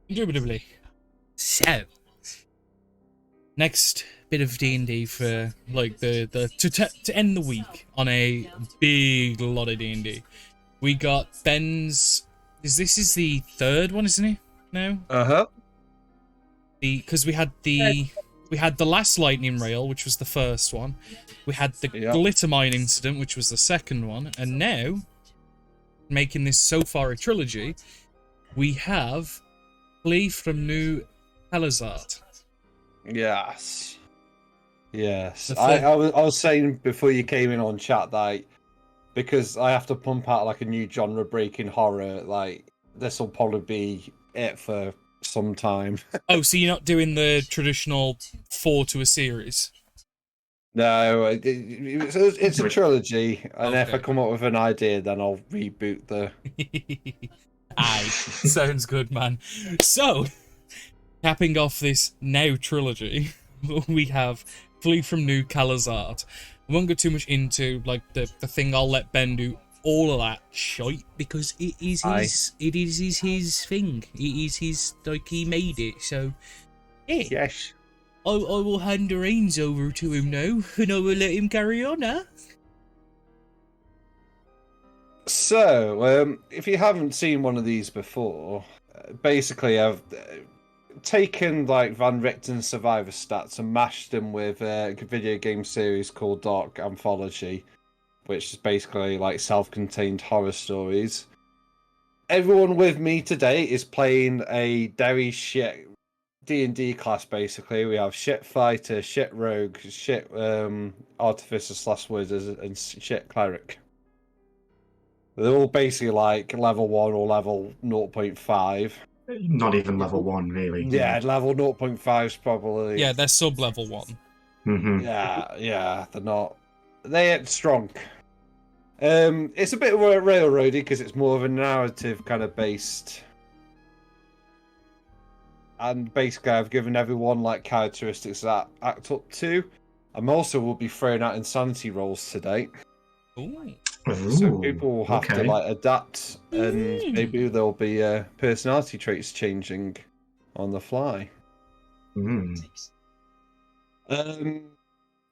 Indubitably. So, next bit of D&D for like to end the week on a big lot of D&D. We got Ben's. This is the third one, isn't it? No, Uh-huh. because we had the last lightning rail, which was the first one. We had the glitter mine incident, which was the second one, and now, making this so far a trilogy, we have Flee from New Kalazart. Yes. Yes. I was saying before you came in on chat that because I have to pump out like a new genre breaking horror, like this will probably be it for some time. Oh, so you're not doing the traditional 4 to a series? No, it's a trilogy, and if I Okay. come up with an idea, then I'll reboot the. Aye, sounds good, man. So, capping off this now trilogy, we have Flee from New Kalazart. I won't go too much into like the thing. I'll let Ben do all of that shite because it is his thing. It is his, like, he made it. So yeah. Yes. I will hand the reins over to him now, and I will let him carry on, huh? So, if you haven't seen one of these before, basically I've taken like Van Richten's Survivor stats and mashed them with a video game series called Dark Anthology, which is basically like self-contained horror stories. Everyone with me today is playing a very shit D&D class. Basically, we have shit fighter, shit rogue, shit artificer / wizard, and shit cleric. They're all basically like level 1 or level 0.5. Not even level 1, really. Yeah, level 0.5 is probably. Yeah, they're sub level 1. Mm-hmm. Yeah, they're not. They ain't strong. It's a bit of a railroady because it's more of a narrative kind of based. And basically, I've given everyone like characteristics that act up to. I'm also will be throwing out insanity rolls today. Ooh. So people will have to like adapt, and maybe there'll be personality traits changing on the fly.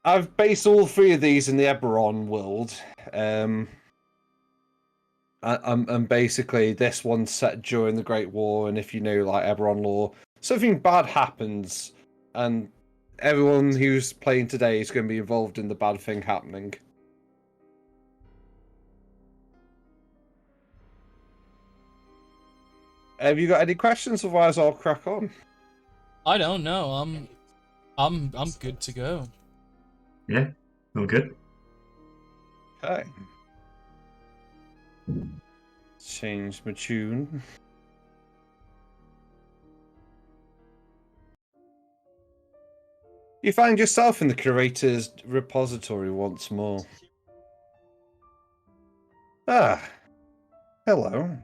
I've based all 3 of these in the Eberron world, and basically this one's set during the Great War. And if you know like Eberron lore, something bad happens, and everyone who's playing today is going to be involved in the bad thing happening. Have you got any questions? Otherwise, I'll crack on. I don't know. I'm good to go. Yeah, all good. Okay. Change my tune. You find yourself in the Curator's repository once more. Ah, hello.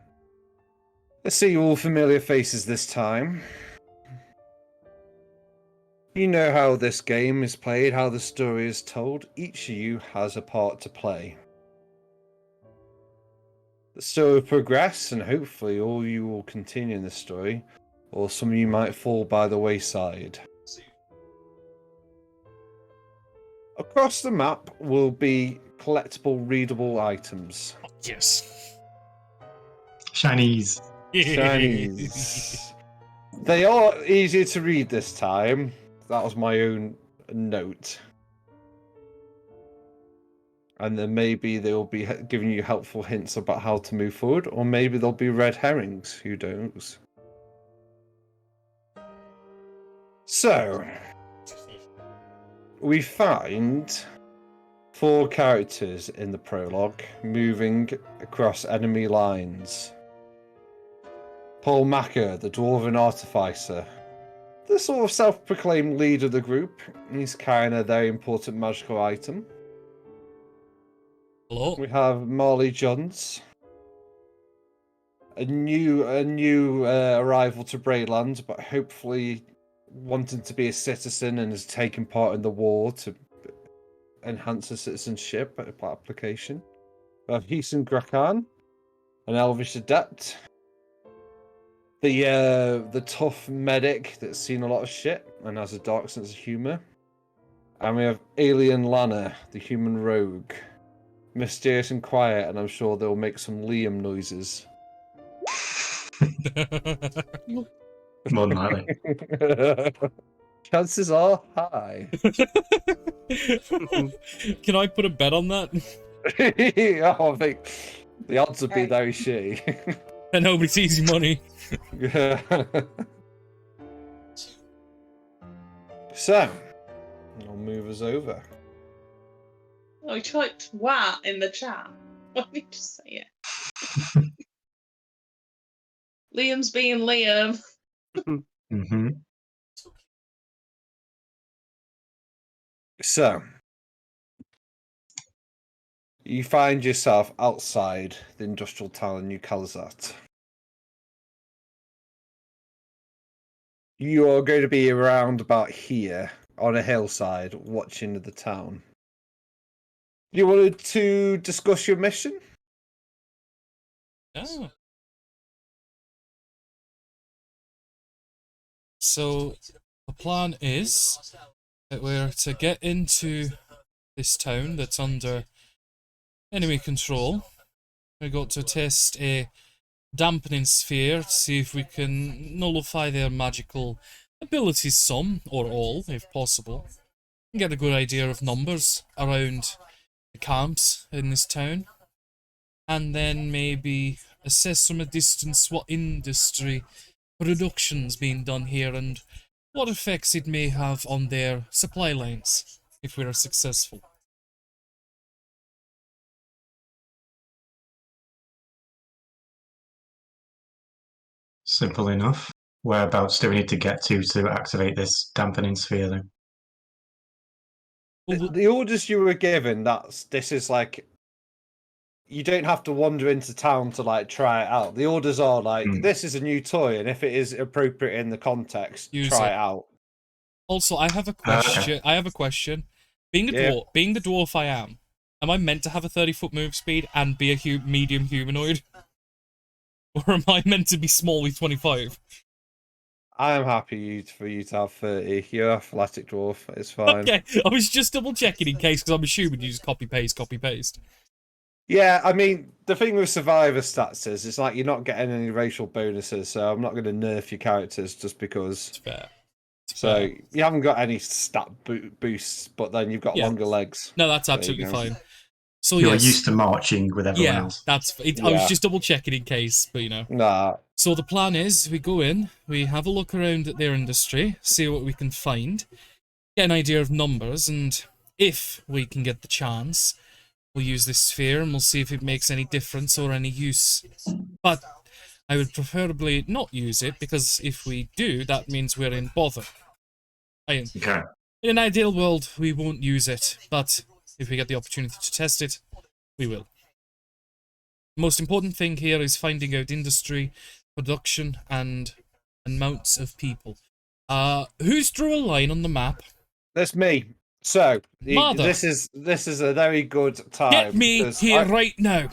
I see all familiar faces this time. You know how this game is played, how the story is told. Each of you has a part to play. The story will progress, and hopefully all of you will continue in the story, or some of you might fall by the wayside. Across the map will be collectible, readable items. Yes. Shinies. Shinies. They are easier to read this time. That was my own note. And then maybe they'll be giving you helpful hints about how to move forward, or maybe they'll be red herrings. Who knows? So, we find 4 characters in the prologue moving across enemy lines. Paul Macker, the Dwarven Artificer. The sort of self-proclaimed leader of the group. He's carrying a very important magical item. Hello. We have Marley Johns, a new arrival to Brayland, but hopefully wanting to be a citizen and has taken part in the war to enhance his citizenship application. We have Heason Grakan, an Elvish adept. The tough medic that's seen a lot of shit and has a dark sense of humor. And we have Alien Lana, the human rogue. Mysterious and quiet, and I'm sure they'll make some Liam noises. More than likely. Chances are high. Can I put a bet on that? Oh, I think the odds would be very shitty. And nobody's easy money. Yeah. So, I'll move us over. Oh, you typed "wah" in the chat. Let me just say it. Liam's being Liam. Mm-hmm. So, you find yourself outside the industrial town of New Kalazart. You are going to be around about here on a hillside watching the town. You wanted to discuss your mission? Oh. So, the plan is that we're to get into this town that's under enemy control. We got to test a dampening sphere to see if we can nullify their magical abilities, some or all, if possible. And get a good idea of numbers around the camps in this town. And then maybe assess from a distance what industry production's being done here and what effects it may have on their supply lines if we are successful. Simple enough. Whereabouts do we need to get to activate this dampening sphere then? Well, The orders you were given, this is like, you don't have to wander into town to like try it out. The orders are like, this is a new toy, and if it is appropriate in the context, try it out. Also, I have a question. Okay. I have a question. Being the dwarf I am I meant to have a 30-foot move speed and be a medium humanoid? Or am I meant to be small with 25? I am happy for you to have 30. You're athletic dwarf. It's fine. Okay, I was just double checking in case, because I'm assuming you just copy paste. Yeah, I mean, the thing with survivor stats is it's like you're not getting any racial bonuses, so I'm not going to nerf your characters just because. It's fair. So you haven't got any stat boosts, but then you've got longer legs. No, that's absolutely fine. So You're used to marching with everyone else. That's it. I was just double checking in case, but you know. Nah. So the plan is we go in, we have a look around at their industry, see what we can find, get an idea of numbers, and if we can get the chance, we'll use this sphere and we'll see if it makes any difference or any use. But I would preferably not use it, because if we do, that means we're in bother. Okay. In an ideal world, we won't use it, but if we get the opportunity to test it, we will. The most important thing here is finding out industry, production, and amounts of people. Who's drew a line on the map? That's me. So this is a very good time. Get me here right now.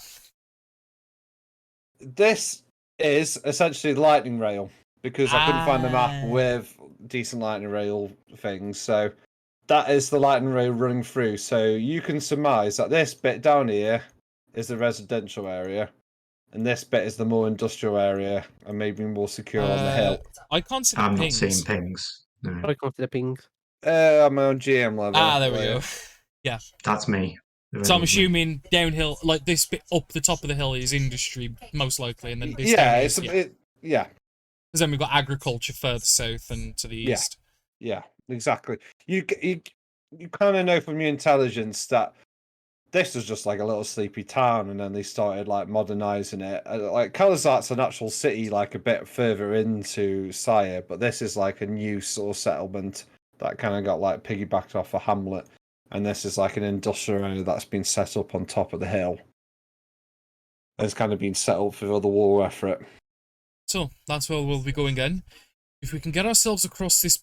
This is essentially the lightning rail, because I couldn't find a map with decent lightning rail things. So that is the lightning rail running through. So you can surmise that this bit down here is the residential area, and this bit is the more industrial area, and maybe more secure on the hill. I can't see the I'm pings. not seeing pings. No. I can't see the pings. I'm on GM level. There we go. Yeah. That's me. So I'm assuming downhill, like this bit up the top of the hill is industry, most likely, and then this yeah. Because then we've got agriculture further south and to the east. Yeah, exactly. You kind of know from your intelligence that this was just like a little sleepy town, and then they started like modernizing it. Like Kalazart's an actual city, like a bit further into Sire, but this is like a new sort of settlement that kind of got like piggybacked off a hamlet, and this is like an industrial area that's been set up on top of the hill. It's kind of been set up for the war effort. So that's where we'll be going in. If we can get ourselves across this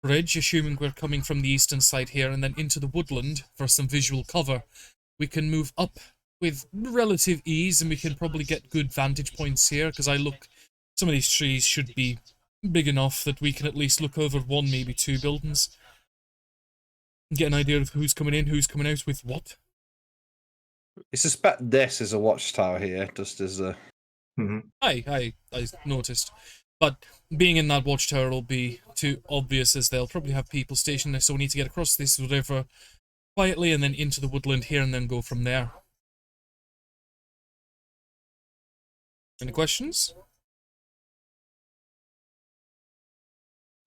bridge, assuming we're coming from the eastern side here, and then into the woodland for some visual cover, we can move up with relative ease, and we can probably get good vantage points here, because I look Some of these trees should be big enough that we can at least look over one, maybe two buildings. Get an idea of who's coming in, who's coming out with what. I suspect this is a watchtower here, just as a... I noticed. But being in that watchtower will be too obvious, as they'll probably have people stationed there, so we need to get across this river quietly and then into the woodland here and then go from there. Any questions?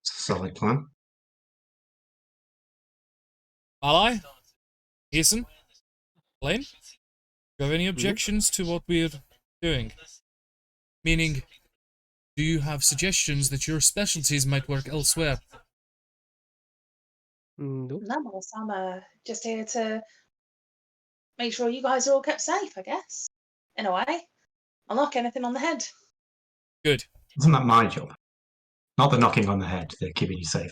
Solid plan. Ally? Ethan? Lane? Do you have any objections to what we're doing? Meaning, do you have suggestions that your specialties might work elsewhere? Nope. No, boss, I'm just here to make sure you guys are all kept safe, I guess. In a way. I'll knock anything on the head. Good. Isn't that my job? Not the knocking on the head, they're keeping you safe.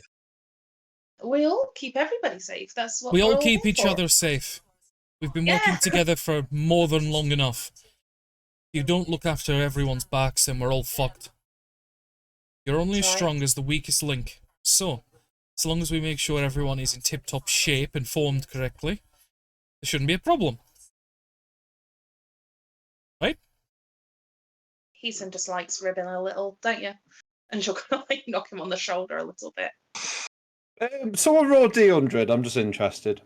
We all keep everybody safe. That's what We we're all keep here each for. other safe. We've been working together for more than long enough. If you don't look after everyone's backs, then we're all fucked. You're only as That's right. strong as the weakest link. So, as long as we make sure everyone is in tip-top shape and formed correctly, there shouldn't be a problem. Right? Heaton just likes ribbing a little, don't you? And you're gonna like knock him on the shoulder a little bit. Someone roll D100, I'm just interested.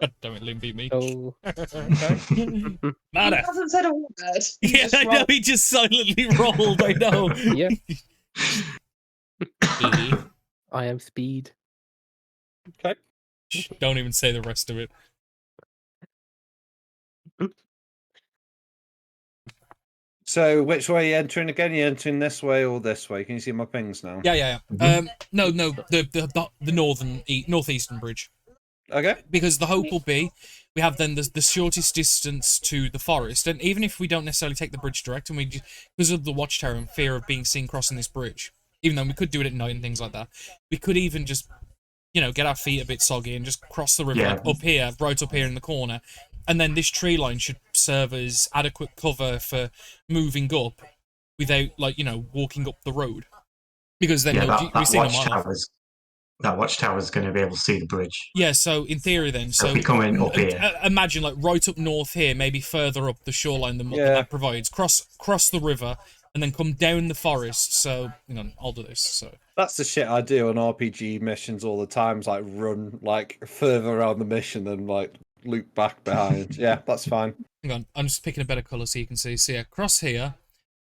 God damn it, Lynn beat me. Oh. He Nada. hasn't said a word. He Yeah, just I know, rolled. he just silently rolled, I know. Yep. Speedy. I am speed. Okay. Shh, don't even say the rest of it. So, which way are you entering again? Are you entering this way or this way? Can you see my pings now? Yeah. No, the northeastern bridge. Okay. Because the hope will be, we have then the shortest distance to the forest, and even if we don't necessarily take the bridge direct, and we just, because of the watchtower and fear of being seen crossing this bridge, even though we could do it at night and things like that, we could even just, get our feet a bit soggy and just cross the river like up here, right up here in the corner, and then this tree line should serve as adequate cover for moving up without, walking up the road. Because then we've seen a mile off. That watchtower is going to be able to see the bridge. Yeah, so in theory then, So if we come in up here, imagine like right up north here, maybe further up the shoreline than what the map provides. Cross the river and then come down the forest. So I'll do this. So That's the shit I do on RPG missions all the time. Is like run like further around the mission than like loop back behind. Yeah, that's fine. hang on, I'm just picking a better colour so you can see. So yeah, cross here,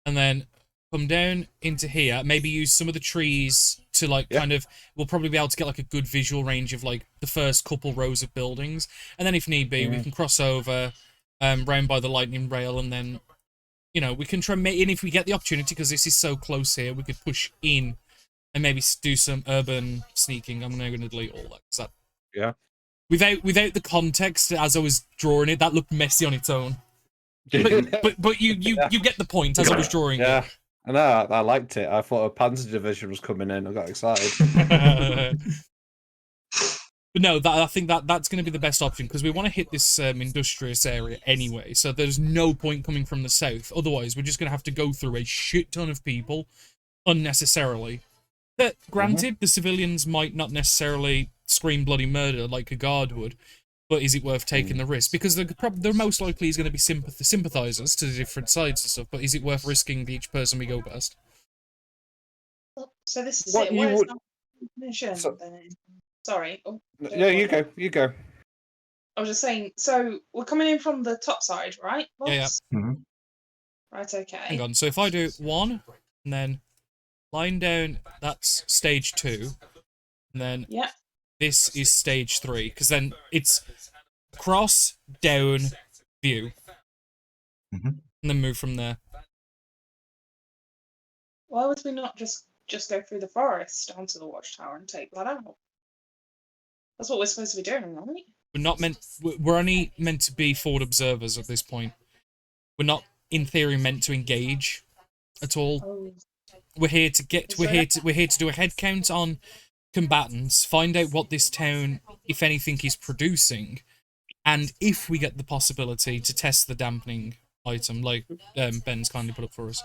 and then come down into here. Maybe use some of the trees to kind of. We'll probably be able to get like a good visual range of like the first couple rows of buildings, and then if need be, we can cross over, round by the lightning rail, and then, we can try. And if we get the opportunity, because this is so close here, we could push in, and maybe do some urban sneaking. I'm now going to delete all that. 'Cause that without the context as I was drawing it, that looked messy on its own. But you get the point as I was drawing it. I know, I liked it. I thought a Panzer Division was coming in. I got excited. But no, I think that's going to be the best option, because we want to hit this industrious area anyway, so there's no point coming from the south. Otherwise, we're just going to have to go through a shit ton of people unnecessarily. But granted, the civilians might not necessarily scream bloody murder like a guard would, but is it worth taking the risk? Because there most likely is going to be sympathizers to the different sides and stuff, but is it worth risking each person we go past? So this is What it. you Where's would- the mission So- then? Sorry. Oh, Yeah, you go. You go. I was just saying, so we're coming in from the top side, right? Yeah. boss? Mhm. Right, okay. Hang on, so if I do 1, and then line down, that's stage 2, and then Yeah. this is stage 3, because then it's cross, down, view, Mhm. and then move from there. Why would we not just go through the forest down to the watchtower and take that out? That's what we're supposed to be doing, right? We're only meant to be forward observers at this point. We're not, in theory, meant to engage at all. Oh, We're here to do a head count on combatants, find out what this town, if anything, is producing, and if we get the possibility to test the dampening item, like Ben's kindly put up for us.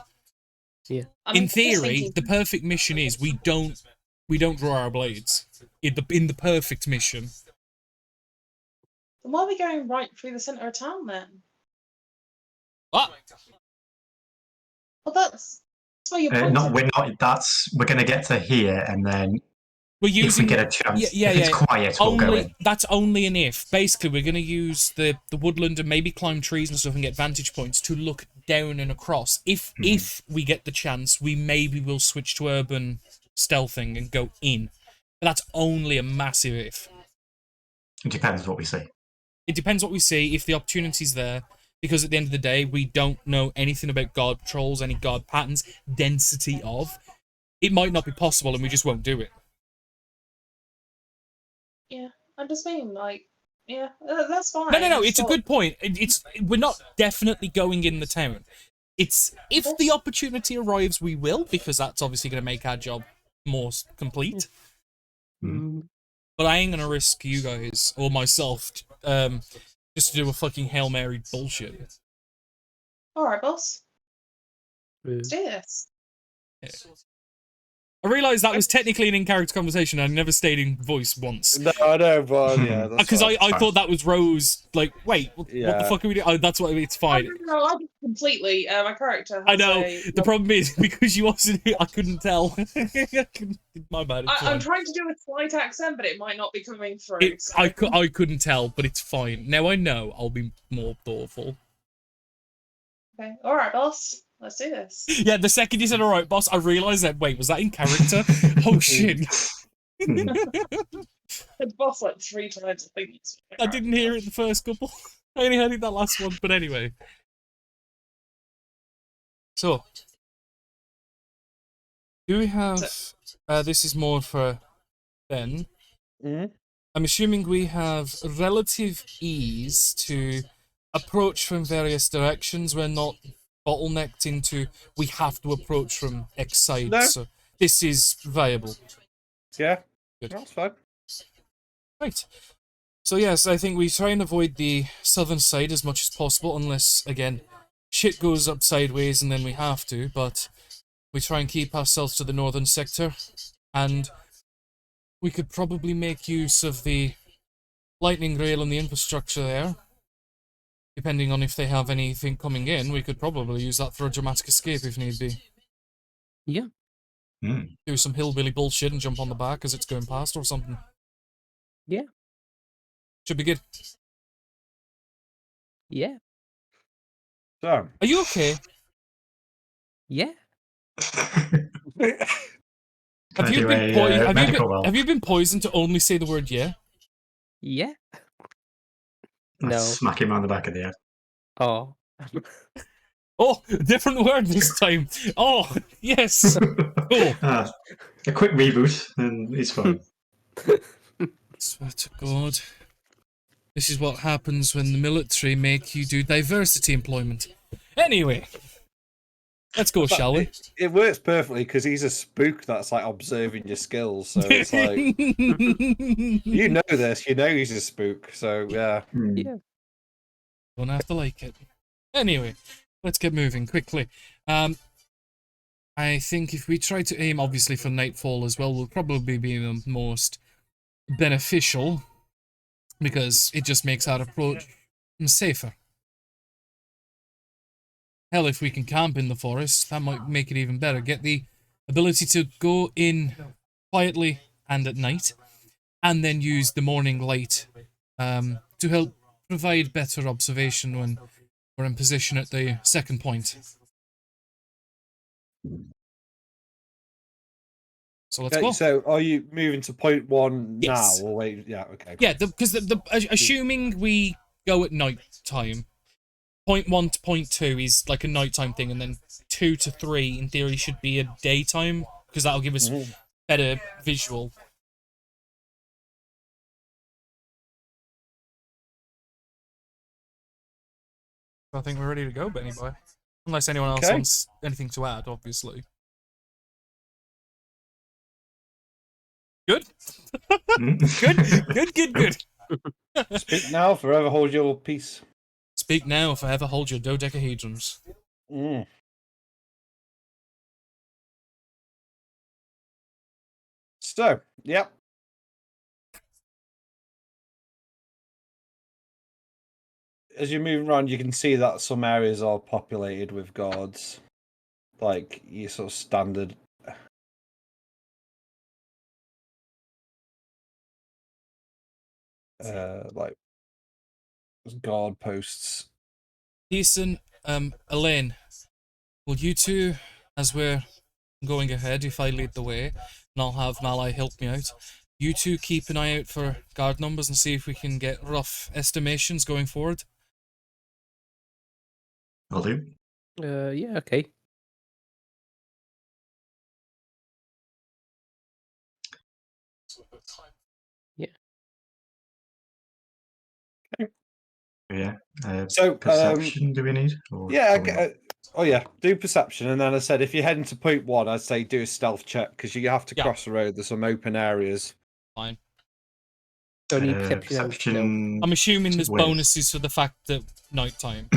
Yeah. I mean, In theory, thinking- the perfect mission is we don't draw our blades. In the perfect mission. Then why are we going right through the centre of town then? What? Well, that's where you're pointing. No, we're not. We're going to get to here, and then We're if we using get a chance, yeah, if it's quiet, we'll go in. That's only an if. Basically, we're going to use the woodland and maybe climb trees and stuff and get vantage points to look down and across. If we get the chance, we maybe will switch to urban stealthing and go in. But that's only a massive if. It depends what we see. It depends what we see, if the opportunity's there, because at the end of the day, we don't know anything about guard patrols, any guard patterns, density of. It might not be possible and we just won't do it. Yeah, I just mean, like, yeah, that's fine. No, it's a Sure. good point. We're not definitely going in the town. It's, if the opportunity arrives, we will, because that's obviously going to make our job more complete. But I ain't going to risk you guys, or myself, just to do a fucking Hail Mary bullshit. All right, boss. Yeah. Let's do this. I realised that was technically an in-character conversation. I never stayed in voice once. No, I know, but yeah, that's Because fine. I thought that was Rose, like, wait, what the Yeah. fuck are we doing? Oh, that's what, it's fine. No, I did completely. My character. I has know. a- The problem is, because you wasn't here, I couldn't tell. My bad. It's I'm fine. trying to do a slight accent, but it might not be coming through. so- I couldn't tell, but it's fine. Now I know, I'll be more thoughtful. Okay. All right, boss. Let's do this. Yeah, the second you said, all right, boss, I realised that, wait, was that in character? Oh, shit. The boss like 3 times. I think. I didn't hear it the first couple. I only heard it that last one, but anyway. So, do we have... this is more for Ben. Mhm. I'm assuming we have relative ease to approach from various directions. We're not bottlenecked into we have to approach from X side. No. So this is viable. Yeah, Good. that's fine. Right. So yes, I think we try and avoid the southern side as much as possible, unless, again, shit goes up sideways and then we have to, but we try and keep ourselves to the northern sector, and we could probably make use of the lightning rail and the infrastructure there. Depending on if they have anything coming in, we could probably use that for a dramatic escape if need be. Yeah. Do some hillbilly bullshit and jump on the back as it's going past or something. Yeah. Should be good. Yeah. So, Are you okay? Yeah. Have you been poisoned to only say the word yeah? Yeah. I'll No. smack him on the back of the head. Oh. Oh, different word this time. Oh, yes. Cool. A quick reboot, and it's fine. Swear to God. This is what happens when the military make you do diversity employment. Anyway. Let's go, shall we? it works perfectly because he's a spook that's like observing your skills. So it's like, you know this, you know he's a spook. So yeah. Yeah. Don't have to like it. Anyway, let's get moving quickly. I think if we try to aim, obviously, for nightfall as well, will probably be the most beneficial, because it just makes our approach safer. Hell, if we can camp in the forest, that might make it even better. Get the ability to go in quietly and at night, and then use the morning light to help provide better observation when we're in position at the second point. So let's Okay, go. so are you moving to point 1 Yes. now or wait? Yeah, okay. Yeah, because assuming we go at night time, point 1 to point 2 is like a nighttime thing, and then 2 to 3 in theory should be a daytime, because that'll give us better visual. I think we're ready to go, Benny boy. Unless anyone else Okay. wants anything to add, obviously. Good? Good? Good. Speak now, forever hold your peace. Speak now, if I ever hold your dodecahedrons. Mm. So, yep. As you're moving around, you can see that some areas are populated with guards. Like, your sort of standard... like, guard posts. Decent, Elaine, will you two, as we're going ahead, if I lead the way, and I'll have Malai help me out, you two keep an eye out for guard numbers and see if we can get rough estimations going forward? Will do. Yeah, okay. Yeah. So, Perception do we need? Or yeah, probably not? oh yeah, do perception, and then I said if you're heading to point one, I'd say do a stealth check because you have to Yeah. cross the road. There's some open areas. Fine. Don't need perception. and stealth. I'm assuming there's with- bonuses for the fact that nighttime.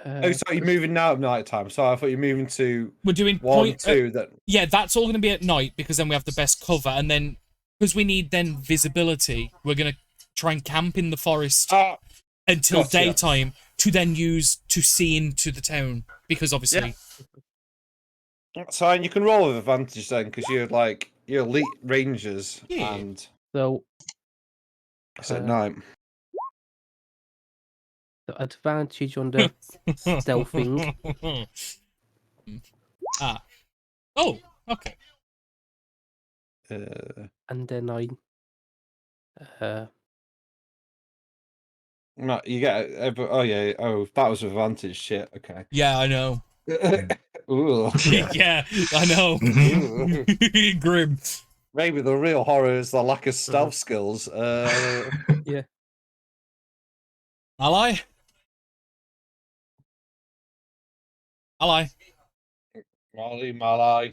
Oh, sorry, you're moving now at night time. So I thought you're moving to We're doing 1, point 2. That yeah, that's all going to be at night because then we have the best cover, and then because we need then visibility, we're going to try and camp in the forest until gotcha. daytime to then use to see into the town because obviously that's fine. You can roll with advantage then because you're elite rangers, Yeah. and So, it's at night. the advantage on the stealthing. Oh, okay. And then I No, you get. Oh yeah. Oh, that was advantage. Shit. Okay. Yeah, I know. Ooh. Yeah, I know. Ooh. Grim. Maybe the real horror is the lack of stealth skills. yeah. Ally? Ally? Malai.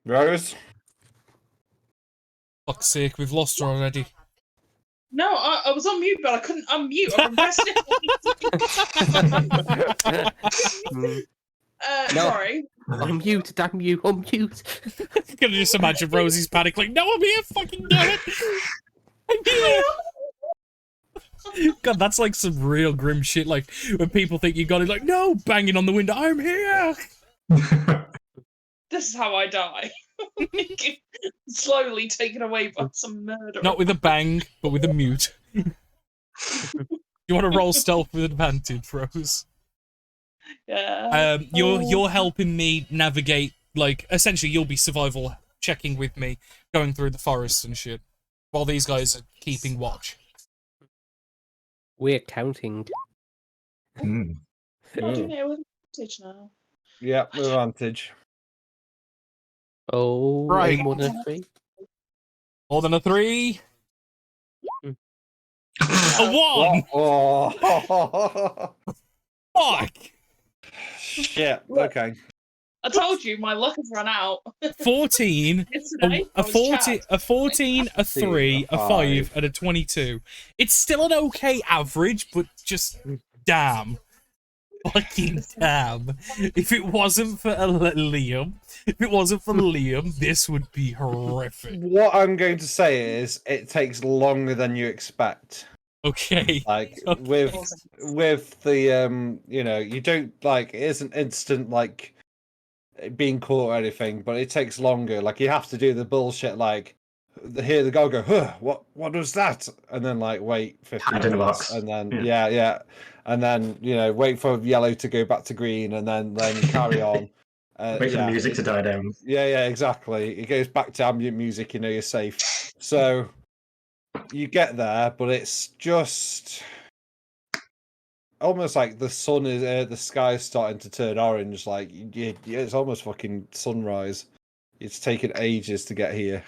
Rose? Fuck's sake, we've lost her already. No, I was on mute, but I couldn't unmute. I've been pressing it. No. Sorry. I'm mute, damn you, I'm mute. I can just imagine Rosie's panic like, no, I'm here, fucking damn it! I'm here! God, that's like some real grim shit, like, when people think you got it, like, no, banging on the window, I'm here! This is how I die. Slowly taken away by some murderer. Not with a bang, but with a mute. You want to roll stealth with advantage, Rose? Yeah. You're helping me navigate, like, essentially you'll be survival checking with me, going through the forest and shit, while these guys are keeping watch. We're counting. Mm. I'm doing it with advantage now. Yeah, with advantage. Oh, Right. any more than a 3? More than a 3? Mm. A 1! Oh. Fuck! Shit. Okay. I told you my luck has run out. 14, Yesterday, a 14, a 14, a 3, a 5, 5. and a 22. It's still an okay average, but just damn. Fucking damn. If it wasn't for Liam, this would be horrific. What I'm going to say is it takes longer than you expect. Okay. Like Okay. with the you don't like it isn't instant like being caught or anything, but it takes longer. Like you have to do the bullshit like hear the guy go, huh, what was that? And then like wait 15 Hide in a minutes box. and then Yeah. yeah. And then wait for yellow to go back to green and then carry on. Wait for the music to die down. Yeah, exactly. It goes back to ambient music, you're safe. So you get there, but it's just almost like the sun is the sky's starting to turn orange. Like it's almost fucking sunrise. It's taken ages to get here.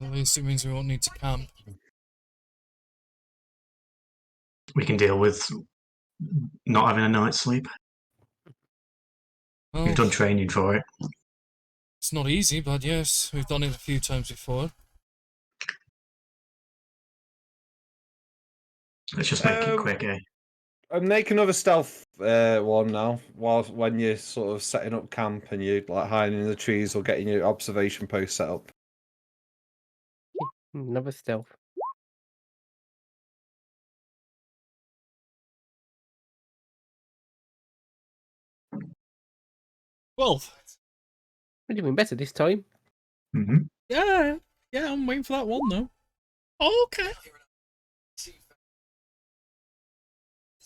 At least it means we won't need to camp. We can deal with not having a night's sleep. Well, We've done training for it. it's not easy, but yes, we've done it a few times before. Let's just make it quick, eh? Make another stealth one now. When you're sort of setting up camp and you're like hiding in the trees or getting your observation post set up. Another stealth. Well, We're doing better this time. Mm-hmm. yeah, I'm waiting for that one though. Okay.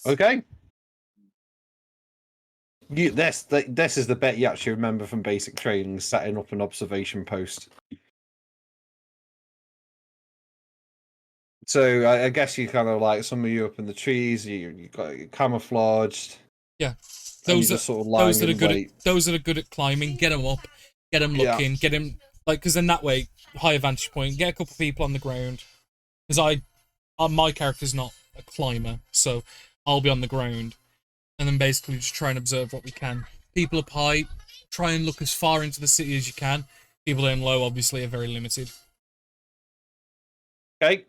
Okay. This is the bit you actually remember from basic training: setting up an observation post. So I guess you kind of like some of you up in the trees. You got camouflaged. Yeah. And Those you're just sort of lying in wait. Those that are good at climbing, get them up, get them looking, get them because then that way higher vantage point. Get a couple of people on the ground because my character's not a climber, so I'll be on the ground, and then basically just try and observe what we can. People up high, try and look as far into the city as you can. People down low, obviously, are very limited. Okay.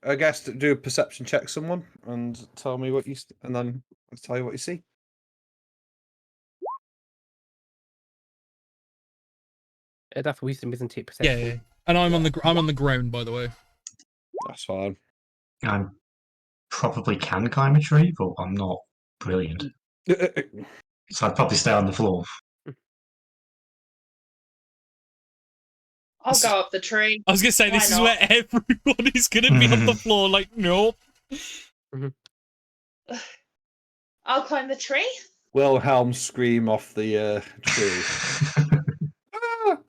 I guess do a perception check, someone, and tell me what and then I'll tell you what you see. That's wisdom, isn't it? Yeah, Perception. yeah. And I'm on the ground, by the way. That's fine. I probably can climb a tree, but I'm not brilliant. So I'd probably stay on the floor. I'll go up the tree. I was gonna say Why this is not? where everyone is gonna be on the floor. Like, nope. I'll climb the tree. Wilhelm scream off the tree. Ah!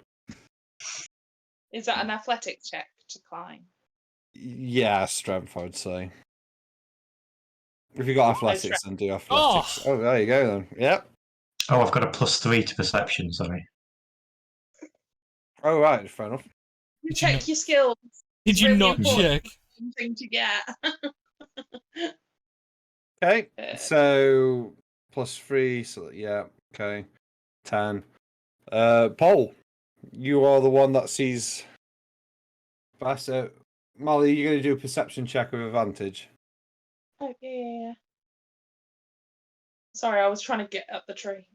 Is that an athletic check to climb? Yeah, strength, I would say. If you got athletics, then do athletics. Oh, there you go then. Yep. Oh, I've got a +3 to perception, sorry. Oh, right, fair enough. You check your skills. Did you Really not important. check? Thing to get. Okay, so +3, so yeah, okay. 10. Paul, you are the one that sees faster. Molly, you're going to do a perception check with advantage. Oh, yeah. Sorry, I was trying to get up the tree.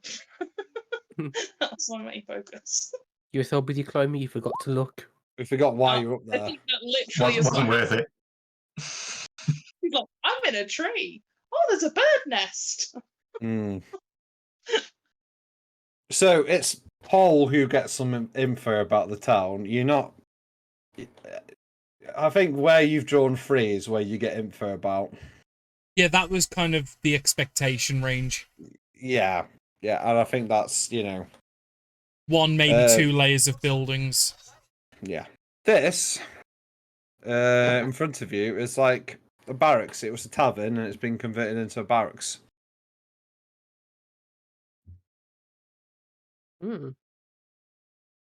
That's my main focus. You were so busy climbing, you forgot to look. We forgot why you're up I there. think that literally Wasn't worth it. He's like, I'm in a tree. Oh, there's a bird nest. So it's Paul who gets some info about the town. You're not. I think where you've drawn 3 is where you get info about. Yeah, that was kind of the expectation range. Yeah, and I think that's 1, maybe 2 layers of buildings. Yeah, this in front of you is like a barracks. It was a tavern, and it's been converted into a barracks.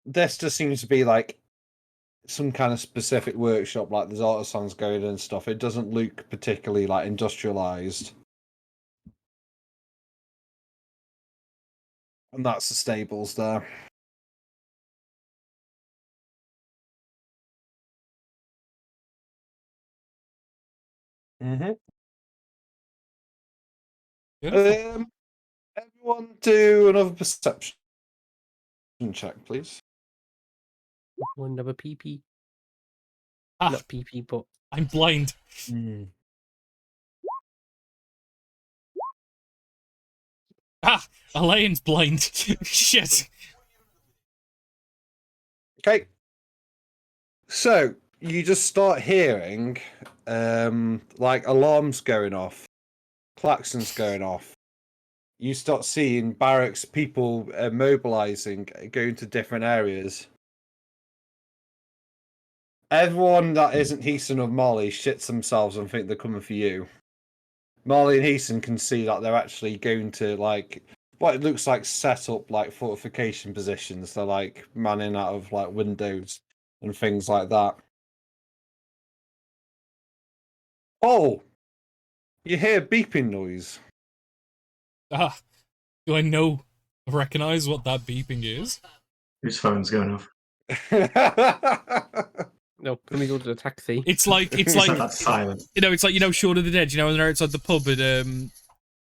This just seems to be like some kind of specific workshop, like there's artisans going and stuff. It doesn't look particularly like industrialized. And that's the stables there. Everyone do another perception check, please. Another PP. Ah, Not PP, but I'm blind. Ah, Elaine's blind. Shit. Okay. So you just start hearing like alarms going off, klaxons going off. You start seeing barracks people mobilizing, going to different areas. Everyone that isn't Heason or Molly shits themselves and think they're coming for you. Molly and Heason can see that they're actually going to like what it looks like set up like fortification positions. They're like manning out of like windows and things like that. Oh, you hear beeping noise. Ah, do I recognize what that beeping is? Whose phone's going off? No, somebody's ordered a taxi. It's like That's silent. it's like Shaun of the Dead. When they're outside the pub and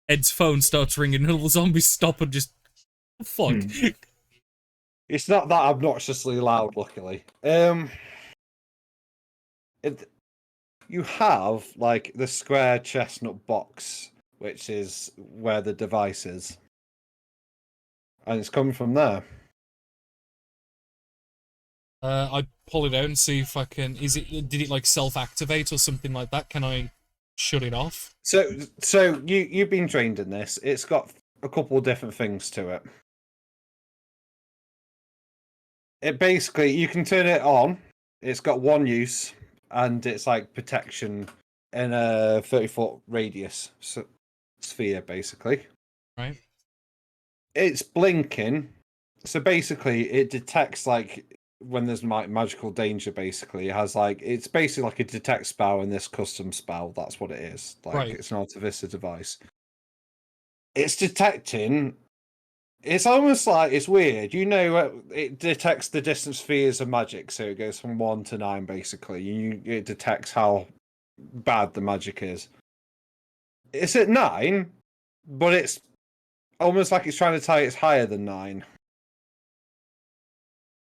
Ed's phone starts ringing, and all the zombies stop and just fuck. It's not that obnoxiously loud, luckily. You have like the square chestnut box, which is where the device is, and it's coming from there. I pull it out and see if I can. Did it like self-activate or something like that? Can I shut it off? So you've been trained in this. It's got a couple of different things to it. It basically, you can turn it on. It's got one use, and it's like protection in a 30-foot radius sphere, basically. Right. It's blinking, so basically it detects like when there's magical danger. Basically, it has like it's basically like a detect spell in this custom spell. That's what it is. Like Right. It's an Artivista device. It's detecting. It's almost like it's weird. It detects the distance spheres of magic, so it goes from 1 to 9, basically. It detects how bad the magic is. It's at 9, but it's almost like it's trying to tell you it's higher than 9.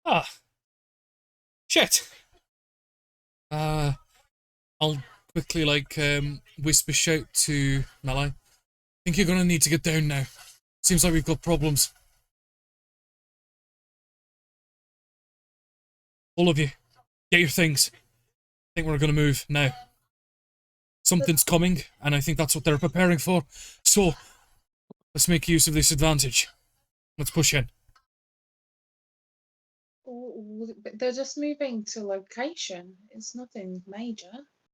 Ah. Shit. I'll quickly whisper shout to Malai. Think you're gonna need to get down now. Seems like we've got problems. All of you, get your things. I think we're gonna move now. Something's coming, and I think that's what they're preparing for. So, let's make use of this advantage. Let's push in. But they're just moving to location. It's nothing major.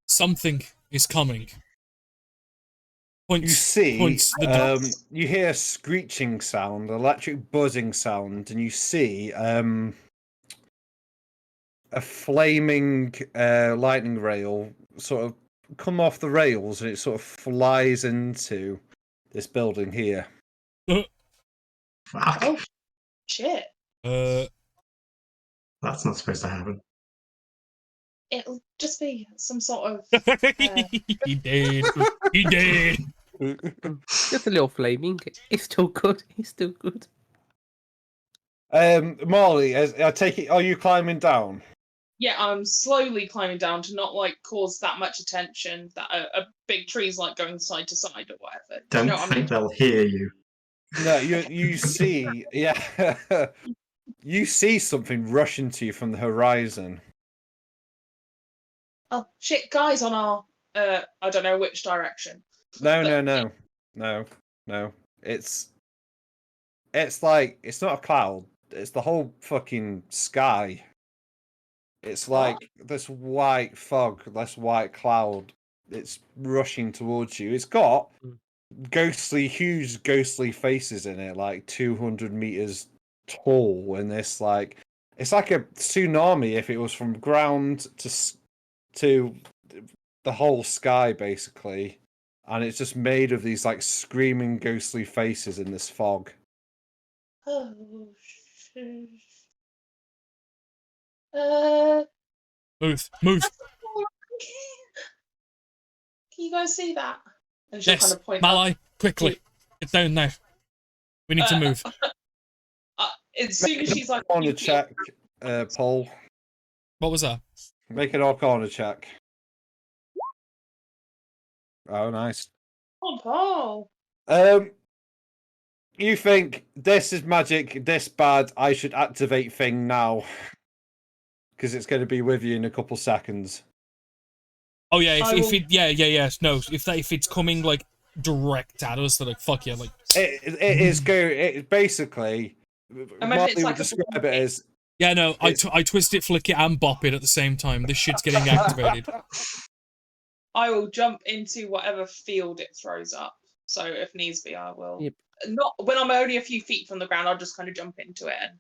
Something is coming. You see, points the you hear a screeching sound, electric buzzing sound, and you see a flaming lightning rail sort of come off the rails, and it sort of flies into this building here. Fuck. Oh, shit. That's not supposed to happen. It'll just be some sort of... He did. He did. Just a little flaming. It's still good. It's still good. Marley, I take it, are you climbing down? Yeah, I'm slowly climbing down to not cause that much attention that a big tree's going side to side or whatever. Don't You know what I mean? think they'll hear you. No, you see, yeah, you see something rush into you from the horizon. Oh shit, guys on our I don't know which direction. No. It's like it's not a cloud. It's the whole fucking sky. It's like this white fog, this white cloud. It's rushing towards you. It's got huge ghostly faces in it, like 200 meters tall, and it's like a tsunami if it was from ground to the whole sky, basically. And it's just made of these like screaming ghostly faces in this fog. Oh shit. Move. Can you guys see that? And she'll Yes, kind of point Malai, quickly. Get down now. We need to move. As soon as she's On the check, Paul. What was that? Make an Arcana check. Oh, nice. Oh, Paul. You think this is magic, this bad, I should activate thing now. Because it's going to be with you in a couple seconds. Oh yeah, no, if it's coming direct at us, they're like, fuck yeah, It basically, Marley would describe it as... Yeah, no, I twist it, flick it, and bop it at the same time. This shit's getting activated. I will jump into whatever field it throws up. So if needs be, I will. Yep. Not when I'm only a few feet from the ground. I'll just kind of jump into it and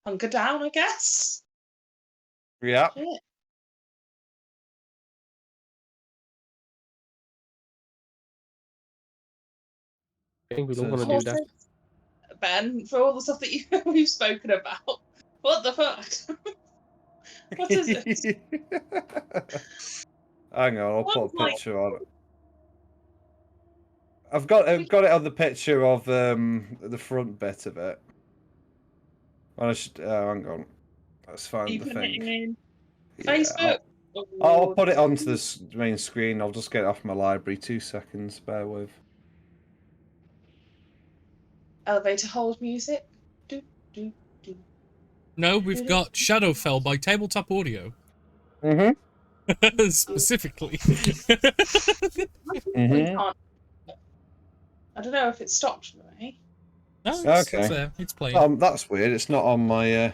hunker down, I guess. Yeah. Shit. I think we don't want to do that. Ben, for all the stuff that we've spoken about, what the fuck? What is it? Hang on, I'll put a One's like- picture on it. I've got it on the picture of the front bit of it. And I should hang on. Let's find You the put it thing. in Yeah, Facebook? I'll put it onto the main screen. I'll just get it off my library. 2 seconds. Bear with. Elevator hold music. Do, do, do. No, we've got Shadowfell by Tabletop Audio. Mm-hmm. Specifically. We can't. I don't know if it stopped for me. No, it's Okay. there. It's playing. That's weird. It's not on my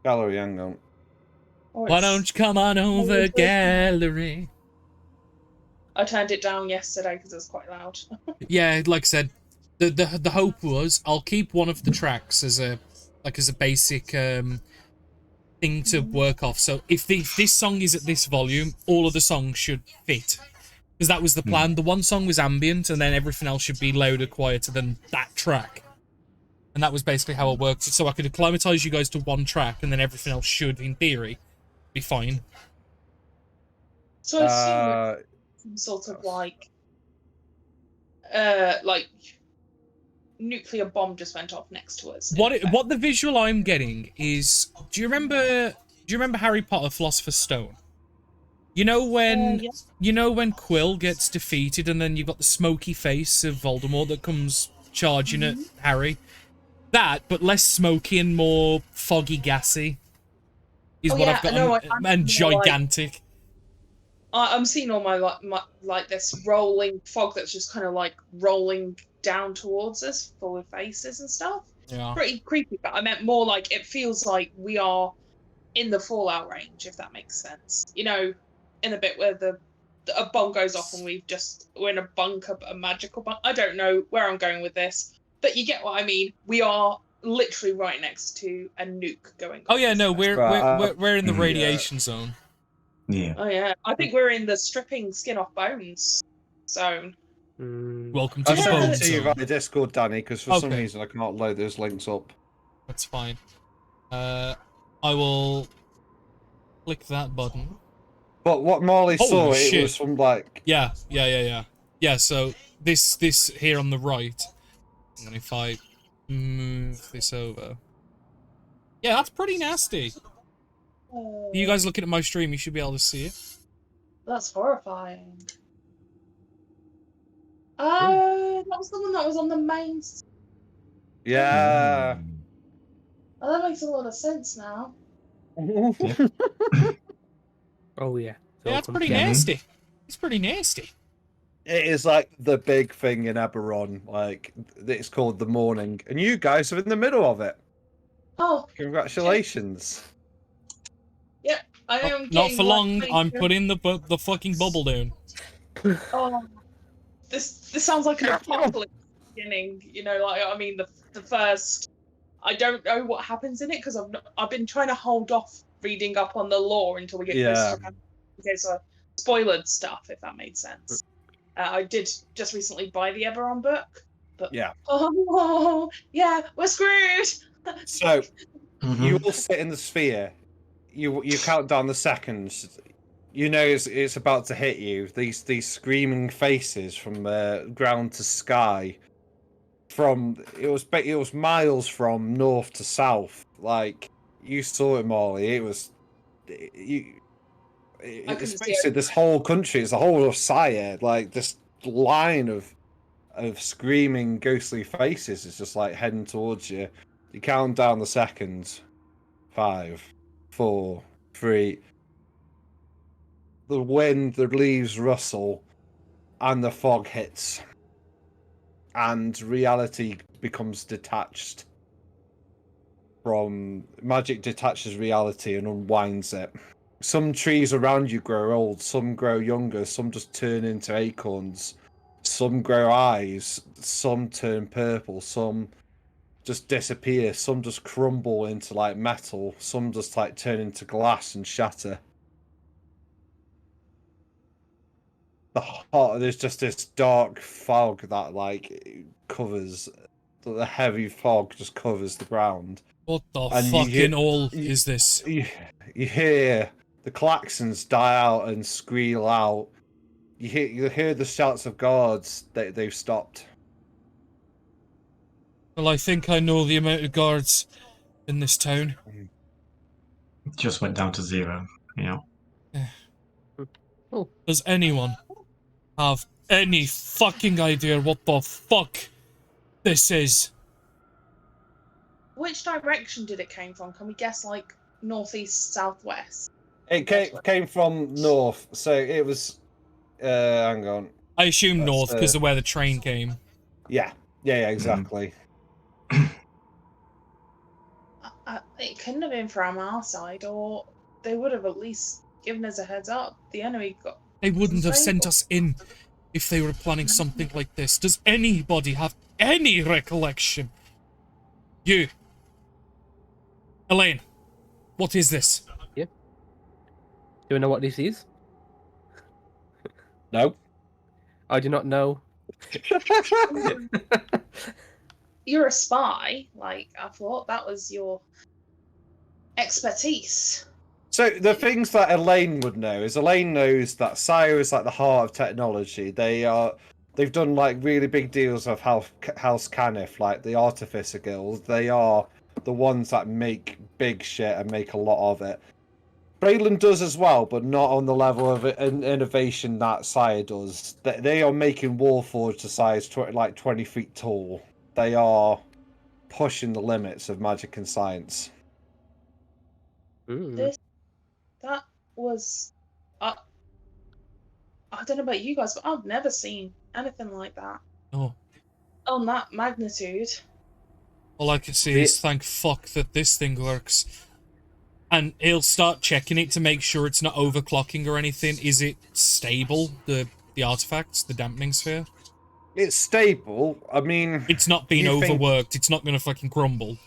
gallery. Hang on. Or Why it's- don't you come on over, it's- gallery? I turned it down yesterday because it was quite loud. Yeah, like I said, the hope was I'll keep one of the tracks as a basic thing to work off. So if this song is at this volume, all of the songs should fit. Because that was the plan. The one song was ambient, and then everything else should be louder, quieter than that track. And that was basically how it worked. So I could acclimatize you guys to one track, and then everything else should, in theory, be fine. So I assume it's some sort of like nuclear bomb just went off next to us. What the visual I'm getting is, do you remember Harry Potter Philosopher's Stone? You know when Yeah. you know when Quill gets defeated and then you've got the smoky face of Voldemort that comes charging at Harry? That, but less smoky and more foggy gassy is what I've got. And gigantic. I'm seeing all my this rolling fog that's just kind of like rolling down towards us, full of faces and stuff. Yeah. Pretty creepy, but I meant more like it feels like we are in the Fallout range, if that makes sense. You know, in the bit where a bomb goes off and we're in a bunker, a magical bunker. I don't know where I'm going with this, but you get what I mean. We are literally right next to a nuke going. Oh yeah, no, we're in the yeah. radiation zone. Yeah. Oh yeah, I think we're in the stripping skin off bones zone. Welcome to I the sent bone it to you zone. via Discord, Danny, because for some Okay. reason I can't load those links up. That's fine. I will click that button. But what Marley Holy saw, shit. it was from like... Yeah. Yeah, so this here on the right, and if I move this over. Yeah, that's pretty nasty. You guys looking at my stream, you should be able to see it. That's horrifying. That was the one that was on the main. Yeah. Oh, that makes a lot of sense now. Oh yeah. Yeah, that's pretty nasty. It's pretty nasty. It is like the big thing in Eberron. Like, it's called The Morning. And you guys are in the middle of it. Oh, Congratulations. yep. I am Not for long. like, I'm putting the fucking bubble down. Oh, this sounds like an apocalypse beginning. You know, like I mean, the first. I don't know what happens in it because I've been trying to hold off reading up on the lore until we get closer to in case I spoiled stuff, if that made sense. I did just recently buy the Eberron book, but oh yeah, we're screwed. So, you all sit in the sphere. You count down the seconds. You know it's about to hit you. These screaming faces from ground to sky. It was miles from north to south. Like, you saw it, Molly. It was it's basically this whole country. It's the whole of Sire. Like, this line of screaming ghostly faces is just like heading towards you. You count down the seconds. 5, 4, 3. The wind, the leaves rustle, and the fog hits. And reality becomes detached from... Magic detaches reality and unwinds it. Some trees around you grow old, some grow younger, some just turn into acorns. Some grow eyes, some turn purple, some just disappear, some just crumble into like metal, some just like turn into glass and shatter. There's just this dark fog that like covers, the heavy fog just covers the ground. What the And fucking all is this? You hear the klaxons die out and squeal out. You hear the shouts of guards that they've stopped. Well, I think I know the amount of guards in this town. It just went down to 0. Yeah. Oh, Does anyone have any fucking idea what the fuck this is? Which direction did it came from? Can we guess, like, northeast, southwest? It came from north, so it was. Hang on. I assume That's, north because of where the train came. Yeah, exactly. It couldn't have been from our side, or they would have at least given us a heads up. The enemy got. They wouldn't have sent disabled. us in if they were planning something like this. Does anybody have any recollection? You. Elaine, what is this? do you know what this is? No. I do not know. You're a spy. Like, I thought that was your expertise. So the things that Elaine would know is Elaine knows that Sire is like the heart of technology. They've done like really big deals of House Caniff, like the Artificer Guild. They are the ones that make big shit and make a lot of it. Braylon does as well, but not on the level of innovation that Sire does. They are making Warforged to size like 20 feet tall. They are pushing the limits of magic and science. That was. I don't know about you guys, but I've never seen anything like that. Oh. On that magnitude. All I can see is thank fuck that this thing works. And he'll start checking it to make sure it's not overclocking or anything. Is it stable, the artifacts, the dampening sphere? It's stable. I mean... It's not being overworked. It's not going to fucking crumble.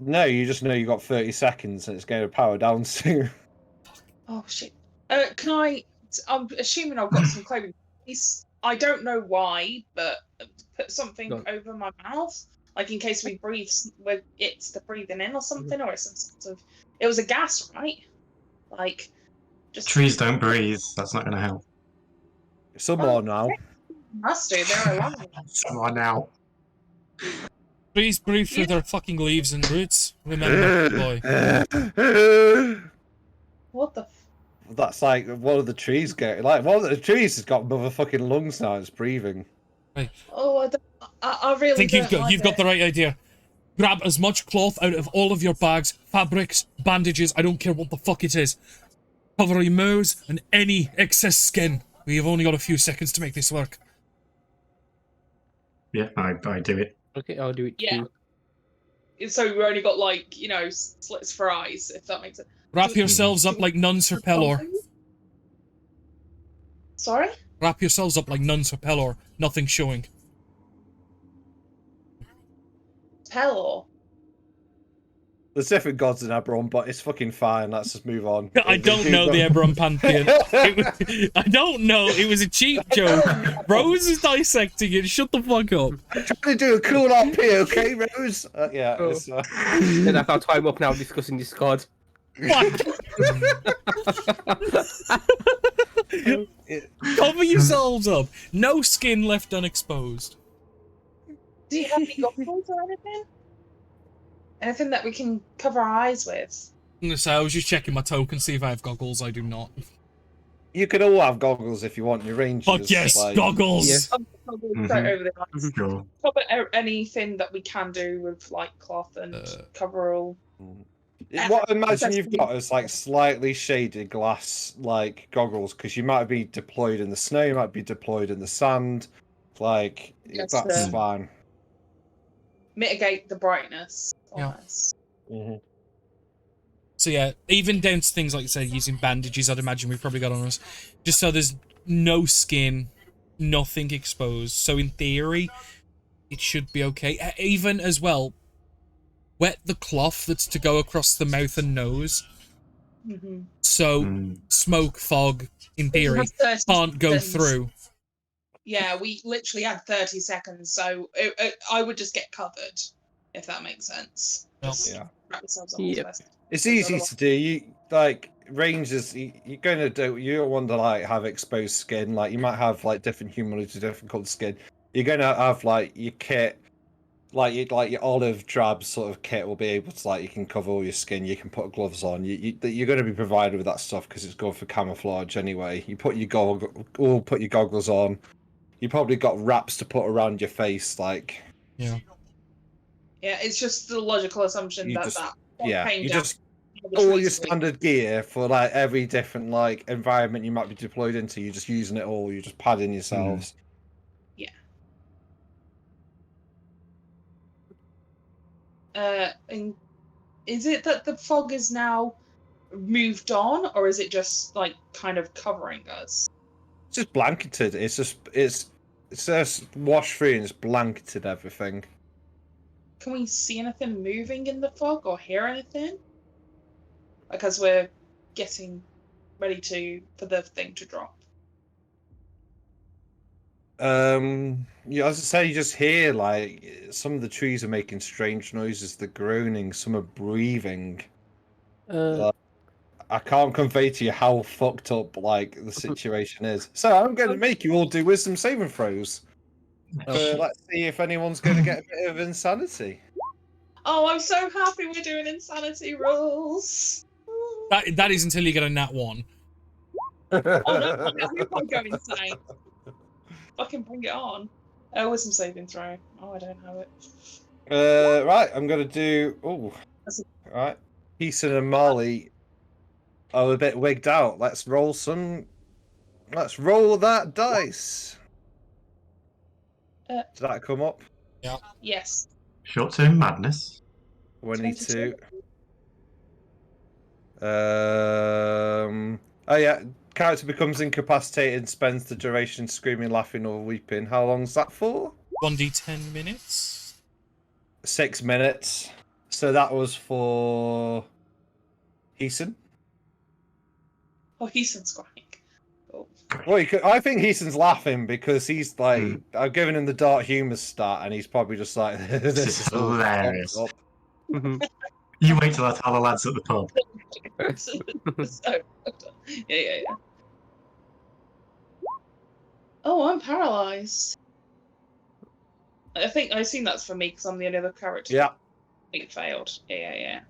No, you just know you got 30 seconds and it's going to power down soon. Oh, shit. I'm assuming I've got some clothing. I don't know why, but put something over my mouth. Like, in case we breathe, it's the breathing in or something, or it's some sort of... It was a gas, right? Like, just... Trees don't breathe. That's not going to help. Some are now. Must do. They're alive. Some are now. Trees breathe through their fucking leaves and roots. Remember, boy. What the... That's like one of the trees go. Like, one of the trees has got motherfucking lungs now. It's breathing. Right. Oh, I really think you've got the right idea. Grab as much cloth out of all of your bags, fabrics, bandages, I don't care what the fuck it is. Cover your mouths and any excess skin. We have only got a few seconds to make this work. Yeah, I do it. Okay, I'll do it too. So we've only got, like, you know, slits for eyes, if that makes sense. Wrap yourselves up like nuns for Pelor. Sorry? Wrap yourselves up like nuns for Pelor. Nothing showing. Pelor? There's different gods in Eberron, but it's fucking fine. Let's just move on. I don't know the Eberron Pantheon. I don't know. It was a cheap joke. Rose is dissecting it. Shut the fuck up. I'm trying to do a cool RP, okay, Rose? Yeah. Oh. Then I've got time up now discussing Discord. Cover yourselves up. No skin left unexposed. Do you have any goggles or anything? Anything that we can cover our eyes with? I'm gonna say I was just checking my token, see if I have goggles. I do not. You can all have goggles if you want your rangers. Fuck yes, like... goggles! Yes. Goggles straight over the eyes. Sure. Cover anything that we can do with, like, cloth and coverall. What I imagine you've got is like slightly shaded glass like goggles, because you might be deployed in the snow, you might be deployed in the sand. Like, Yes, that's fine. Mitigate the brightness. Yeah. Mm-hmm. So yeah, even down to things like you said, using bandages, I'd imagine we've probably got on us. Just so there's no skin, nothing exposed. So in theory, it should be okay. Even as well, wet the cloth that's to go across the mouth and nose. Mm-hmm. So smoke, fog, in theory, can't go through. Yeah, we literally had 30 seconds, so I would just get covered. if that makes sense. Yep. Just Yeah. wrap yourselves up what's Yep. best. It's Because easy to do. You like rangers. You're gonna do. You don't want to like have exposed skin. Like you might have like different humidity, different colored skin. You're gonna have like your kit, like your olive drab sort of kit will be able to like you can cover all your skin. You can put gloves on. You're gonna be provided with that stuff because it's good for camouflage anyway. You put your goggles on. You probably got wraps to put around your face, like. Yeah. Yeah, it's just the logical assumption You that just- that Yeah, came you down just the all trees your with- standard gear for like every different like environment you might be deployed into. You're just using it all. You're just padding yourselves. And is it that the fog is now moved on, or is it just like kind of covering us? It's just blanketed. It's just washed through and it's blanketed everything. Can we see anything moving in the fog or hear anything? Because we're getting ready for the thing to drop. Yeah, as I say, you just hear like some of the trees are making strange noises. They're groaning. Some are breathing. I can't convey to you how fucked up like the situation is. So I'm going to make you all do wisdom saving throws. Let's see if anyone's going to get a bit of insanity. Oh, I'm so happy we're doing insanity rules. That is until you get a nat 1. Oh no, we can't go insane. Fucking bring it on. Wisdom saving throw. Oh, I don't have it. Right, I'm going to do. Oh, right. Heason and Marley are a bit wigged out. Let's roll that dice. Did that come up? Yeah. Yes. Short-term madness. 22. Oh yeah. Character becomes incapacitated and spends the duration screaming, laughing, or weeping. How long's that for? 1d10 minutes. 6 minutes. So that was for Heason. Oh, he's crying. Oh. Well, I think Heason's laughing because he's like, I've given him the dark humour stat, and he's probably just like, this is all hilarious. fucked up. You wait till I tell the lads at the pub. So, yeah. Oh, I'm paralyzed. I assume that's for me because I'm the only other character. Yeah. It failed. Yeah.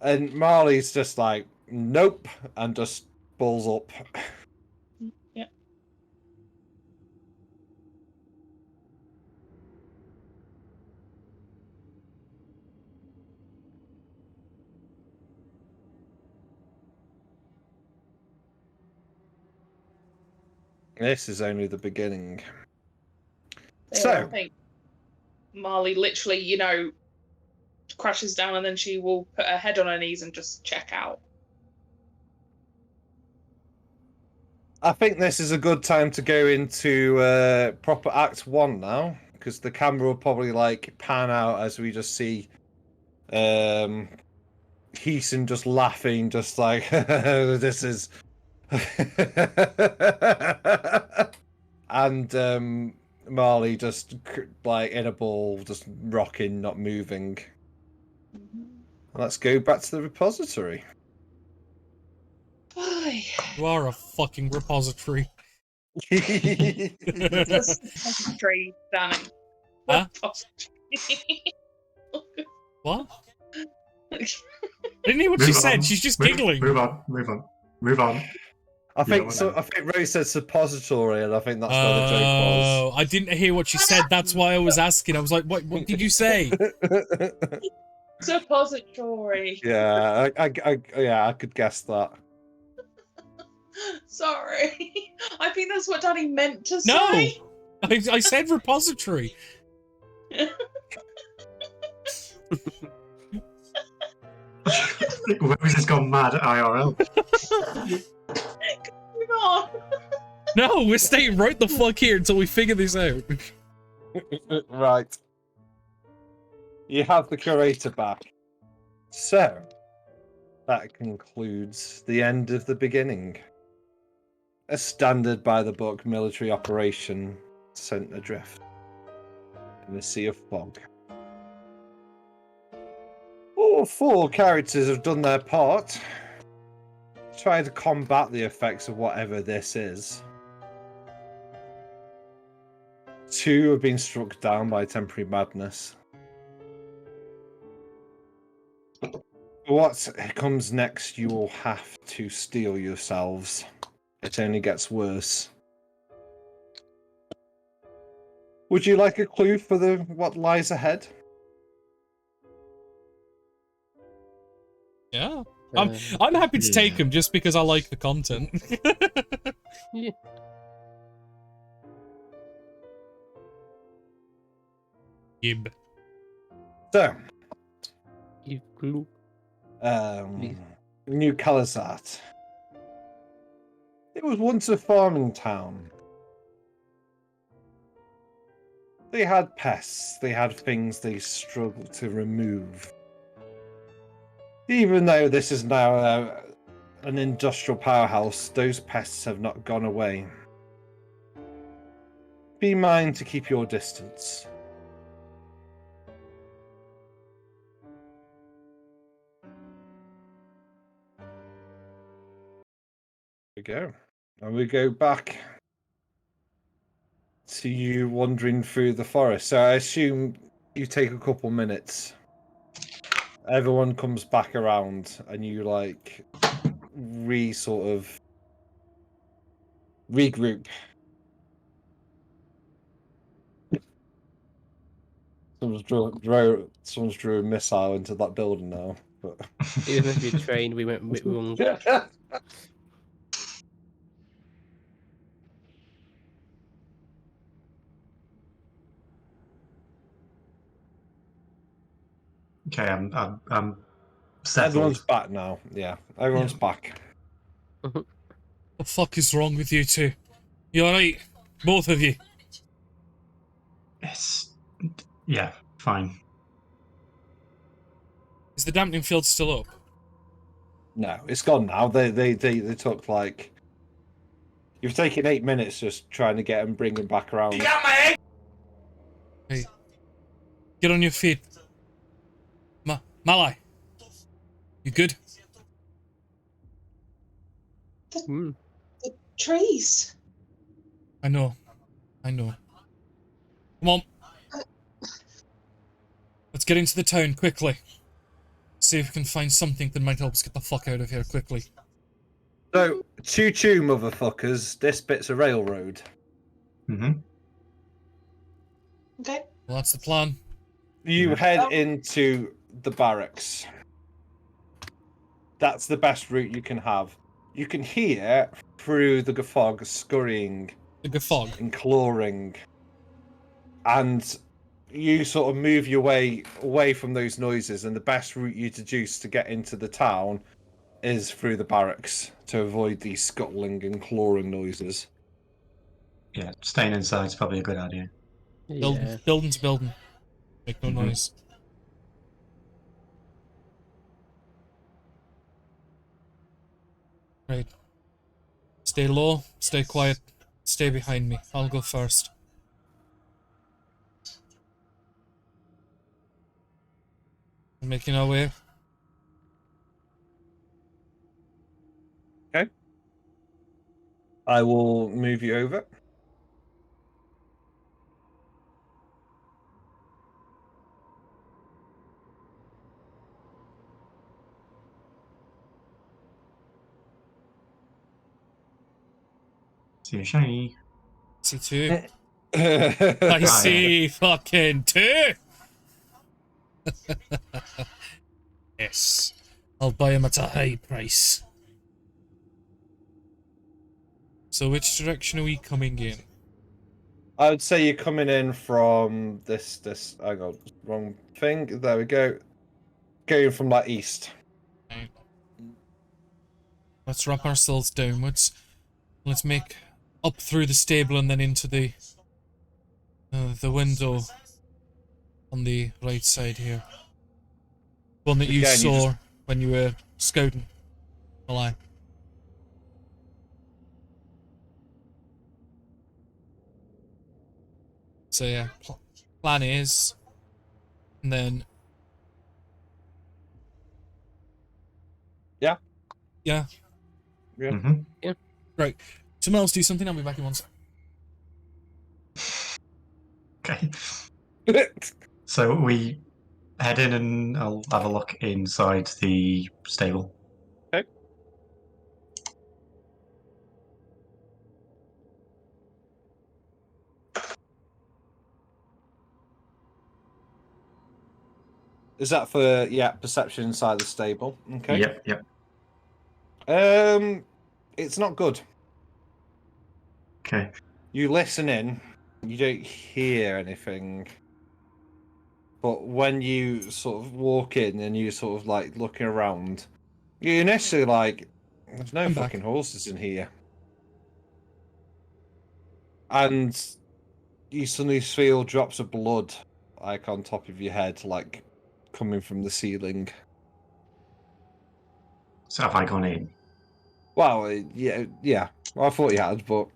And Marley's just like, nope, and just balls up. Yeah. This is only the beginning. Yeah, So, I think Marley literally, crashes down and then she will put her head on her knees and just check out. I think this is a good time to go into proper Act 1 now, because the camera will probably like pan out as we just see Heason just laughing, just like, this is... and Marley just like in a ball, just rocking, not moving. Let's go back to the repository. You are a fucking repository. Just concentrate, Danny. Huh? What? Didn't hear what she said. She's just giggling. Move on. I think Rose said suppository, and I think that's where the joke Oh, I didn't hear what she said. That's why I was asking. I was like, what did you say? was. Suppository. Yeah, I could guess that. Sorry. I think that's what Danny meant to say. No! I said repository. Rose has gone mad at IRL. Move on. No, we're staying right the fuck here until we figure this out. Right. You have the curator back. So, that concludes the end of the beginning. A standard by the book military operation sent adrift in a sea of fog. All four characters have done their part. Try to combat the effects of whatever this is. 2 have been struck down by temporary madness. What comes next, you will have to steel yourselves. It only gets worse. Would you like a clue for what lies ahead? Yeah. I'm happy to take them just because I like the content. Yeah. Gib. So, You glue. New Kalazart. It was once a farming town. They had pests, they had things they struggled to remove. Even though this is now an industrial powerhouse, those pests have not gone away. Be mind to keep your distance. We go. And we go back to you wandering through the forest. So I assume you take a couple minutes. Everyone comes back around and you like regroup. Someone's drew a missile into that building now. But It was meant to be a train. We went wrong. Okay, I'm settled. Everyone's back now. Yeah, everyone's back. What the fuck is wrong with you two? You alright? Both of you? Yes. Yeah, fine. Is the dampening field still up? No, it's gone now. They took like. You've taken 8 minutes just trying to get him, bring him back around. Hey. Get on your feet. Malai. You good? Mm. The trees. I know. Come on. Let's get into the town quickly. See if we can find something that might help us get the fuck out of here quickly. So, choo-choo, motherfuckers. This bit's a railroad. Mm-hmm. Okay. Well, that's the plan. You head into the barracks. That's the best route you can have. You can hear through the fog scurrying The Gafog. and clawing. And you sort of move your way away from those noises, and the best route you deduce to get into the town is through the barracks to avoid these scuttling and clawing noises. Yeah, staying inside is probably a good idea. Yeah. Building to building. Make no noise. Right. Stay low, stay quiet, stay behind me. I'll go first. We're making our way. Okay. I will move you over. See you shiny. See two. I see fucking two. Yes. I'll buy him at a high price. So which direction are we coming in? I would say you're coming in from this. I got wrong thing. There we go. Going from like east. Right. Let's wrap ourselves downwards. Let's make up through the stable and then into the window on the right side here. One that you Again, you saw when you were scouting. Well, So yeah, plan is, and then Yeah. Yeah. Mm-hmm. Right. Someone else do something. I'll be back in one sec. Okay. So we head in and I'll have a look inside the stable. Okay. Is that for perception inside the stable? Okay. Yep. It's not good. Okay. You listen in, you don't hear anything. But when you sort of walk in and you sort of like looking around, you're initially like, there's no I'm fucking back. horses in here. And you suddenly feel drops of blood like on top of your head, like coming from the ceiling. So have I gone in? Well, yeah. Well, I thought you had, but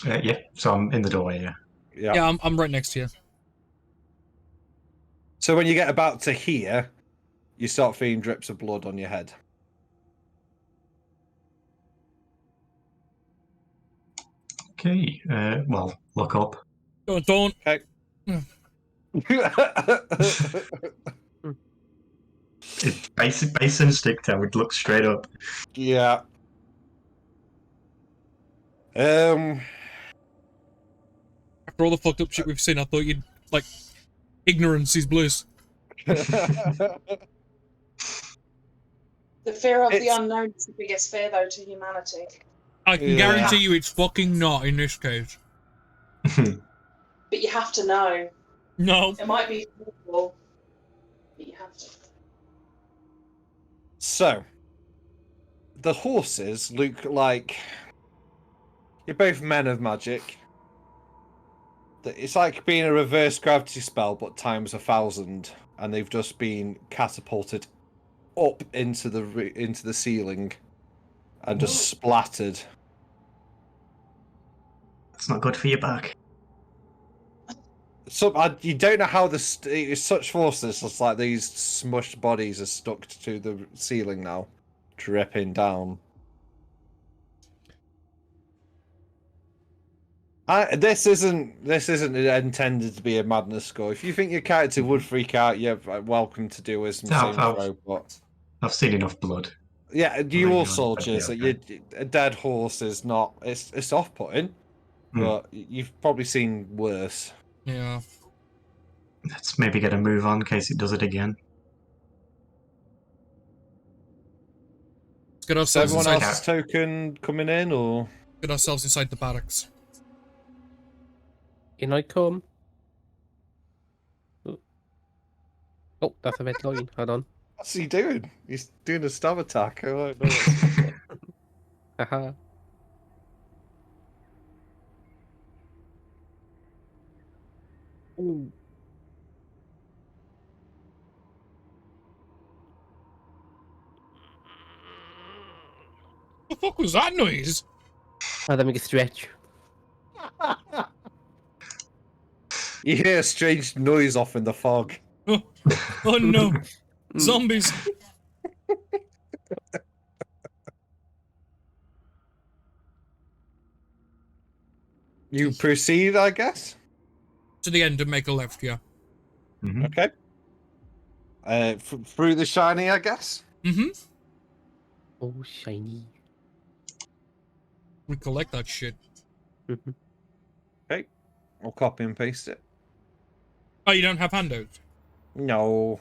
Yeah. So I'm in the doorway. Yeah. yeah. Yeah, I'm right next to you. So when you get about to here, you start feeling drips of blood on your head. Okay. Well, look up. Don't. Okay. Base instinct. I would look straight up. Yeah. After all the fucked up shit we've seen, I thought you'd like ignorance is bliss. The fear of the It's- unknown is the biggest fear, though, to humanity. I can Yeah. guarantee you it's fucking not in this case. But you have to know. No. It might be horrible, but you have to. So, the horses look like you're both men of magic. It's like being a reverse gravity spell, but times 1,000, and they've just been catapulted up into the ceiling and just splattered. That's not good for your back. So you don't know how it's such forces. It's like these smushed bodies are stuck to the ceiling now, dripping down. This isn't intended to be a madness score. If you think your character would freak out, you're welcome to do as some I've- same I've- throw. But I've seen enough blood. yeah, you Really, all that'd be soldiers. okay. A dead horse is not. It's off-putting, but you've probably seen worse. Yeah. Let's maybe get a move on in case it does it again. Let's get Is ourselves everyone inside. else's token coming in, or Get ourselves inside the barracks. In I come. Oh, that's a red line. Hold on. what's he doing? He's doing a stab attack. I don't know what's Haha. Ooh. What the fuck was that noise? Oh, let me get stretch. You hear a strange noise off in the fog. Oh no. Zombies. You proceed, I guess. To the end and make a left, yeah. Mhm. Okay. Through the shiny, I guess. Mm-hmm. Oh, shiny. We collect that shit. Okay. I'll copy and paste it. Oh, you don't have handouts? No.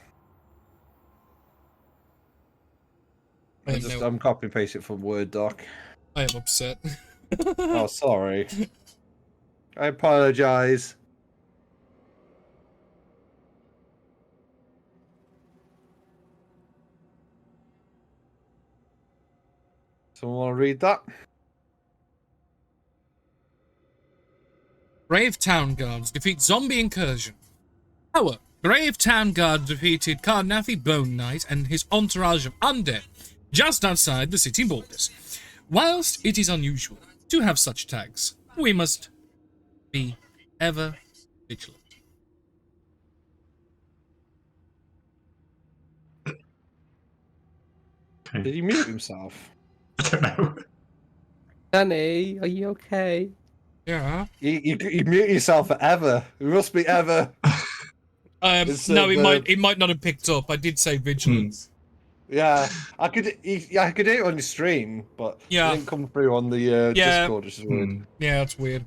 I am, no. I'm copy and paste it from Word doc. I am upset. Oh, sorry. I apologize. Someone want to read that? Brave Town Guards defeat zombie incursion. Power. Brave Town Guard defeated Carnathy Bone Knight and his entourage of undead just outside the city borders. Whilst it is unusual to have such tags, we must be ever vigilant. Okay. Did he mute himself? I don't know. Danny, are you okay? Yeah. You mute yourself forever. It must be ever. No, it might not have picked up. I did say vigilance. Yeah, I could hear it on your stream, but it Yeah. didn't come through on the Yeah. Discord, which is weird. Yeah, that's weird.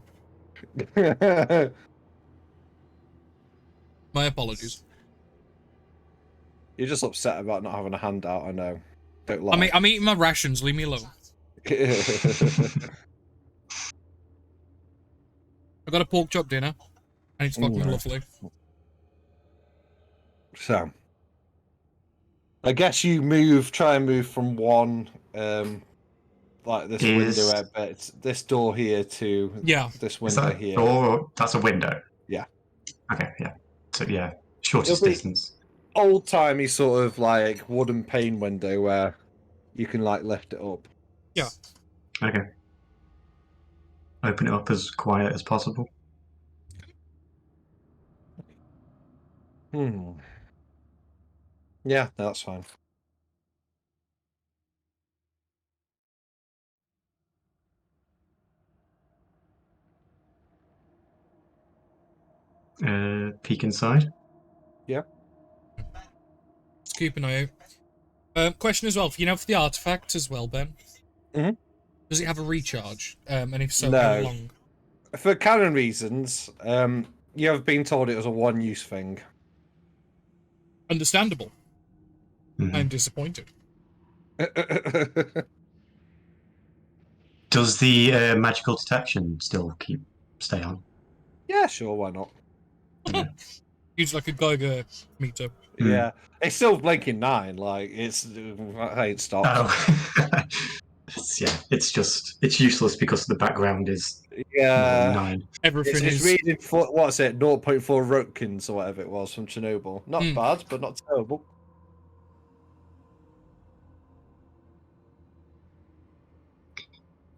My apologies. You're just upset about not having a handout, I know. Don't lie. I'm eating my rations. Leave me alone. I got a pork chop dinner, and it's fucking lovely. So, I guess you try and move from one, like this window out, but it's this door here to this window here. Door? That's a window. Yeah. Okay. Yeah. So yeah, shortest distance. Old-timey sort of like wooden pane window where you can like lift it up. Yeah. Okay. Open it up as quiet as possible. Yeah, that's fine. Peek inside. Yeah. Let's keep an eye out. Question as well, for the artifact as well, Ben. Mm-hmm. Does it have a recharge? And if so, No. how long? For canon reasons, you have been told it was a one-use thing. Understandable. Mm-hmm. I'm disappointed. Does the magical detection still stay on? Yeah, sure, why not? Yeah. Use like a Geiger meter. Yeah, it's still blinking 9. Like it stops. Oh. It's useless because the background is 9. Everything it's is reading 0.4 Rotkins or whatever it was from Chernobyl. Not bad, but not terrible.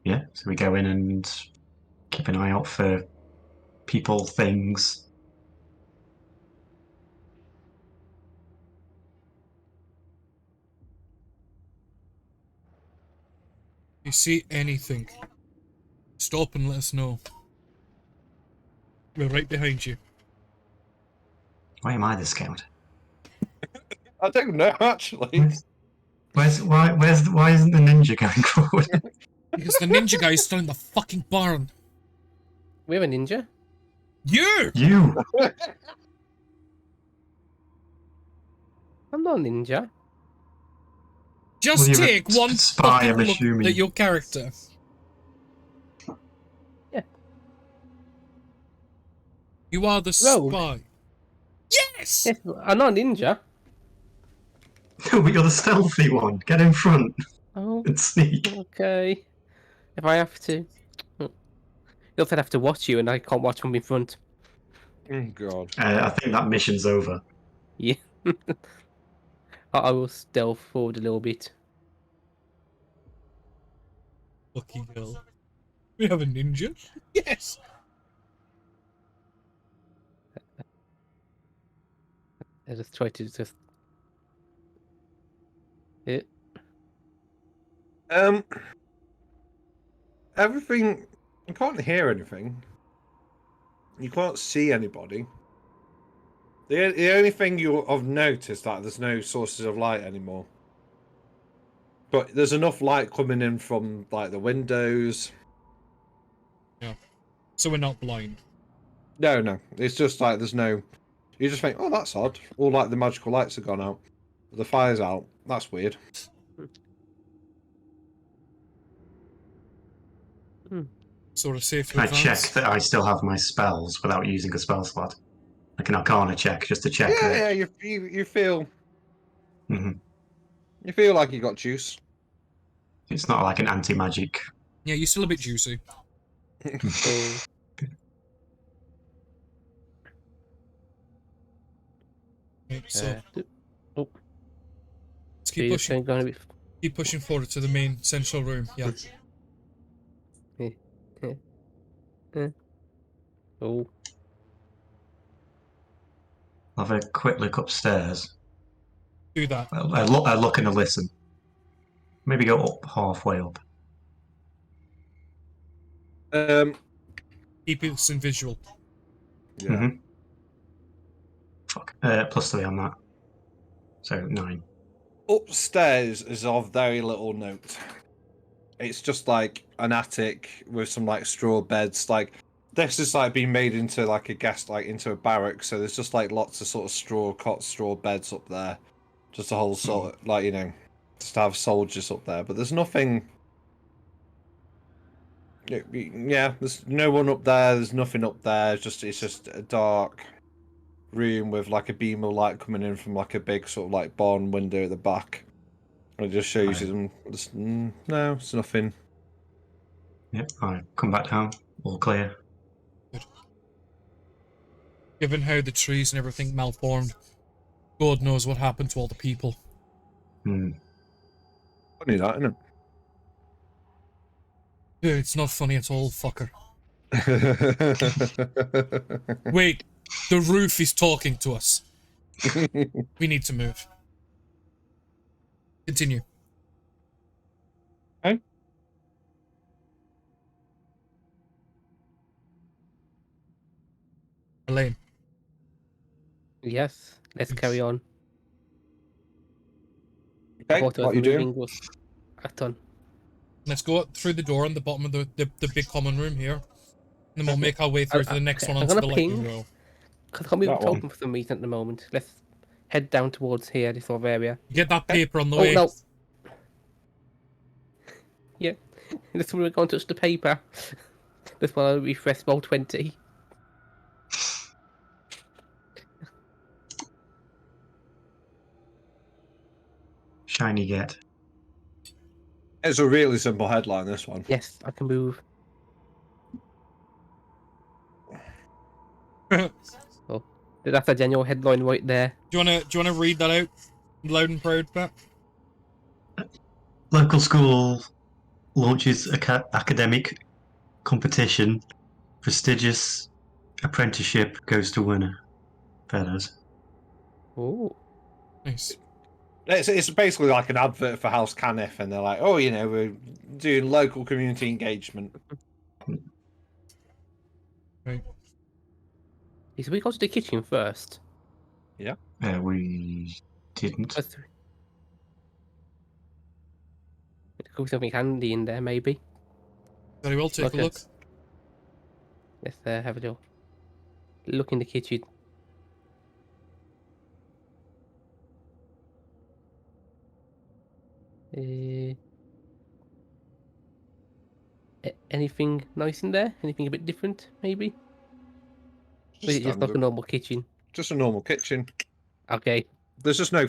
Yeah, so we go in and keep an eye out for people, things. You see anything, stop and let us know. We're right behind you. Why am I the scout? I don't know actually. Why isn't the ninja going forward? Because the ninja guy is still in the fucking barn. We have a ninja? You! I'm not a ninja. Just take one spy, fucking look at your character. Yeah. You are the spy. Yes! Yes, I'm not a ninja. No, but you're the stealthy one. Get in front Oh, and sneak. okay. If I have to. You'll have to watch you and I can't watch from in front. Oh, God. I think that mission's over. Yeah. I will stealth forward a little bit. Lucky girl. We have a ninja? Yes! I just try to just... Yeah. Everything. You can't hear anything. You can't see anybody. The only thing you've noticed that there's no sources of light anymore. But there's enough light coming in from like the windows. Yeah. So we're not blind. No. It's just like there's no. You just think, oh, that's odd. All like the magical lights have gone out. The fire's out. That's weird. Sort of safe to Can I check advance. that I still have my spells without using a spell slot? Like an Arcana check, just to check. Yeah. You feel. Mm-hmm. You feel like you got juice. It's not like an anti-magic. Yeah, you're still a bit juicy. Oh. Okay, so Oh. let's keep pushing. Gonna be... Keep pushing forward to the main central room. Yeah. Oh. I'll have a quick look upstairs. Do that. I look and I listen. Maybe go up halfway up. Keep us in visual. Yeah. Mm-hmm. Fuck. +3 on that. So 9. Upstairs is of very little note. It's just like an attic with some like straw beds. Like this is like being made into like a guest, like into a barrack. So there's just like lots of sort of straw cots, straw beds up there. Just a whole sort of like, you know, just to have soldiers up there. But there's nothing. Yeah, there's no one up there. There's nothing up there. It's just a dark room with like a beam of light coming in from like a big sort of like barn window at the back. It just shows you them. No, it's nothing. Yep, I come back down. All clear. Given how the trees and everything malformed, God knows what happened to all the people. Hmm. Funny that, isn't Dude, it's not funny at all, fucker. it? Wait, the roof is talking to us. We need to move. Continue. Okay. Elaine. Yes, let's carry on. I Okay, thought what are you doing? moving was a ton. Let's go up through the door on the bottom of the big common room here. And then we'll make our way through to the next one I'm onto gonna the left ping. as well. Because I can't move That the one. token for some reason at the moment. Let's head down towards here, this sort of area. Get that paper on the Oh way. no! Yeah, this one we're going to touch the paper. This one I'll refresh roll 20. Shiny get. It's a really simple headline, this one. Yes, I can move. Oh, that's a general headline right there. Do you wanna read that out loud and proud, Pat? Local school launches academic competition. Prestigious apprenticeship goes to winner. Feathers. Oh, Nice. It's basically like an advert for House Caniff, and they're like, oh, you know, we're doing local community engagement. Right. so we go to the kitchen first. We didn't. There could be something handy in there, maybe. Very well, take a look. Let's have a look in the kitchen. Anything nice in there? Anything a bit different, maybe? Or is it just like a normal kitchen? Just a normal kitchen. Okay. There's no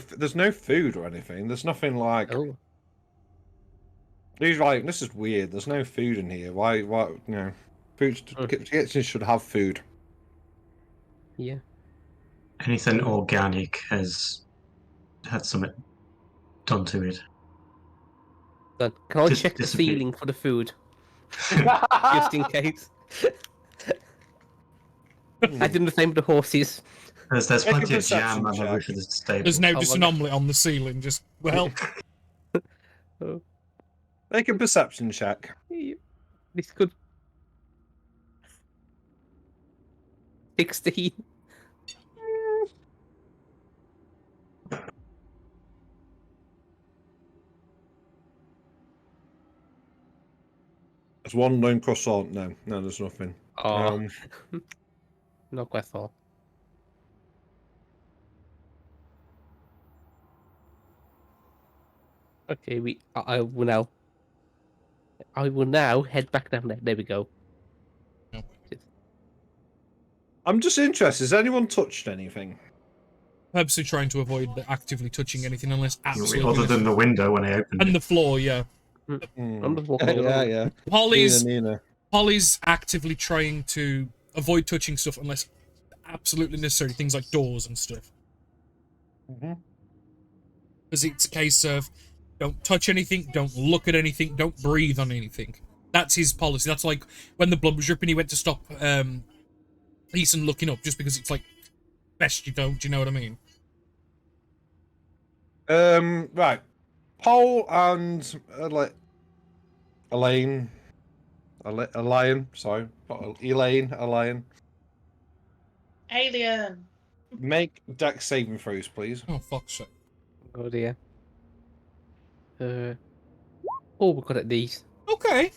food or anything. There's nothing like. Oh, He's like, this is weird. There's no food in here. Why? You know, food. Kitchen should have food. yeah. Anything organic has had something done to it. Done. Can I Just check the disappear. ceiling for the food? Just in case. I did the same with the horses. There's Make a plenty of jam perception on the check. roof of the stable. There's now Oh, just my an God. omelette on the ceiling. Just well, Oh, Make a perception check. this could. 16. There's one lone croissant. No, there's nothing. Oh, not quite far. Okay, I will now head back down there. There we go. I'm just interested. Has anyone touched anything? purposely trying to avoid actively touching anything unless absolutely Other than the window when I opened and it. the floor. Yeah, I'm just walking along. Yeah. Polly's actively trying to avoid touching stuff unless absolutely necessary. Things like doors and stuff. Because it's a case of don't touch anything, don't look at anything, don't breathe on anything. That's his policy. That's like when the blood was dripping, he went to stop Ethan looking up just because it's like best you don't. Do you know what I mean? Right. Paul and Elaine, a lion. Sorry, Elaine, a lion. Alien. Make dex saving throws, please. Oh, fuck's sake. Oh dear. Oh, we're good at these. Okay.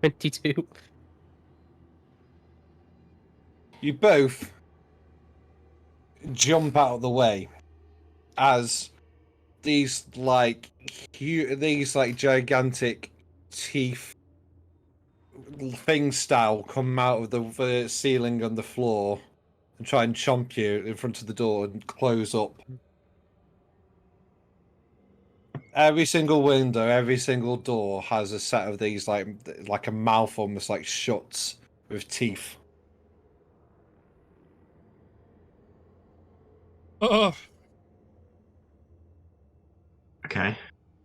22. You both jump out of the way as these gigantic teeth thing style come out of the ceiling and the floor and try and chomp you in front of the door and close up. Every single window, every single door has a set of these like a mouth almost like shuts with teeth. Oh, Okay.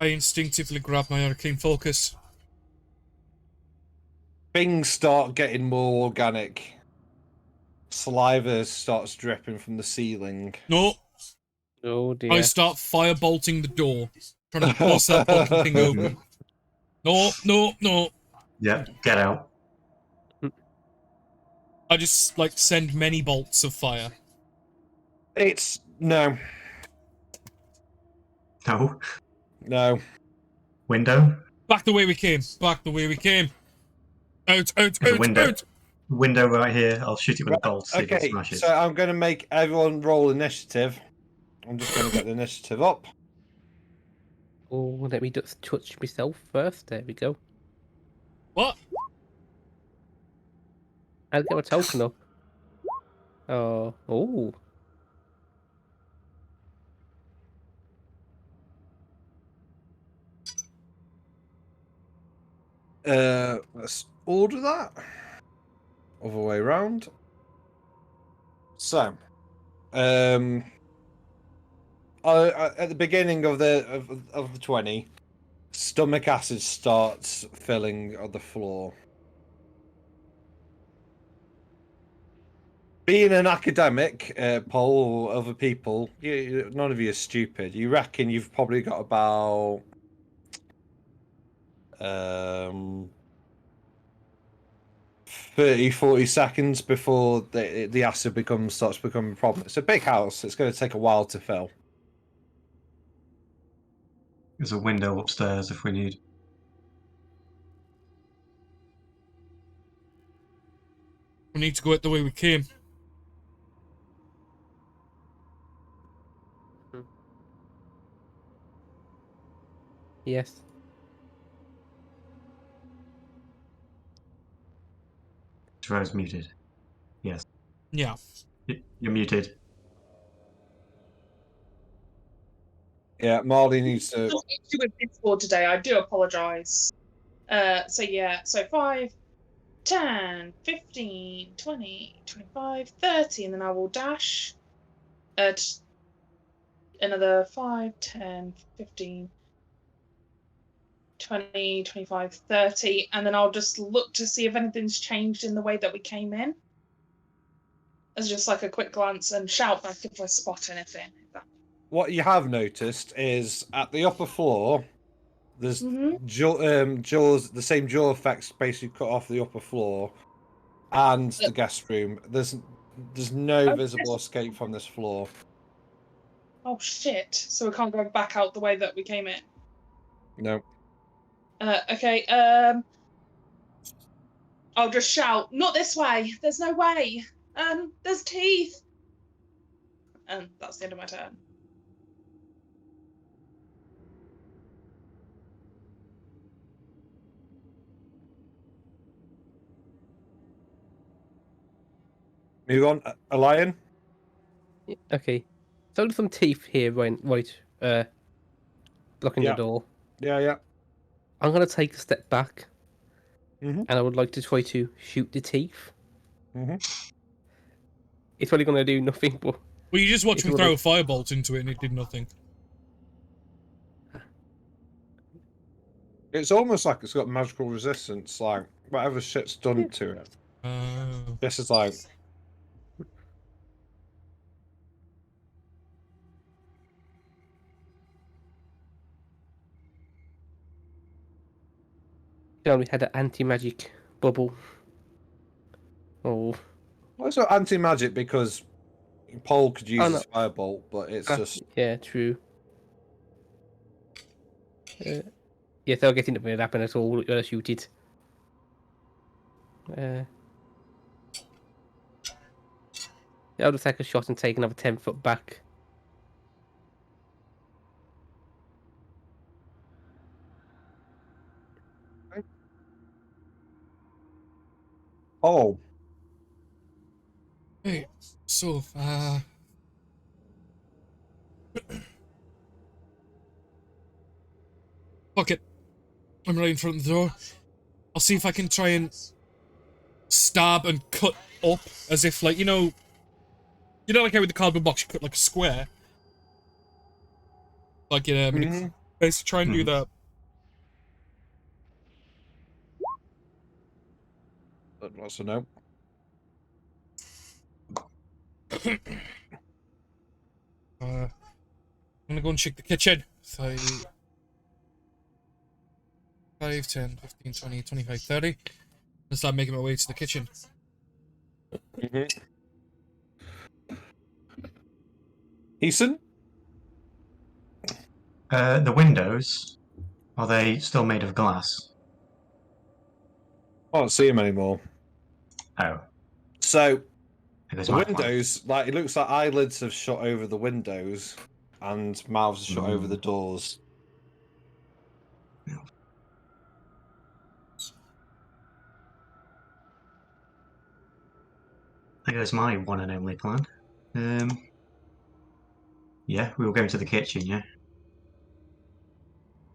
I instinctively grab my arcane focus. Things start getting more organic. Saliva starts dripping from the ceiling. No, Oh dear. I start firebolting the door, trying to bust that fucking thing open. No, no, no. Yep. Get out. I just like send many bolts of fire. It's no. No. Window. Back the way we came. Back the way we came. Out, out, There's a out, window. out. Window right here. I'll shoot it with a bolt. See if it Okay, smashes. so I'm going to make everyone roll initiative. I'm just going to get the initiative up. Oh, let me just touch myself first. There we go. What? I'll get my token up. Oh. Oh. Let's order that. Other way around. So, at the beginning of the 20, stomach acid starts filling on the floor. Being an academic, Paul, or other people, none of you are stupid. You reckon you've probably got about 30, 40 seconds before the acid starts becoming a problem. It's a big house. It's going to take a while to fill. There's a window upstairs if we need. We need to go out the way we came. Yes. Tero's muted. Yes. Yeah. You're muted. Yeah, Marley needs to. With Discord today, I do apologise. So yeah, so 5, 10, 15, 20, 25, 30, and then I will dash at another 5, 10, 15, 20, 25, 30, and then I'll just look to see if anything's changed in the way that we came in. As just like a quick glance and shout back if I spot anything. What you have noticed is at the upper floor, there's jaws, the same jaw effects basically cut off the upper floor and the guest room. There's no visible escape from this floor. Oh shit! So we can't go back out the way that we came in. No. Okay. I'll just shout, "Not this way! There's no way! There's teeth!" And that's the end of my turn. Move on. A lion? Okay. So there's some teeth here, right, blocking the door. Yeah. I'm going to take a step back, and I would like to try to shoot the teeth. Mm-hmm. It's probably going to do nothing, but... Well, you just watched me throw a firebolt into it and it did nothing. It's almost like it's got magical resistance, like whatever shit's done to it. This is like... we had an anti-magic bubble. Oh. Well, it's not anti-magic because Paul could use Oh, no. his firebolt, but it's just... Yeah, true. Yes, I'll get into it happen at all. You're gonna shoot it. Yeah, I'll just take a shot and take another 10 foot back. Oh, Hey, so, fuck it. I'm right in front of the door. I'll see if I can try and stab and cut up as if, like, you know like how with the cardboard box you cut like a square? Like, basically try and do that. What's a no? I'm gonna go and check the kitchen. 5, 10, 15, 20, 25, 30. And start making my way to the kitchen. Eason? The windows, are they still made of glass? I can't see him anymore. Oh. So, There's the my plan. windows, like, it looks like eyelids have shut over the windows and mouths are shut over the doors. There goes my one and only plan. Yeah, we will go into the kitchen, yeah?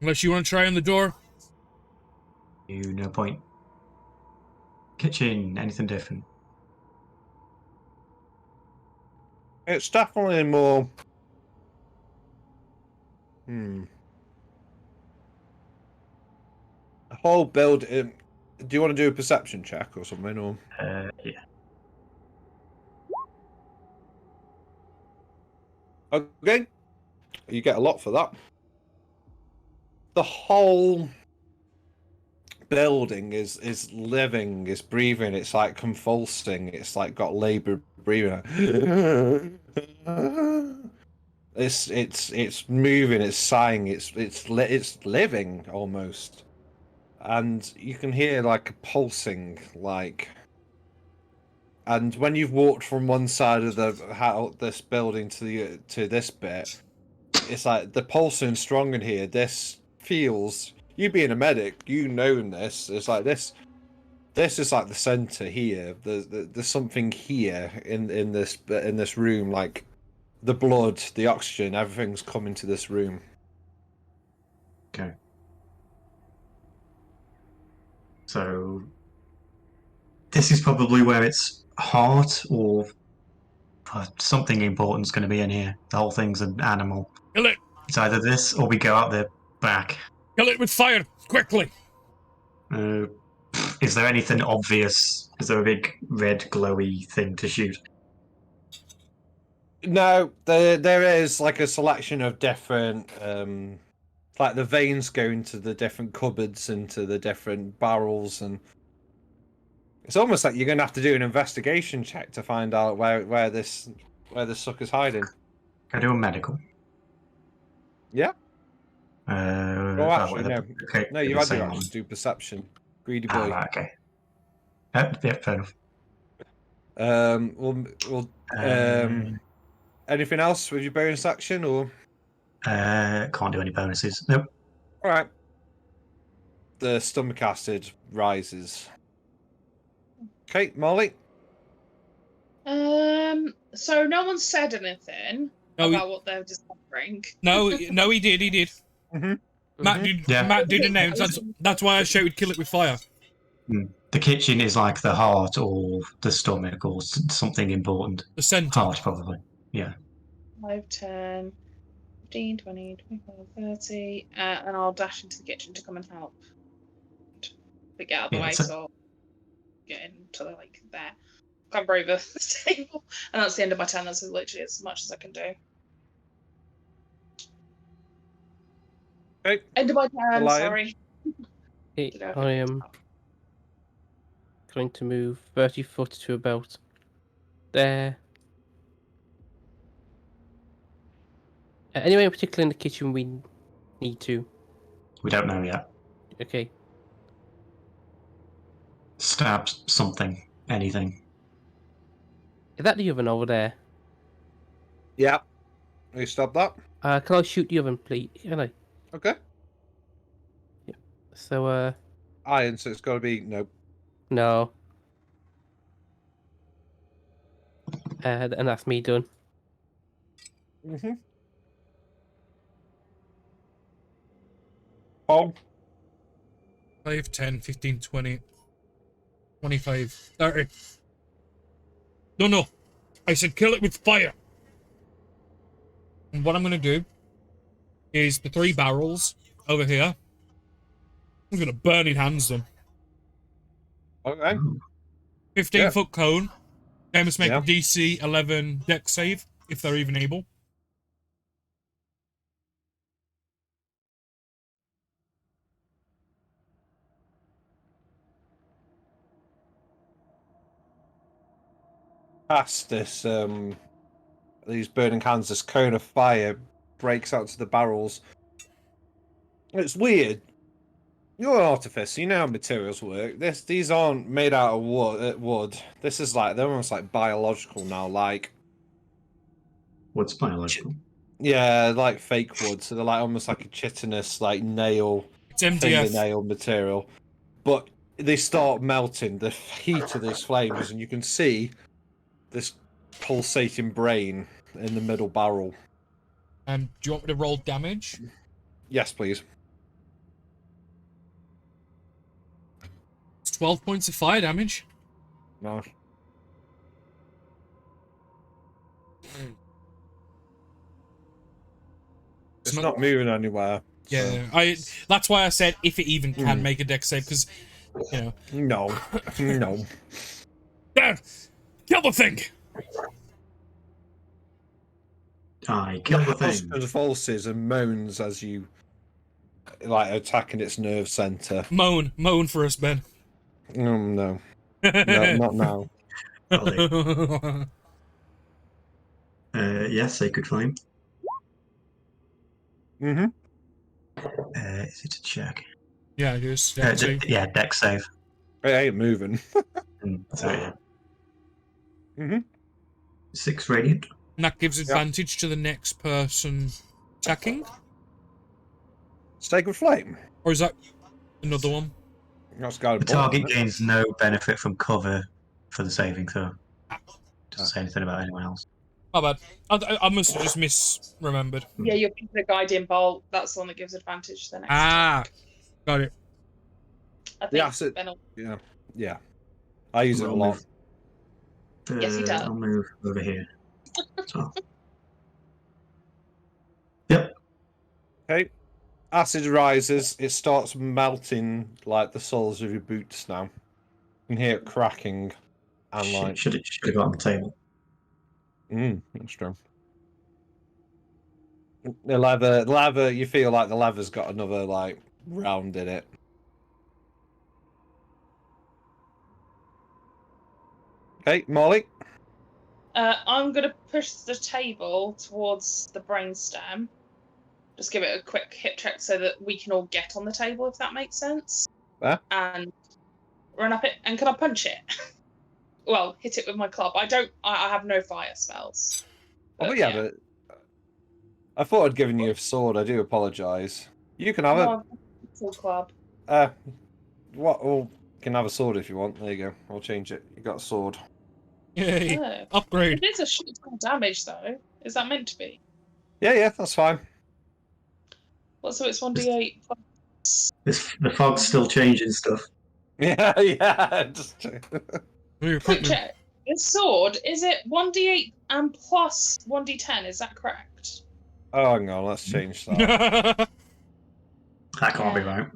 Unless you want to try on the door. No point. Kitchen, anything different? It's definitely more... The whole build... do you want to do a perception check or something, or...? Yeah. Okay. You get a lot for that. The whole building is living, is breathing, it's like convulsing, it's like got labour breathing. It's moving, it's sighing, it's living almost. And you can hear like a pulsing, like, and when you've walked from one side of this building to this bit, it's like the pulsing strong in here. This feels, you being a medic, you know this. It's like this is like the center here. There's something here in this room, like the blood, the oxygen, everything's coming to this room. Okay. So this is probably where its heart or something important's going to be in here. The whole thing's an animal. Kill it! It's either this or we go out the back. Kill it with fire! Quickly! Is there anything obvious? Is there a big red glowy thing to shoot? No, there is like a selection of different, like the veins go into the different cupboards, into the different barrels, and it's almost like you're going to have to do an investigation check to find out where this sucker's hiding. Can I do a medical? Yeah. Oh, Actually, no. Okay, No, you've had your options. Do perception. Greedy boy. Right, okay. Yeah, fair enough. Anything else with your bonus action, or? Can't do any bonuses. Nope. All right. The stomach acid rises. Okay, Molly. So no one said anything about what they're discovering. No, he did. Mm-hmm. Matt did announce. That's why I shouted, "Kill it with fire." The kitchen is like the heart or the stomach or something important. The center. Heart, probably. Yeah. 5, 10, 15, 20, 25, 30, and I'll dash into the kitchen to come and help. But get out of the way, so get into like there. Clamber over the table, and that's the end of my turn. That's literally as much as I can do. Okay. End of my turn. Sorry. Okay, Okey-dokey. I am going to move 30 foot to about there. Anywhere in particular in the kitchen we need to? We don't know yet. Okay. Stab something, anything. Is that the oven over there? Yeah. You stop that? Can I shoot the oven, please? Can I? Okay. So, Iron, so it's got to be no. no. And that's me done. Mm-hmm. Oh, 5, 10, 15, 20, 25, 30. No. I said kill it with fire. And what I'm going to do is the 3 barrels over here. I'm going to burn in hands them. okay. Ooh. 15-foot cone. They must make Yeah. a DC 11 deck save, if they're even able. Past this, these burning hands, this cone of fire breaks out to the barrels. It's weird. You're an artificer. You know how materials work. These aren't made out of wood. This is like they're almost like biological now. Like What's biological? yeah, like fake wood. So they're like almost like a chitinous like nail, It's MDF. fingernail material. But they start melting. The heat of these flames, and you can see this pulsating brain in the middle barrel. Do you want me to roll damage? Yes, please. It's 12 points of fire damage. No. It's not moving anywhere. Yeah, So. that's why I said if it even can Mm. make a deck save, because, you know. No. Dad, kill the thing! I kill the house thing. convulses and moans as you like attacking its nerve center. Moan for us, Ben. No, not now. Yes, Sacred Flame. Mm-hmm. Is it a check? Yeah, it is. Yeah, Yeah, deck save. It ain't moving. So yeah. Mm-hmm. 6 radiant. and that gives advantage to the next person attacking? Sacred Flame. Or is that another one? That's got The target gains no benefit from cover for the saving throw. Doesn't say anything about anyone else. My bad. I must have just misremembered. Yeah, you're thinking the Guardian Bolt. That's the one that gives advantage to the next attack. Got it. I think Yeah, so, Ben will- yeah. I use it a lot. Yes, he does. I'll move over here. So. Yep. Okay. Acid rises. It starts melting like the soles of your boots now. You can hear it cracking. And like, Should have got on the table. That's true. The leather, you feel like the leather's got another like round in it. Okay, Molly. I'm going to push the table towards the brainstem. Just give it a quick hip check so that we can all get on the table, if that makes sense. Yeah. And run up it. And can I punch it? Well, hit it with my club. I have no fire spells. But I thought I'd given you a sword. I do apologise. You can have No, full club. it. What? Well, you can have a sword if you want. There you go. I'll change it. You got a sword. Yay. Oh. Upgrade. It is a short term damage, though. Is that meant to be? Yeah, that's fine. Well, so it's 1d8. The fog's still changing stuff. Yeah. Just... Quick check. This sword, is it 1d8 and plus 1d10? Is that correct? Oh, hang on. Let's change that. That can't be right.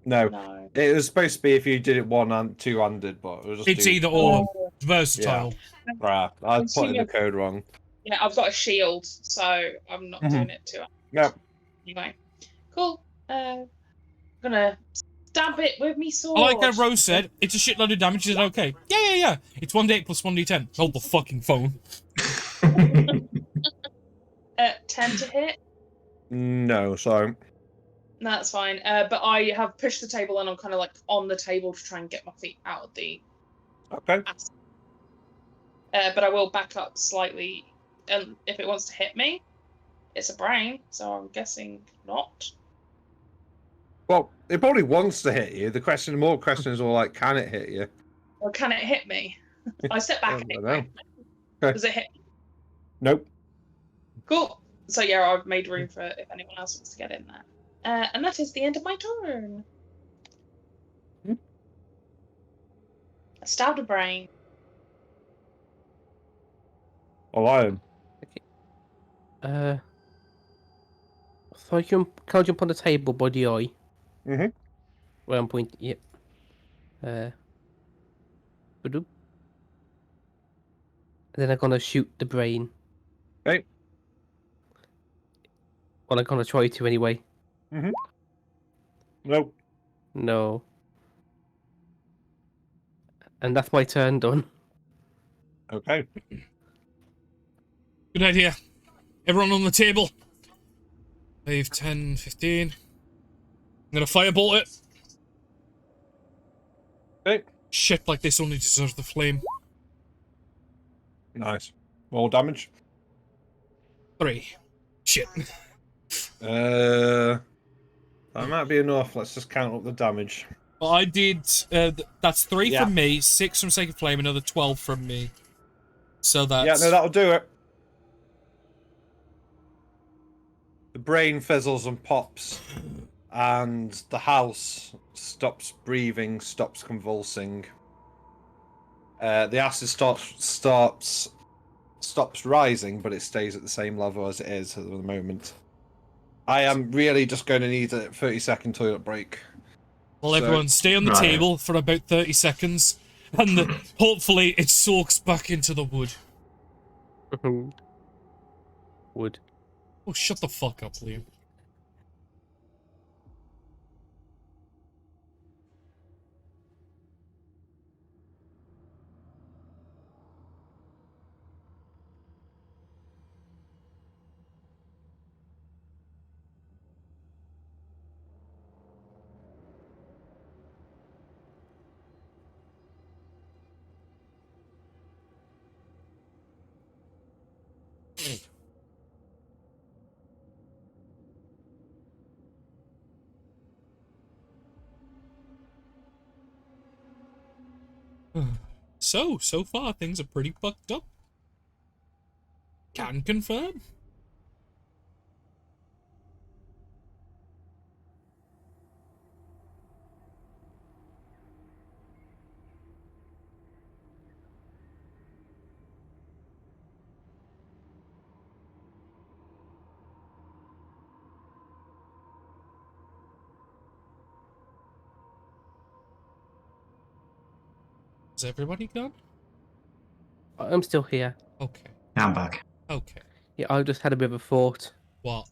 No. It was supposed to be if you did it one and two-handed, but it was just It's either or. It's versatile. Right. I put in the code wrong. Yeah, I've got a shield, so I'm not doing it too. Yep. Anyway, cool. I'm gonna stab it with me sword. I like how Rose said, it's a shitload of damage. Is it okay? Yeah. It's 1d8 plus 1d10. Hold the fucking phone. 10 to hit. No, sorry. No, that's fine. But I have pushed the table and I'm kind of like on the table to try and get my feet out of the Okay. ass. But I will back up slightly, and if it wants to hit me, it's a brain, so I'm guessing not. Well, it probably wants to hit you. The more question is all like, can it hit you? Or can it hit me? I step back. I don't know. Okay. Does it hit me? Nope. Cool. So yeah, I've made room for if anyone else wants to get in there. And that is the end of my turn. I stabbed a brain. A lion. So can I jump on the table by the eye? Mm-hmm. Where I'm pointing. Yep. Ba-doop. And then I'm gonna shoot the brain. Okay. Well, I'm gonna try to anyway. Mm-hmm. Nope. No. And that's my turn done. Okay. Good idea. Everyone on the table. 5, 10, 15. I'm gonna firebolt it. Okay. Shit like this only deserves the flame. Nice. More damage. 3. Shit. That might be enough. Let's just count up the damage. Well, I did. That's 3 Yeah. from me, 6 from Sacred Flame, another 12 from me. So that's. Yeah, no, that'll do it. The brain fizzles and pops, and the house stops breathing, stops convulsing. The acid stops rising, but it stays at the same level as it is at the moment. I am really just going to need a 30-second toilet break. Well, everyone stay on the table for about 30 seconds, and hopefully it soaks back into the wood. Wood. Oh, shut the fuck up, Liam. So far things are pretty fucked up. Can confirm. Is everybody gone? I'm still here. Okay. I'm back. Okay. Yeah, I just had a bit of a thought. What?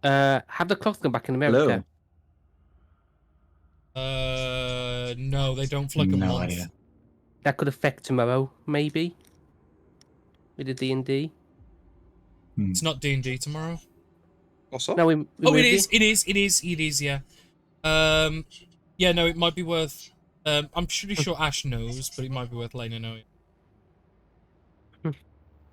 Have the clocks gone back in America? No, they don't for like a No month. idea. That could affect tomorrow, maybe. With the D&D. It's not D&D tomorrow. What's up? No, we Oh, maybe? it is, yeah. Yeah, no, it might be worth... I'm pretty sure Ash knows, but it might be worth letting her know.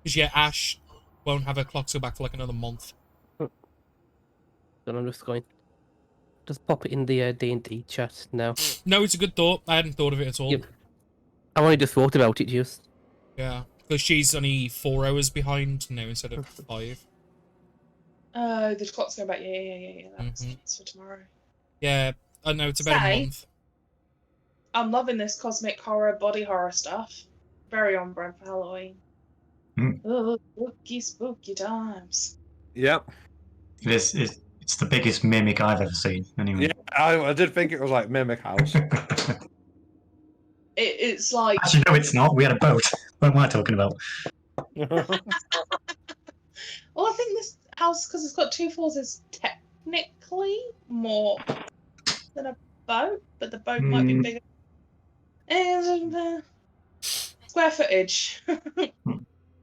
Because, yeah, Ash won't have her clocks go back for like another month. Then I'm just going... Just pop it in the D&D chat now. No, it's a good thought. I hadn't thought of it at all. Yep. I've only just thought about it, just. Yeah, because she's only 4 hours behind now instead of 5. The clock's going back. Yeah. That's for tomorrow. Yeah, I know, it's about a month. I'm loving this cosmic horror, body horror stuff. Very on brand for Halloween. Oh, spooky times. Yep. It's the biggest mimic I've ever seen. Anyway. Yeah, I did think it was like Mimic House. It's like... Actually, no, it's not. We had a boat. What am I talking about? Well, I think this house, because it's got 2 floors, is technically more than a boat, but the boat might be bigger. And square footage.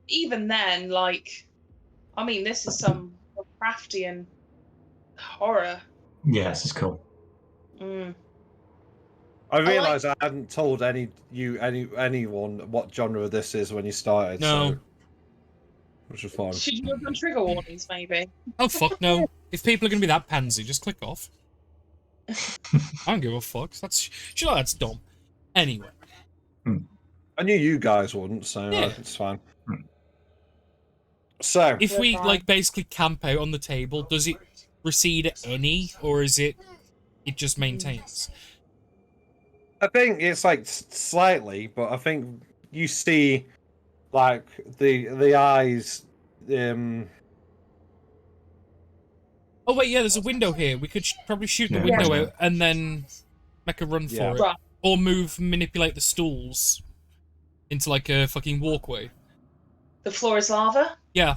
Even then, like, I mean, this is some Lovecraftian horror. Yeah, this is cool. Mm. I realised I hadn't told anyone what genre this is when you started. No. So, which is fun. Should you have done trigger warnings, maybe? Oh, fuck no. If people are going to be that pansy, just click off. I don't give a fuck. That's dumb. Anyway. I knew you guys wouldn't, so Yeah. it's fine. So, If we, like, basically camp out on the table, does it recede any, or is it just maintains? I think it's like slightly, but I think you see like the eyes. Oh wait, yeah, there's a window here. We could probably shoot the Yeah. window Yeah. out and then make a run for Yeah. it, Right. or manipulate the stools into like a fucking walkway. The floor is lava? Yeah.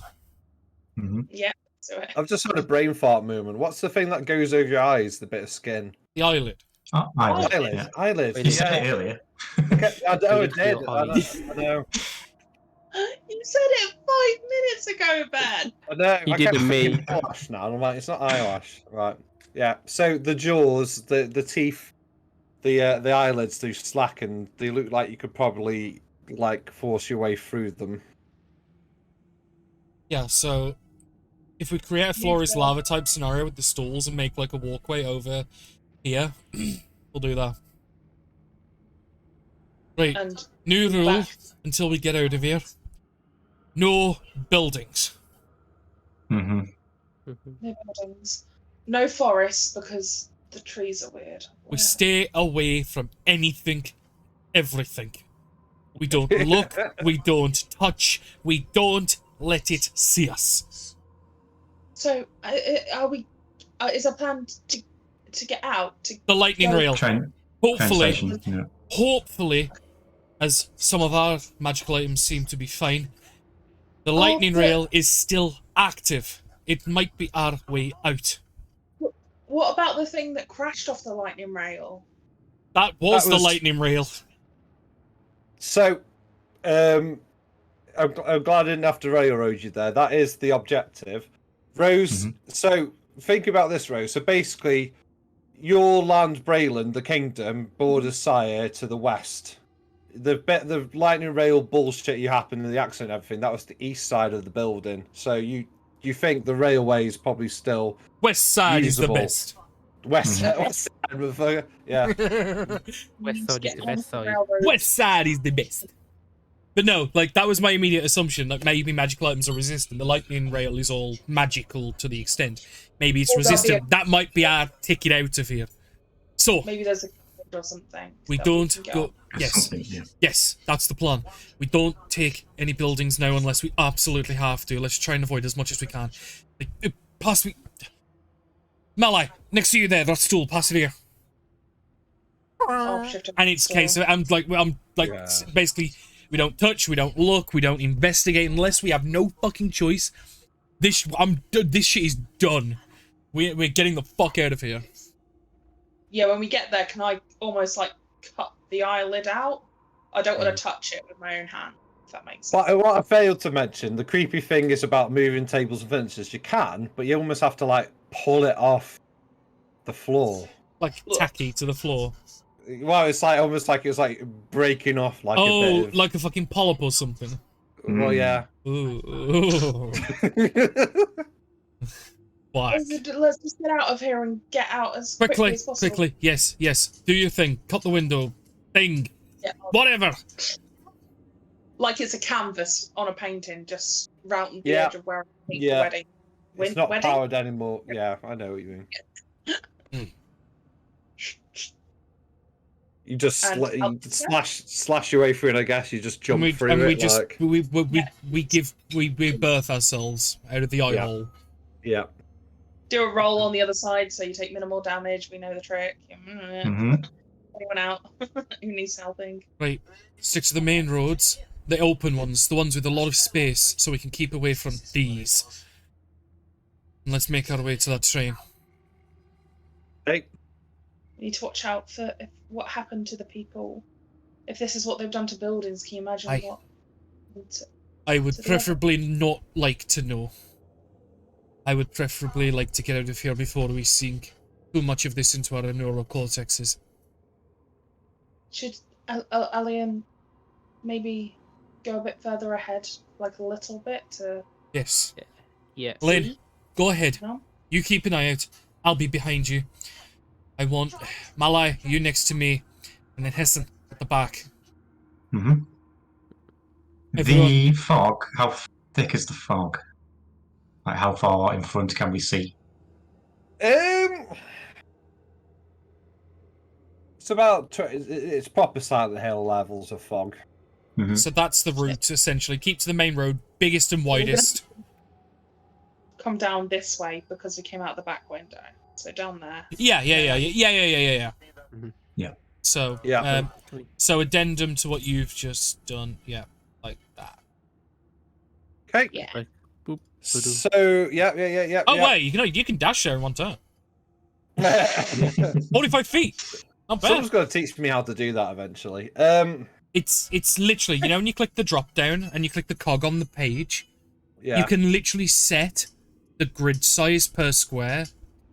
Mm-hmm. Yeah. So I've just had a brain fart moment. What's the thing that goes over your eyes? The bit of skin. The eyelid. Oh, eyelid. Eyelids. Yeah. Eyelids. You said it earlier. I know I Eyelids did. feel I high. know. You said it 5 minutes ago, Ben. I know. You I did kept to me. thinking eyelash now. And I'm like, it's not eyelash, right? Yeah. So the jaws, the teeth, the eyelids do slacken. They look like you could probably like force your way through them. Yeah, so if we create a floor is lava type scenario with the stools and make like a walkway over here, we'll do that. Right, And new rule back. until we get out of here. No buildings. Mm-hmm. No buildings. No forests because the trees are weird. We stay away from anything, everything. We don't look, we don't touch, we don't let it see us. So, are we? Is our plan to get out? The lightning Yeah. rail. Train Hopefully, station. Yeah. hopefully, as some of our magical items seem to be fine, the lightning rail is still active. It might be our way out. What about the thing that crashed off the lightning rail? That was the was- lightning rail. So, I'm glad I didn't have to railroad you there. That is the objective. Rose, so think about this, Rose. So basically, your land, Braylon, the kingdom, borders Sire to the west. The lightning rail bullshit you happened in the accident and everything, that was the east side of the building. So you think the railway is probably still West side usable. is west side, motherfucker. Yeah. the best. West side is the best side. West side is the best. But no, like, that was my immediate assumption. Like, maybe magical items are resistant. The lightning rail is all magical to the extent. Maybe it's Well, that'll be resistant. That might be our ticket out of here. So, Maybe there's a code or something. we that don't can get go... on. Yes. Something, yeah. Yes, that's the plan. We don't take any buildings now unless we absolutely have to. Let's try and avoid as much as we can. Like, pass me... Malai, next to you there, that stool, pass it here. Oh, shift And it's a case of, I'm like, Yeah. basically, we don't touch, we don't look, we don't investigate unless we have no fucking choice. This shit is done. We're getting the fuck out of here. Yeah, when we get there, can I almost like cut the eyelid out? I don't want to touch it with my own hand, if that makes sense. But what I failed to mention, the creepy thing is about moving tables and furniture. You can, but you almost have to like pull it off the floor. Like, tacky to the floor. Well, it's like almost like it was like breaking off like a Oh, bit of... like a fucking polyp or something. Well, yeah. Ooh. Black. Let's just get out of here and get out as quickly as possible. Quickly. Yes. Do your thing. Cut the window. Thing. Yeah. Whatever. Like it's a canvas on a painting, just round the Yeah. edge of where I paint Yeah. the wedding. It's not wedding? powered anymore. Yeah, I know what you mean. You just And you slash your way through it, I guess. You just jump through and we it. just like... we birth ourselves out of the eye Yeah. hole. Yeah. Do a roll on the other side so you take minimal damage. We know the trick. Mm-hmm. Anyone out who needs helping? Right. Stick to the main roads, the open ones, the ones with a lot of space, so we can keep away from these. And let's make our way to that train. Hey. We need to watch out for what happened to the people. If this is what they've done to buildings, can you imagine what? I would preferably not like to know. I would preferably like to get out of here before we sink too much of this into our neural cortexes. Should Alien maybe go a bit further ahead, like a little bit to... Yes. Yeah. Lynn, go ahead. No? You keep an eye out. I'll be behind you. I want Malai, you next to me, and then Hessen at the back. Mm-hmm. Everyone. The fog, how thick is the fog? Like, how far in front can we see? It's about it's proper Silent Hill levels of fog. Mm-hmm. So that's the route, essentially. Keep to the main road, biggest and widest. Come down this way because we came out the back window. So down there. Yeah. Mm-hmm. Yeah. So, Yeah. So addendum to what you've just done. Yeah, like that. Okay. Yeah. Right. Boop. Ba-doo. So yeah. Oh wait, you can dash there in one turn. 45 feet. Not bad. Someone's got to teach me how to do that eventually. It's literally, when you click the drop down and you click the cog on the page, Yeah. you can literally set the grid size per square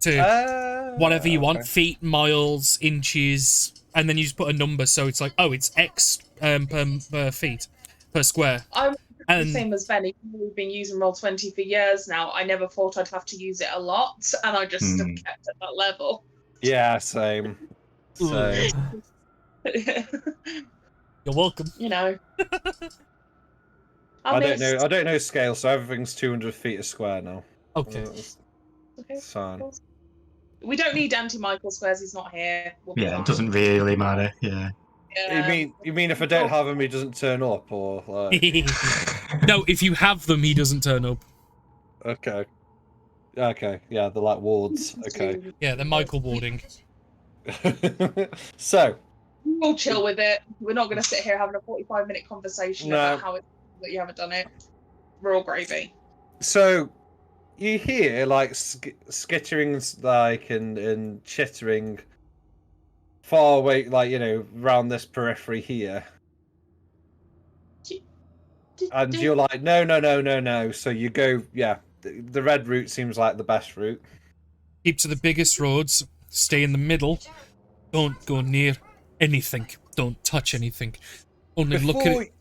to whatever you want, feet, miles, inches, and then you just put a number, so it's like, oh, it's X per feet per square. I'm And the same as Benny. We've been using Roll20 for years now. I never thought I'd have to use it a lot, and I just have kept at that level. Yeah, same. So you're welcome. You know. I don't know scale, so everything's 200 feet a square now. Okay. Okay. Fine. We don't need Anti-Michael squares. He's not here. We'll be Yeah, fine. it doesn't really matter. Yeah. You mean if I don't have him, he doesn't turn up, or like? No, if you have them, he doesn't turn up. Okay. Yeah, they're like wards. Okay. Yeah, they're Michael warding. So we'll chill with it. We're not going to sit here having a 45-minute conversation about how it's that you haven't done it. We're all gravy. So you hear like skitterings, like and chittering far away, like around this periphery here, and you're like, no. So you go, the red route seems like the best route. Keep to the biggest roads. Stay in the middle. Don't go near anything. Don't touch anything. Only look at it.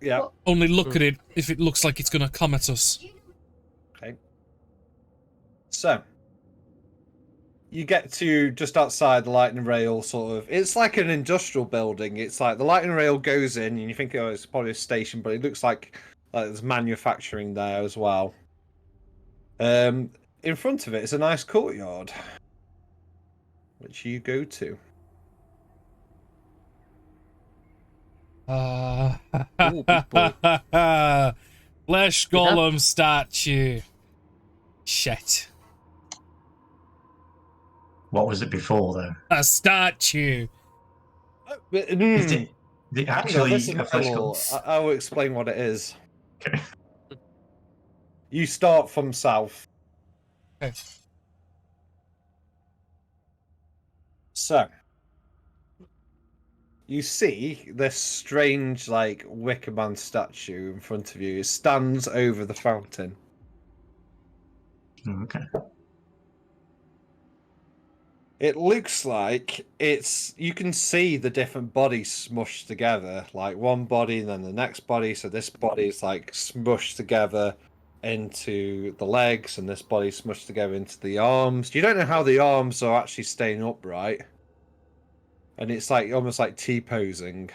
Yeah. Only look at it if it looks like it's gonna come at us. Okay. So you get to just outside the lightning rail, sort of. It's like an industrial building. It's like the lightning rail goes in, and you think, oh, it's probably a station, but it looks like there's manufacturing there as well. In front of it is a nice courtyard, which you go to. Flesh golem statue. Shit. What was it before, though? A statue. Is it actually a flesh cool. golem? I will explain what it is. Okay. You start from south. Okay. So you see this strange, like, Wicker Man statue in front of you. It stands over the fountain. Okay. It looks like you can see the different bodies smushed together, like one body and then the next body. So this body is like smushed together into the legs, and this body smushed together into the arms. You don't know how the arms are actually staying upright. And it's like almost like T-posing.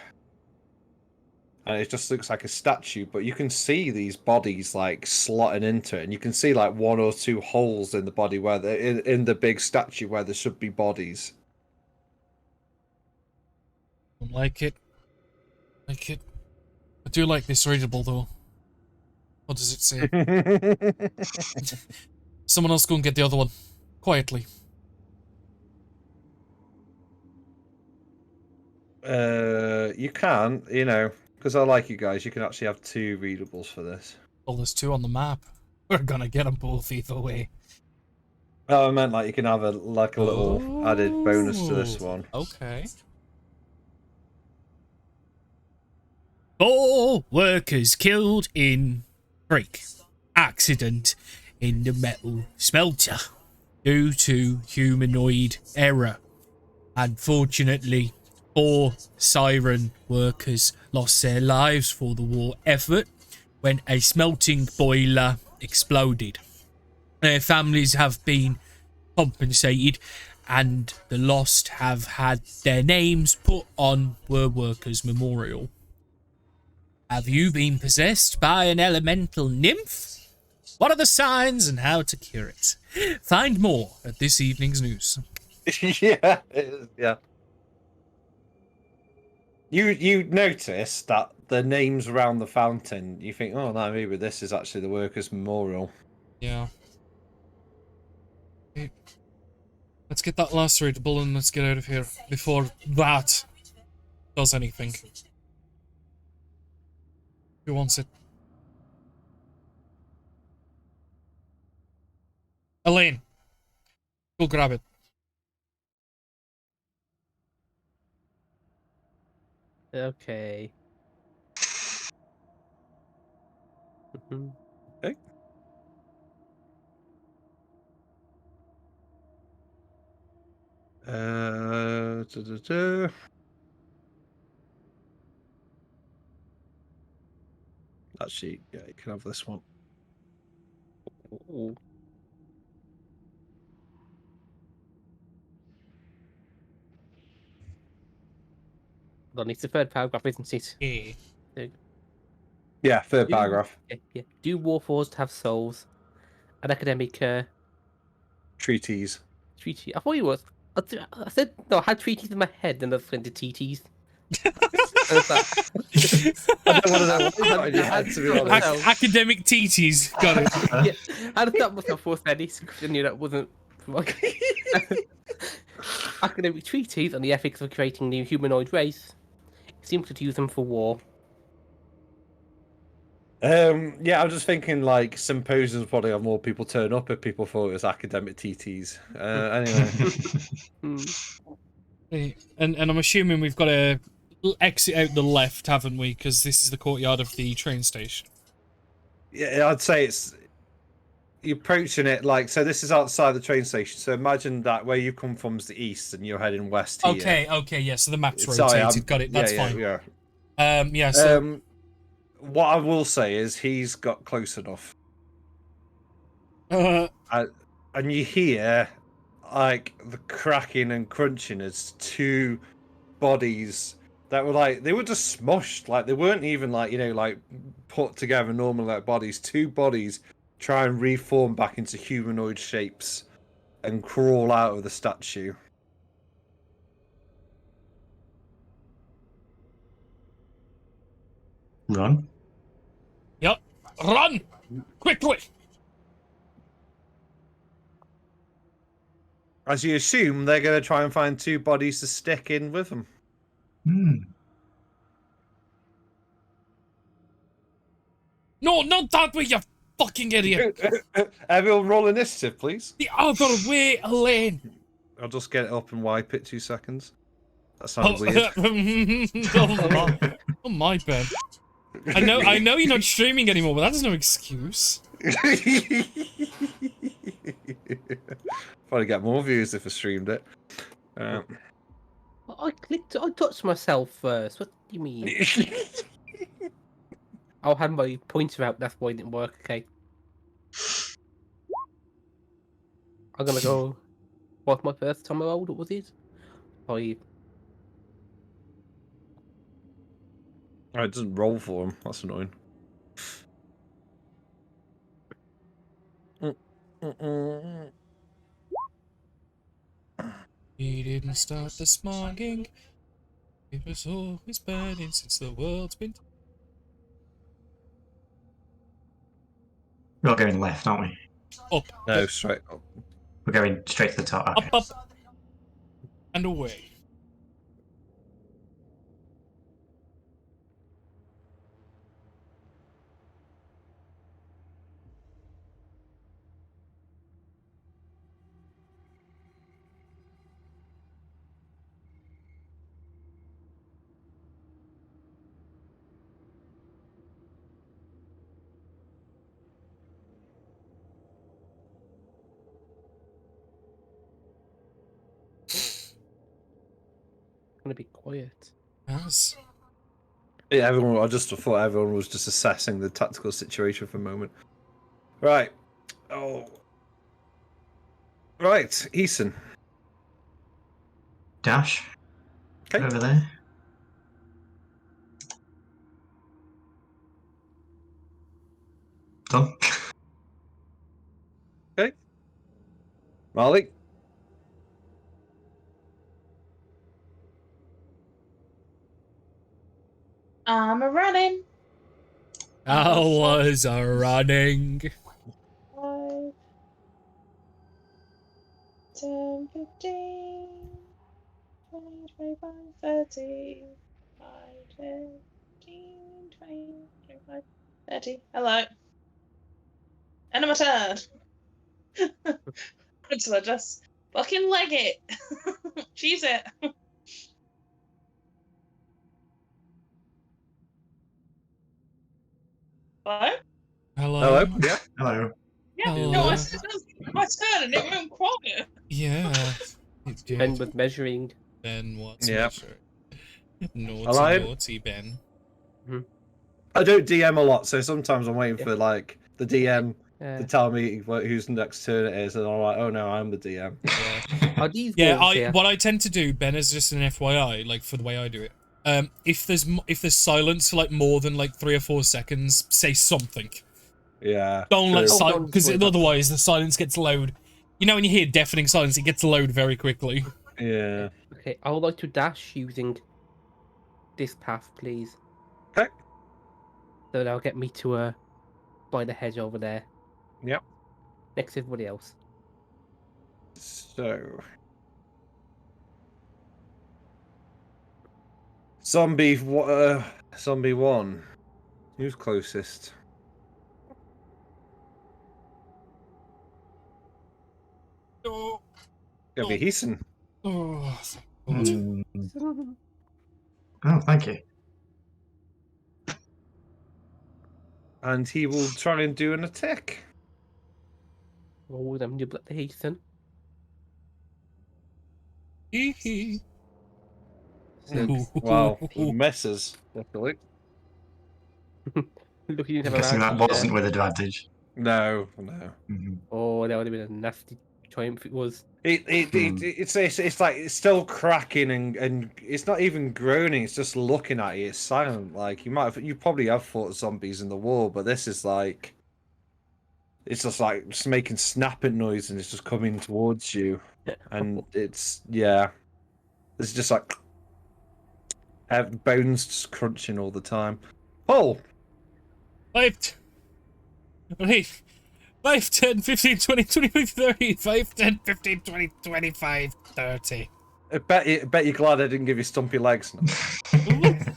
And it just looks like a statue, but you can see these bodies like slotting into it, and you can see like one or two holes in the body where in the big statue where there should be bodies. Don't like it. Like it. I do like this readable though. What does it say? Someone else go and get the other one. Quietly. You can, because I like you guys, you can actually have two readables for this. Well, there's two on the map. We're gonna get them both either way. Oh, I meant like you can have a little added bonus to this one. Okay. 4 workers killed in freak accident in the metal smelter due to humanoid error. Unfortunately, 4 siren workers lost their lives for the war effort when a smelting boiler exploded. Their families have been compensated and the lost have had their names put on War Workers Memorial. Have you been possessed by an elemental nymph? What are the signs and how to cure it? Find more at this evening's news. Yeah, it is, yeah. You notice that the names around the fountain, you think, oh, no, maybe this is actually the Workers' Memorial. Yeah. Okay. Let's get that laceratable and let's get out of here before that does anything. Who wants it? Elaine, go grab it. Okay. Mhm. Okay. Actually, yeah, you can have this one. Ooh. Hold on, it's the third paragraph, isn't it? Yeah. Yeah, third Do, paragraph. yeah. Do Warforged have souls? An academic Treaties. treaty. I thought it was. I said no. I had treaties in my head, and I went to TTs. I don't want to know what you I got in your head, to be had- honest. Academic TTs, got it. Yeah, I thought myself for studies because I knew that wasn't. Academic treaties on the ethics of creating new humanoid race. It seems to use them for war. Yeah, I'm just thinking like symposiums probably have more people turn up if people thought it was academic TTs. Anyway. Hmm. Hey, and I'm assuming we've got to exit out the left, haven't we? Because this is the courtyard of the train station. Yeah, I'd say it's you're approaching it like so. This is outside the train station. So imagine that where you come from is the east, and you're heading west here. Okay, yeah. So the map's Sorry, rotated. Got it. That's fine. Yeah. Yeah. So What I will say is he's got close enough, uh, and you hear like the cracking and crunching as 2 bodies that were like they were just smushed, like they weren't even like like put together normal like bodies. 2 bodies try and reform back into humanoid shapes and crawl out of the statue. Run. yep. Run quickly. As you assume, they're going to try and find 2 bodies to stick in with them. Hmm. No, not that way, you fucking idiot. Everyone, roll initiative, please. The other way, Elaine. I'll just get it up and wipe it 2 seconds. That Oh, sounded weird. oh my bad. I know you're not streaming anymore, but that's no excuse. Probably get more views if I streamed it. I touched myself first. What do you mean? I'll have my pointer out. That's why it didn't work. Okay. I'm gonna go. What's my first time I rolled? What was it? 5. Oh, it doesn't roll for him. That's annoying. He didn't start the smogging. It was always burning since the world's been. We're going left, aren't we? Up. No, straight up. We're going straight to the top. Okay. Up, and away. gonna be quiet. Yes. Yeah, I just thought everyone was just assessing the tactical situation for a moment. Right. Oh. Right, Ethan. Dash. Okay. Over there. Done. Okay. Molly. I'm a running. I was running. 5, 10, 15, 20, 25, 30. 5, 10, 15, 20, 25, 30. Hello. End of my turn. Until I just fucking leg it. Cheese it. Hello? Hello. Hello. Yeah. Hello. Yeah, Hello. no, I said that was my turn and it went quiet. Yeah. It did. Ben was measuring. Ben what's Yeah. measuring? Naughty, Hello? naughty Ben. I don't DM a lot, so sometimes I'm waiting for like the DM to Uh, tell me whose next turn it is, and I'm like, oh no, I'm the DM. Yeah. are these Yeah, walls here? what I tend to do, Ben, is just an FYI, like for the way I do it. If there's silence for like more than like 3 or 4 seconds, say something. Yeah. Don't let true. silence, because worry about otherwise the silence gets loud. You know when you hear deafening silence, it gets loud very quickly. Yeah. Okay, I would like to dash using this path, please. Okay. So that'll get me to by the hedge over there. Yep. Next to everybody else. So. Zombie Zombie 1. Who's closest? Oh, Gonna be Heason. thank God. Mm. Oh, thank you. And he will try and do an attack. Oh, them nibble at the Heathen. Hee hee. Wow. Messes, definitely. Look, you didn't I'm have a guessing that advantage wasn't there. with advantage. No, no. Mhm. Oh, that would have been a nasty triumph. It was. It's like it's still cracking and it's not even groaning. It's just looking at you. It's silent. Like you probably have fought zombies in the war, but this is like it's just making snapping noise and it's just coming towards you, and it's just like have bones just crunching all the time. Paul, 5, 5, 10, 15, 20, 25, 30. 5, 10, 15, 20, 25, 30. I bet you're glad I didn't give you stumpy legs. I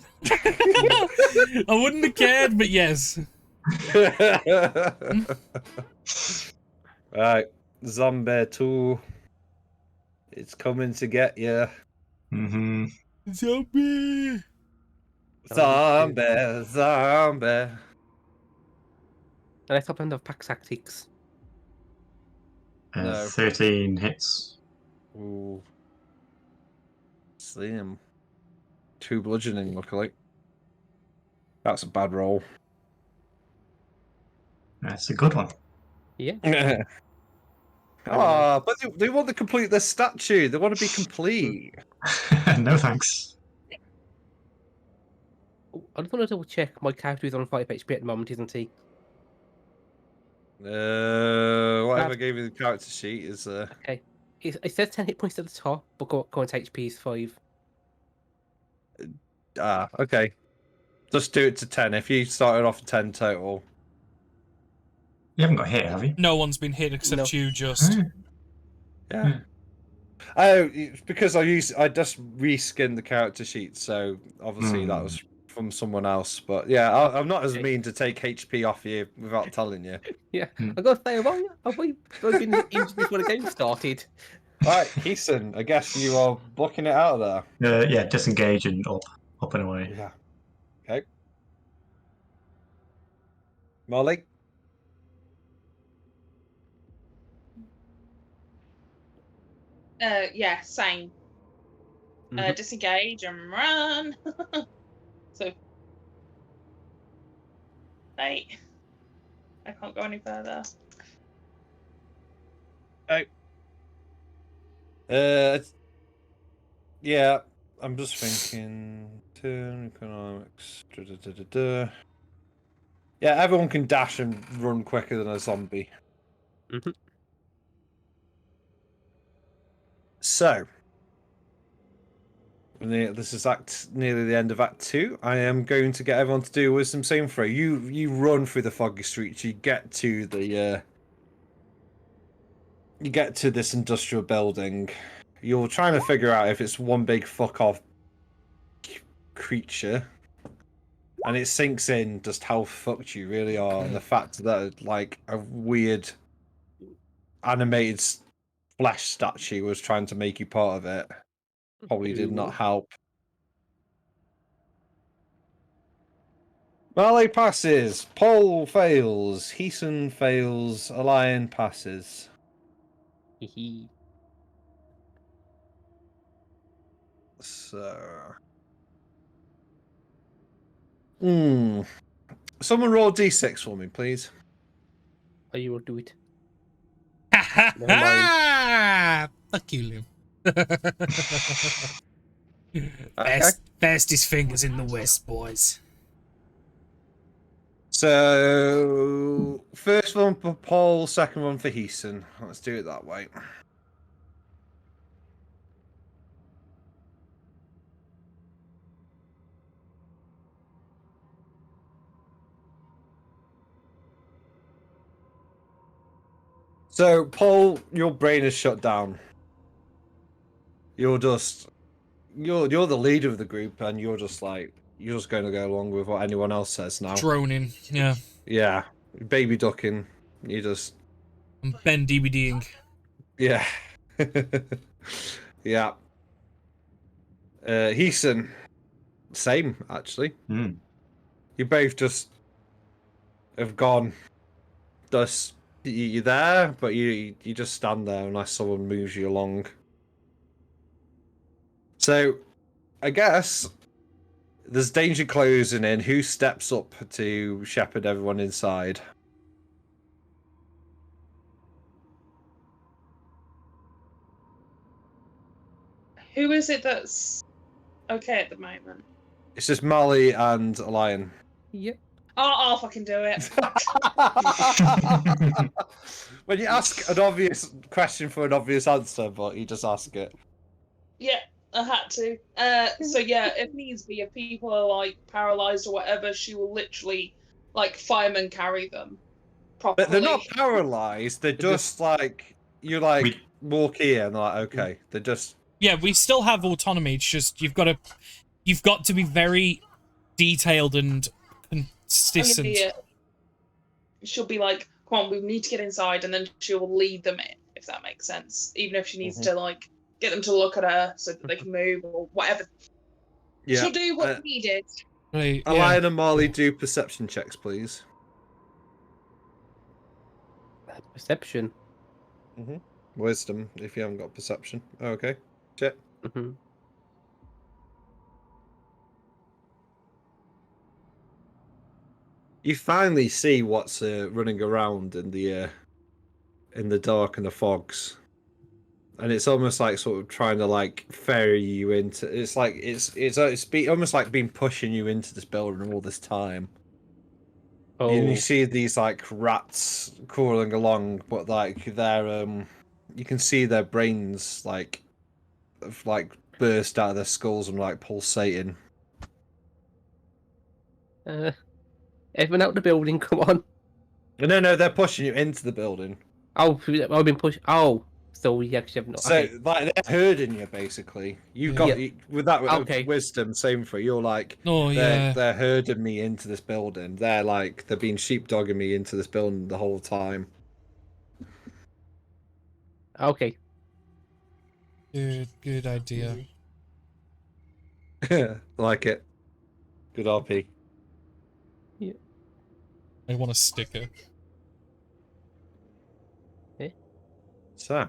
wouldn't have cared, but yes. Right, Zombie 2. It's coming to get you. Mm-hmm. Zombie. Zombie. And let's open the pack tactics. No. 13 hits. Ooh. Slim. 2 bludgeoning, luckily. That's a bad roll. That's a good one. Yeah. Ah, but they want to complete their statue. They want to be complete. No thanks. Oh, I just want to double check. My character is on 5 HP at the moment, isn't he? Whatever Bad. gave you the character sheet is Okay. It says 10 hit points at the top, but current HP is 5. okay. Just do it to 10. If you started off at 10 total. You haven't got hit, have you? No one's been hit except No. you, just. Oh, Yeah. Oh, it's because I just reskinned the character sheet, so obviously that was from someone else. But yeah, I'm not as Okay. mean to take HP off you without telling you. Yeah. I gotta say, have we been injured before the game started? Right, Heason, I guess you are blocking it out of there. yeah, disengage and up and away. Yeah. Okay. Molly? Yeah, same. disengage and run. So, wait, I can't go any further. Yeah, I'm just thinking. Turn economics. Yeah, everyone can dash and run quicker than a zombie. Mhm. So, this is nearly the end of Act 2. I am going to get everyone to do a wisdom saving throw. You run through the foggy streets. You get to this industrial building. You're trying to figure out if it's one big fuck off creature, and it sinks in just how fucked you really are, and the fact that like a weird animated flesh statue was trying to make you part of it probably did not help. Melee passes. Paul fails. Heason fails. Elian passes. Hee. So. Someone roll d6 for me, please. Oh, you will do it. Ha Never mind. ha! Fuck you, Liam. Fastest fingers in the West, boys. So, first one for Paul, second one for Heason. Let's do it that way. So, Paul, your brain is shut down. You're the leader of the group, and you're just going to go along with what anyone else says now. Droning, yeah. Yeah, baby ducking. You just I'm Ben DVDing. yeah, yeah. Heason, same actually. Mm. You both just have gone. Just you're there, but you just stand there unless someone moves you along. So, I guess there's danger closing in. Who steps up to shepherd everyone inside? Who is it that's okay at the moment? It's just Molly and a lion. Yep. I'll fucking do it. When you ask an obvious question for an obvious answer, but you just ask it. Yeah, I had to. So yeah, if needs be, if people are like paralyzed or whatever, she will literally like fireman carry them properly. But they're not paralyzed. They're just like you like walk here and they're like okay. They're just Yeah, we still have autonomy. It's just you've got to be very detailed and consistent. Yeah. She'll be like, "Come on, we need to get inside," and then she'll lead them in, if that makes sense. Even if she needs to like get them to look at her so that they can move or whatever. yeah. She'll do what's needed. Right, yeah. Lion and Molly do perception checks, please. Perception. Wisdom, if you haven't got perception. Oh, okay. Check. You finally see what's running around in the dark and the fogs, and it's almost like sort of trying to like ferry you into. It's like almost like been pushing you into this building all this time. Oh. And you see these like rats crawling along, but like they're you can see their brains like burst out of their skulls and like pulsating. Everyone out the building, come on. No, they're pushing you into the building. Oh, I've been pushed. Oh, so we actually have not. So Okay. like they're herding you basically. You've got with that Okay. wisdom, same for you. You're like, Oh yeah. they're herding me into this building. They're been sheepdogging me into this building the whole time. Okay. Good idea. Like it. Good RP. Yeah. I want a sticker. So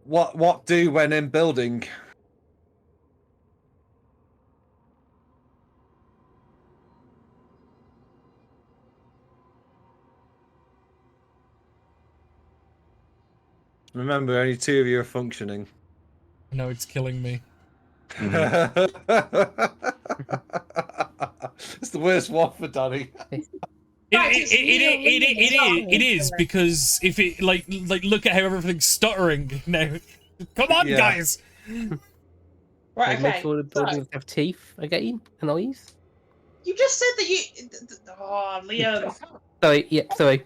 What do when in building? Remember, only 2 of you are functioning. No, it's killing me. It's the worst one for Danny. It is because if it like look at how everything's stuttering now. Come on, Yeah. guys. Right, Make okay. sure the buildings have teeth again and eyes. You just said that you. Oh, Liam. Sorry, yeah, sorry.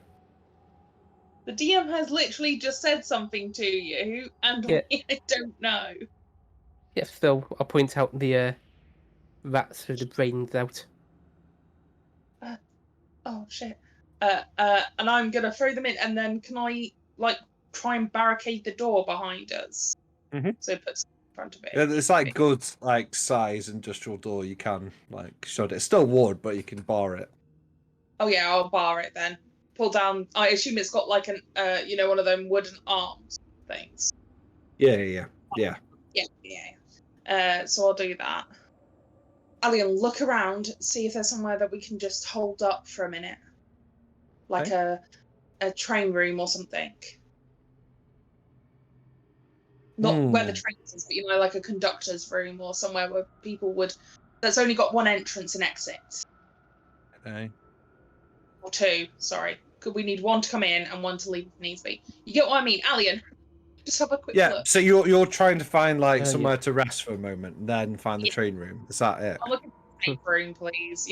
The DM has literally just said something to you, and Yeah. I don't know. Yes, so I'll point out the rats with the brains out. Oh shit. And I'm gonna throw them in, and then can I like try and barricade the door behind us? Mhm. So it puts in front of it. Yeah, it's like good like size industrial door. You can like shut it. It's still wood, but you can bar it. Oh yeah, I'll bar it then. Pull down. I assume it's got like an one of them wooden arms things. Yeah. Yeah. So I'll do that. Alien, look around, see if there's somewhere that we can just hold up for a minute, like a train room or something. Not where the train is, but like a conductor's room or somewhere where people would. That's only got one entrance and exit. Okay. Or two, sorry. We need one to come in and one to leave if needs be. You get what I mean, Alien? Just have a quick Yeah. look. So you're trying to find like Yeah. somewhere to rest for a moment, and then find the Yeah. train room. Is that it? I'm looking for a safe room, please.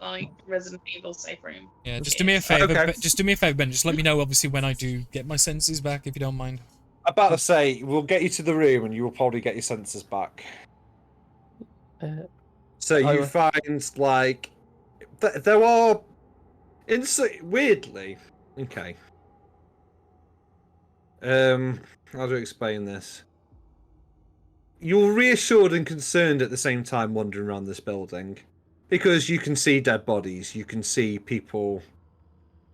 Like Resident Evil safe room. Yeah, just do me a favor. Okay. Just do me a favor, Ben. Just let me know, obviously, when I do get my senses back, if you don't mind. About to say, we'll get you to the room, and you will probably get your senses back. So you find like there are weirdly. Okay. How do I explain this? You're reassured and concerned at the same time wandering around this building, because you can see dead bodies, you can see people.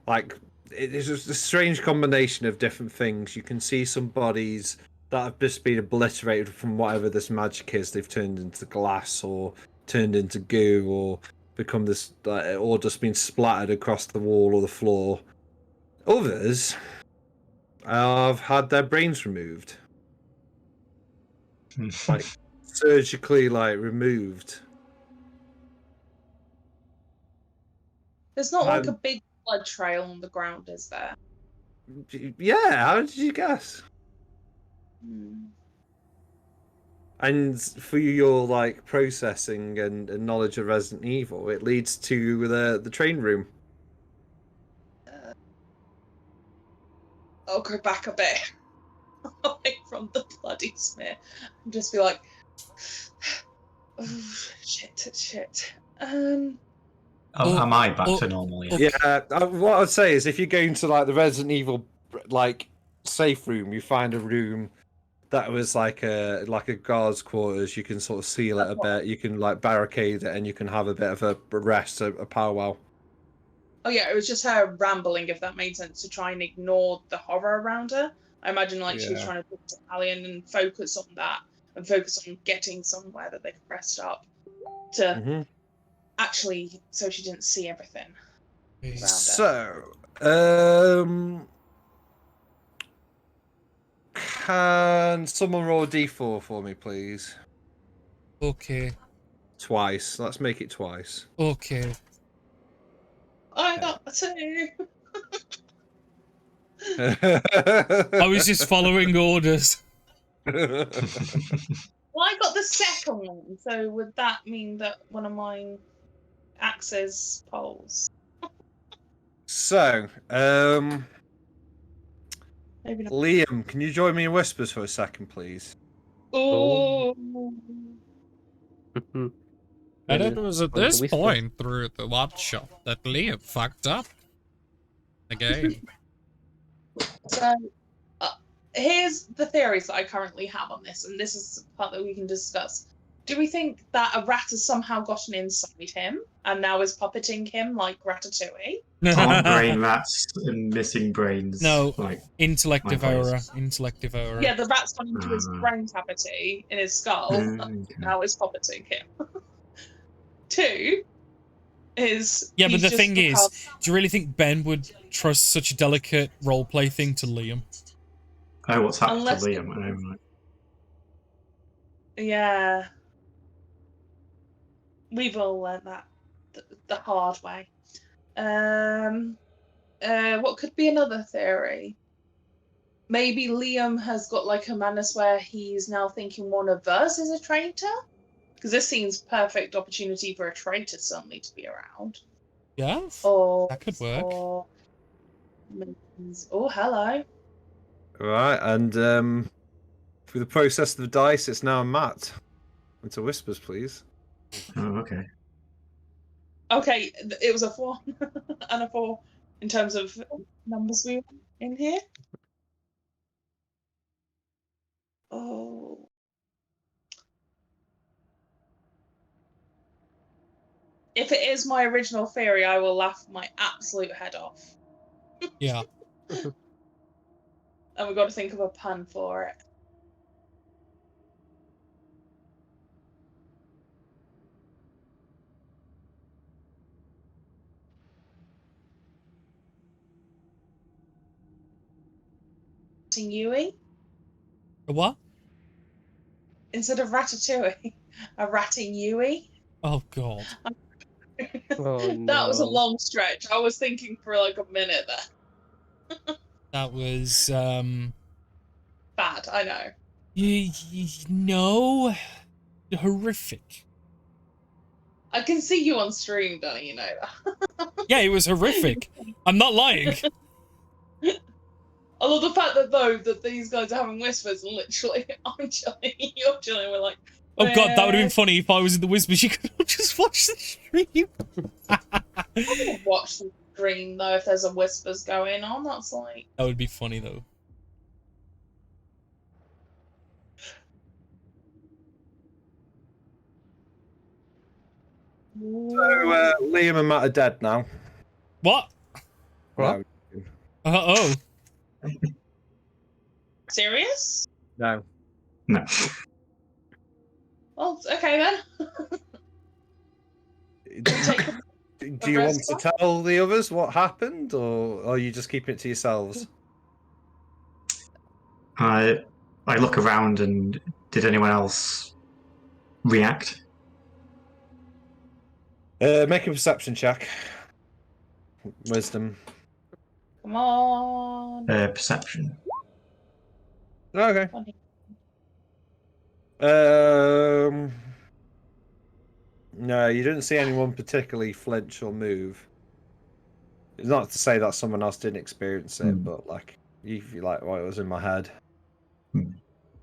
Like, it is just a strange combination of different things. You can see some bodies that have just been obliterated from whatever this magic is. They've turned into glass or turned into goo or become this, or just been splattered across the wall or the floor. Others have had their brains removed, like surgically, like removed. There's not like a big blood trail on the ground, is there? Yeah, how did you guess? And for your like processing and knowledge of Resident Evil, it leads to the train room. I'll go back a bit away from the bloody smear and just be like, oh, shit. Am I back to normal yet? Yeah, what I'd say is if you go into like the Resident Evil like safe room, you find a room that was like a guard's quarters. You can sort of seal it a bit. You can like barricade it, and you can have a bit of a rest, a powwow. Oh yeah, it was just her rambling, if that made sense, to try and ignore the horror around her. I imagine like she was trying to talk to Alien and focus on that, and focus on getting somewhere that they could rest up to actually, so she didn't see everything. So, can someone roll a d4 for me, please? Okay. Twice. Let's make it twice. Okay. I got the two. I was just following orders. Well, I got the second one, so would that mean that one of mine acts as poles? So, Maybe not. Liam, can you join me in whispers for a second, please? Oh. And it was at this point through the workshop that Liam fucked up again. So, here's the theories that I currently have on this, and this is the part that we can discuss. Do we think that a rat has somehow gotten inside him and now is puppeting him like Ratatouille? Aren't brain rats and missing brains? No, Like intellect my devourer. place. Intellect devourer. Yeah, the rat's gone into his Ah. brain cavity in his skull. Okay. Now is puppeting him. 2 is Yeah, but he's the just thing become- is, do you really think Ben would trust such a delicate roleplay thing to Liam? Oh, what's happened Unless- to Liam? I don't know. yeah, we've all learned that the hard way. What could be another theory? Maybe Liam has got like a madness where he's now thinking one of us is a traitor? Because this seems perfect opportunity for a traitor suddenly to be around. Yeah, Or that could work. Or, oh, hello. Right, and through the process of the dice, it's now Matt. Into whispers, please. Oh, okay. Okay, it was a 4 and a 4 in terms of numbers we were in here. Oh. If it is my original theory, I will laugh my absolute head off. Yeah. And we've got to think of a pun for it. Yui A what? instead of ratatouille, a ratatouille. Oh God. Oh, That was a no. long stretch. I was thinking for like a minute there. That was Bad, I know. no, horrific. I can see you on stream, don't you know that? Yeah, it was horrific. I'm not lying. I love the fact that though that these guys are having whispers and literally I'm chilling, you're chilling, we're like, Oh God, that would have been "Where?" funny if I was in the whispers. You could have just watched the stream. I would watch the stream though if there's a whispers going on. That's like That would be funny though. So Liam and Matt are dead now. What? What? Oh. serious? No. No. Well, okay then. Take Do you want to tell the others what happened, or are you just keeping it to yourselves? I look around and did anyone else react? Make a perception check. Wisdom. Come on. Perception. Okay. No, you didn't see anyone particularly flinch or move. It's not to say that someone else didn't experience it, but like you feel like, well, it was in my head.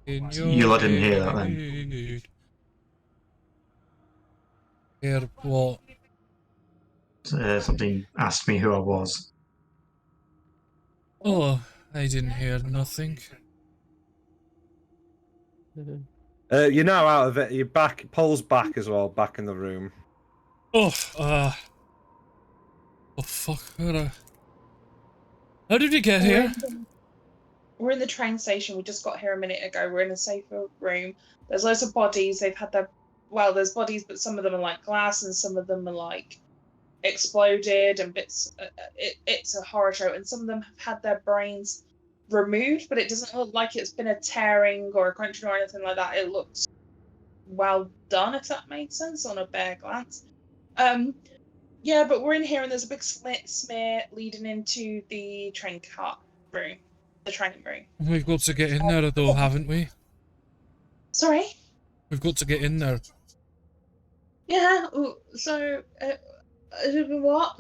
You lot didn't hear that then? Hear what? Something asked me who I was. Oh, I didn't hear nothing. You're now out of it. You're back. Paul's back as well. Back in the room. Oh, oh fuck. How did we get here? We're in the train station. We just got here a minute ago. We're in a safer room. There's loads of bodies. They've had their there's bodies, but some of them are like glass, and some of them are like exploded and bits. It's a horror show, and some of them have had their brains removed, but it doesn't look like it's been a tearing or a crunching or anything like that. It looks well done, if that makes sense, on a bare glance. Yeah, but we're in here, and there's a big smear leading into the train car room. The training room. We've got to get in there though, haven't we? Sorry? We've got to get in there. Yeah, so, what?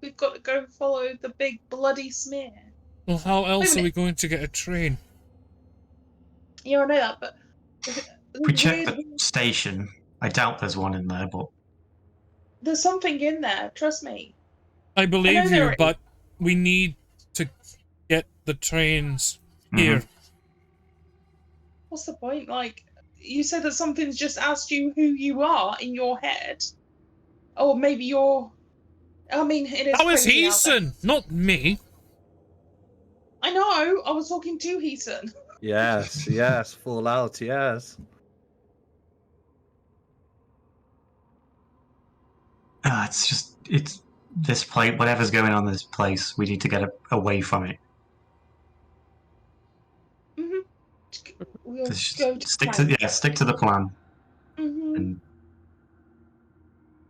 We've got to go follow the big bloody smear. Well, how else Wait a are we going to get a train? Yeah, I know that, but... We checked the station. I doubt there's one in there, but There's something in there, trust me. I believe you, there is. but we need to get the trains here. What's the point? Like, you said that something's just asked you who you are in your head. Or maybe you're... I mean, it is That was crazy out there. Heason, not me. I know, I was talking to Heason. Yes, full out, yes. It's this place. Whatever's going on in this place, we need to get away from it. We'll Just go to stick plan. stick to the plan. Mhm.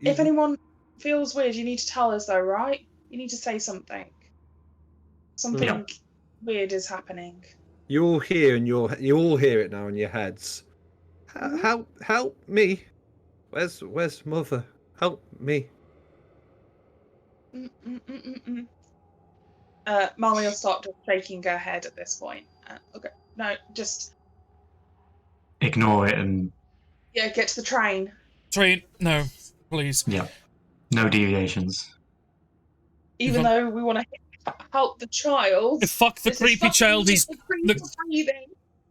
If anyone feels weird, you need to tell us though, right? You need to say something. Something weird is happening. You all hear you all hear it now in your heads. Help me. Where's mother? Help me. Molly will start just shaking her head at this point. Okay, no, just Ignore it and get to the train. Train, no, please. no deviations. Even though we want to help the child. Fuck the creepy child. He's breathing.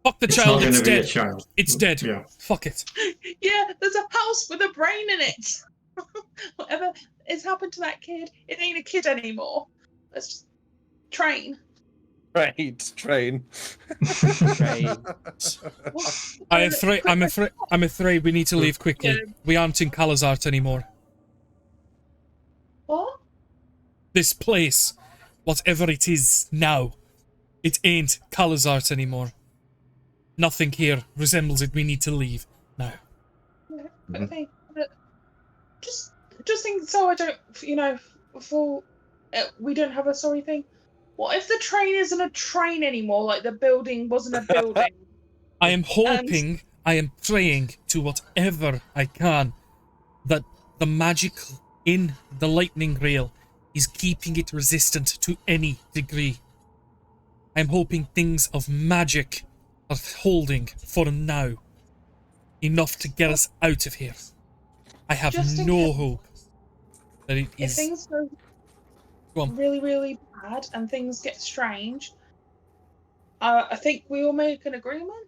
fuck the child. It's Be a dead. child. It's dead. Yeah. Fuck it. Yeah, there's a house with a brain in it. Whatever has happened to that kid, it ain't a kid anymore. Let's just train. Right, train. I'm afraid we need to leave quickly. Yeah. We aren't in Kalazart anymore. What? This place, whatever it is now, it ain't Kalazart anymore. Nothing here resembles it. We need to leave now. Okay, but just think so I don't, before we don't have a sorry thing. What if the train isn't a train anymore? Like the building wasn't a building. I am hoping, I am praying to whatever I can that the magic in the lightning rail is keeping it resistant to any degree. I'm hoping things of magic are holding for now enough to get us out of here. I have no hope that it is. If things go really, really bad and things get strange, I think we all make an agreement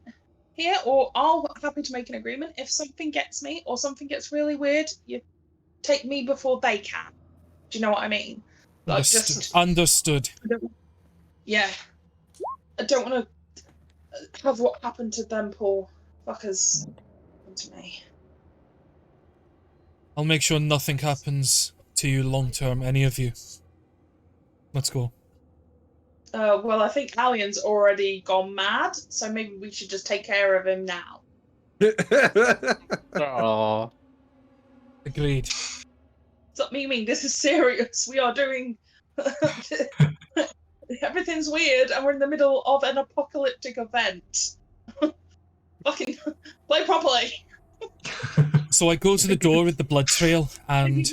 here, or I'll happy to make an agreement. If something gets me or something gets really weird, you take me before they can. Do you know what I mean? Like, Understood. Yeah. I don't want to have what happened to them poor fuckers happen to me. I'll make sure nothing happens to you long term, any of you. Let's go. Well, I think Alien's already gone mad, so maybe we should just take care of him now. Aww. Agreed. So, you mean this is serious? We are doing... Everything's weird, and we're in the middle of an apocalyptic event. Fucking play properly. So I go to the door with the blood trail, and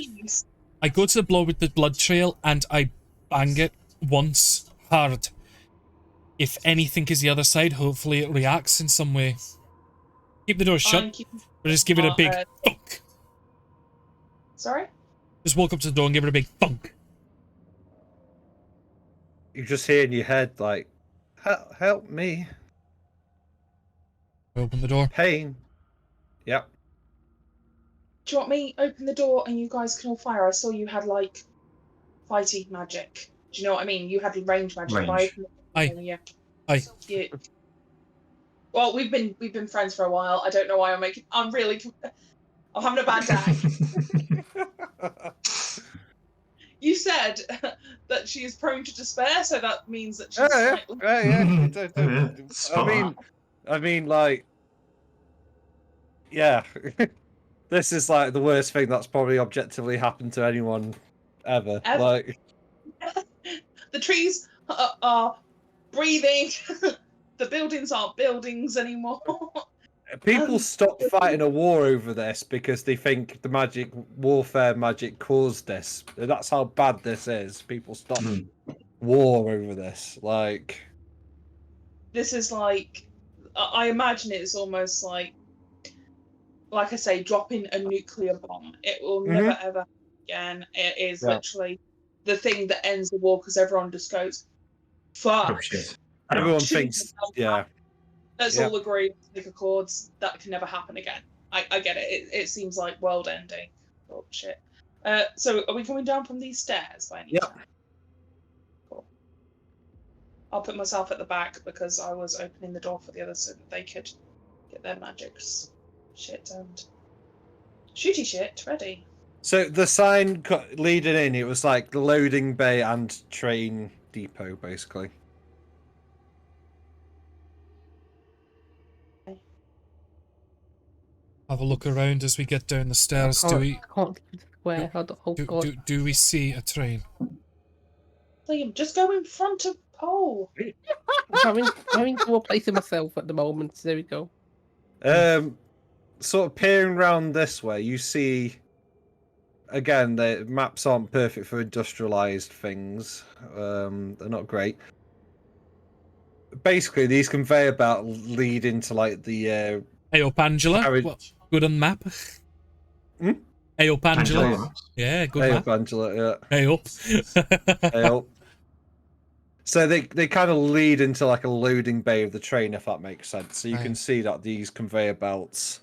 I bang it once hard. If anything is the other side, hopefully it reacts in some way. Keep the door shut, or just give it a big thunk. Sorry? Just walk up to the door and give it a big thunk. You just hear in your head, like, help me. Open the door. Pain. Yep. Do you want me to open the door and you guys can all fire? I saw you had, like, fighty magic. Do you know what I mean? You had range magic. Range. Yeah. Aye. Yeah. Well, we've been friends for a while. I don't know why I'm having a bad day. You said that she is prone to despair, so that means that she's slightly... I mean, like, yeah. This is like the worst thing that's probably objectively happened to anyone ever. Like, the trees are breathing. The buildings aren't buildings anymore. people stop fighting a war over this because they think the warfare magic caused this. That's how bad this is. People stop war over this. Like, this is like, I imagine it's almost like I say, dropping a nuclear bomb. It will never ever again. It is literally the thing that ends the war because everyone just goes, fuck. Oh, shit. Everyone thinks, yeah. Let's Yep. all agree with chords that can never happen again. I get it. It seems like world ending. Oh shit. So are we coming down from these stairs by any Yep. chance? Cool. I'll put myself at the back because I was opening the door for the others so that they could get their magics shit and shooty shit ready. So the sign leading in, it was like the loading bay and train depot, basically. Have a look around as we get down the stairs. Do we I can't where? Oh god. do we see a train? Liam, just go in front of Paul. I'm having to place myself at the moment. There we go. Sort of peering round this way, you see. Again, the maps aren't perfect for industrialized things. They're not great. Basically, these conveyor belts lead into like the. Hey up, Angela. Carriage- What, good on map. Hmm? Hey up, Angela. Angela. Yeah, good Hey map. up, Angela. Yeah. Hey up. Hey up. So they kind of lead into like a loading bay of the train, if that makes sense. So you can Right. see that these conveyor belts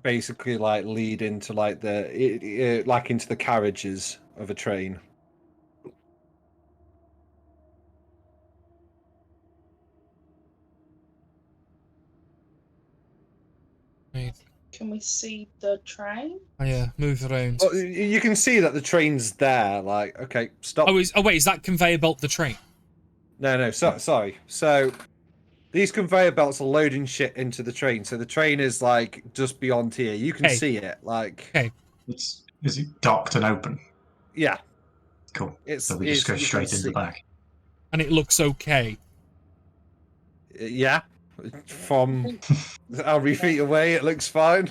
basically like lead into like like into the carriages of a train. Right. Can we see the train? Oh, yeah, move around. Well, you can see that the train's there. Like, okay, stop. Oh, wait, is that conveyor belt the train? No, sorry. So these conveyor belts are loading shit into the train. So the train is like just beyond here. You can Hey. see it. Like, Okay. Is it docked and open? yeah, Cool. it's. So we just go you can straight in the see- back. And it looks okay. Yeah, from how many feet away, it looks fine.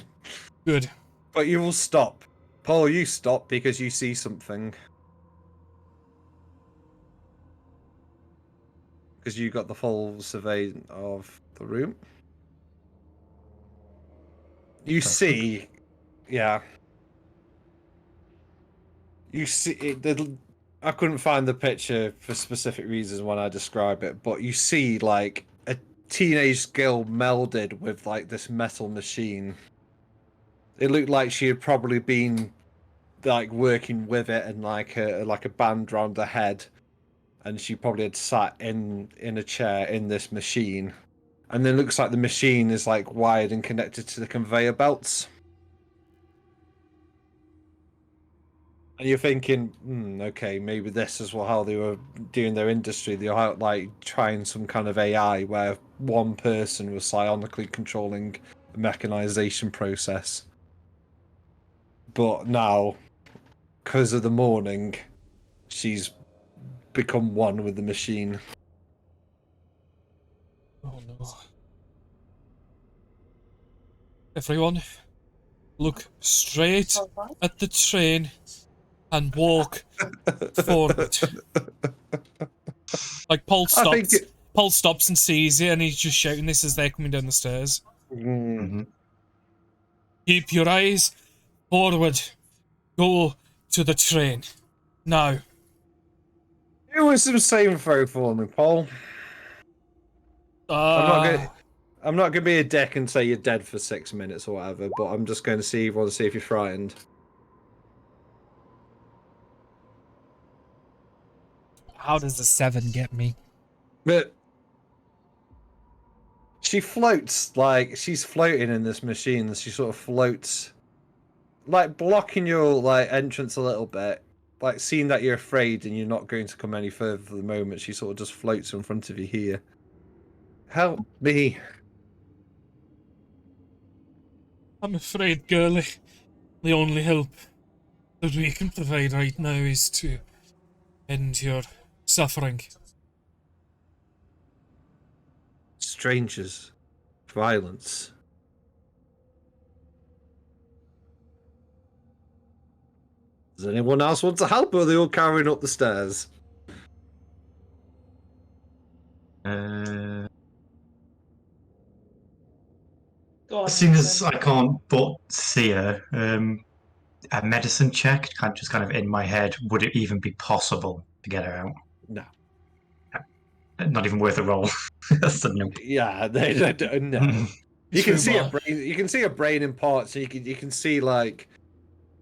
Good. But you will stop. Paul, you stop because you see something. Because you got the full survey of the room. You see, yeah. You see, I couldn't find the picture for specific reasons when I describe it, but you see like a teenage girl melded with like this metal machine. It looked like she had probably been like working with it and like a band round her head, and she probably had sat in a chair in this machine, and then it looks like the machine is like wired and connected to the conveyor belts. And you're thinking, okay, maybe this is how they were doing their industry. They were like trying some kind of AI where one person was psionically controlling the mechanization process. But now, because of the morning, she's become one with the machine. Oh no. Everyone, look straight Alright. at the train and walk forward. Like Paul I think stops. Paul stops and sees it, and he's just shouting this as they're coming down the stairs. Mhm. Keep your eyes forward. Go to the train. Now. Do some save throw for me, Paul. I'm not gonna be a dick and say you're dead for 6 minutes or whatever, but I'm just going to want to see if you're frightened. How does a 7 get me? But she floats like she's floating in this machine. She sort of floats, like blocking your like entrance a little bit. Like seeing that you're afraid and you're not going to come any further for the moment, she sort of just floats in front of you here. Help me. I'm afraid, girlie, the only help that we can provide right now is to end your suffering. Strangers. Violence. Does anyone else want to help, or are they all carrying up the stairs? Go on. As soon as Nathan. I can't but see her, a medicine check, just kind of in my head, would it even be possible to get her out? No. Not even worth a roll. That's the nope. Yeah, they don't. No. You can True, see a but- brain. You can see a brain in parts. So you can see like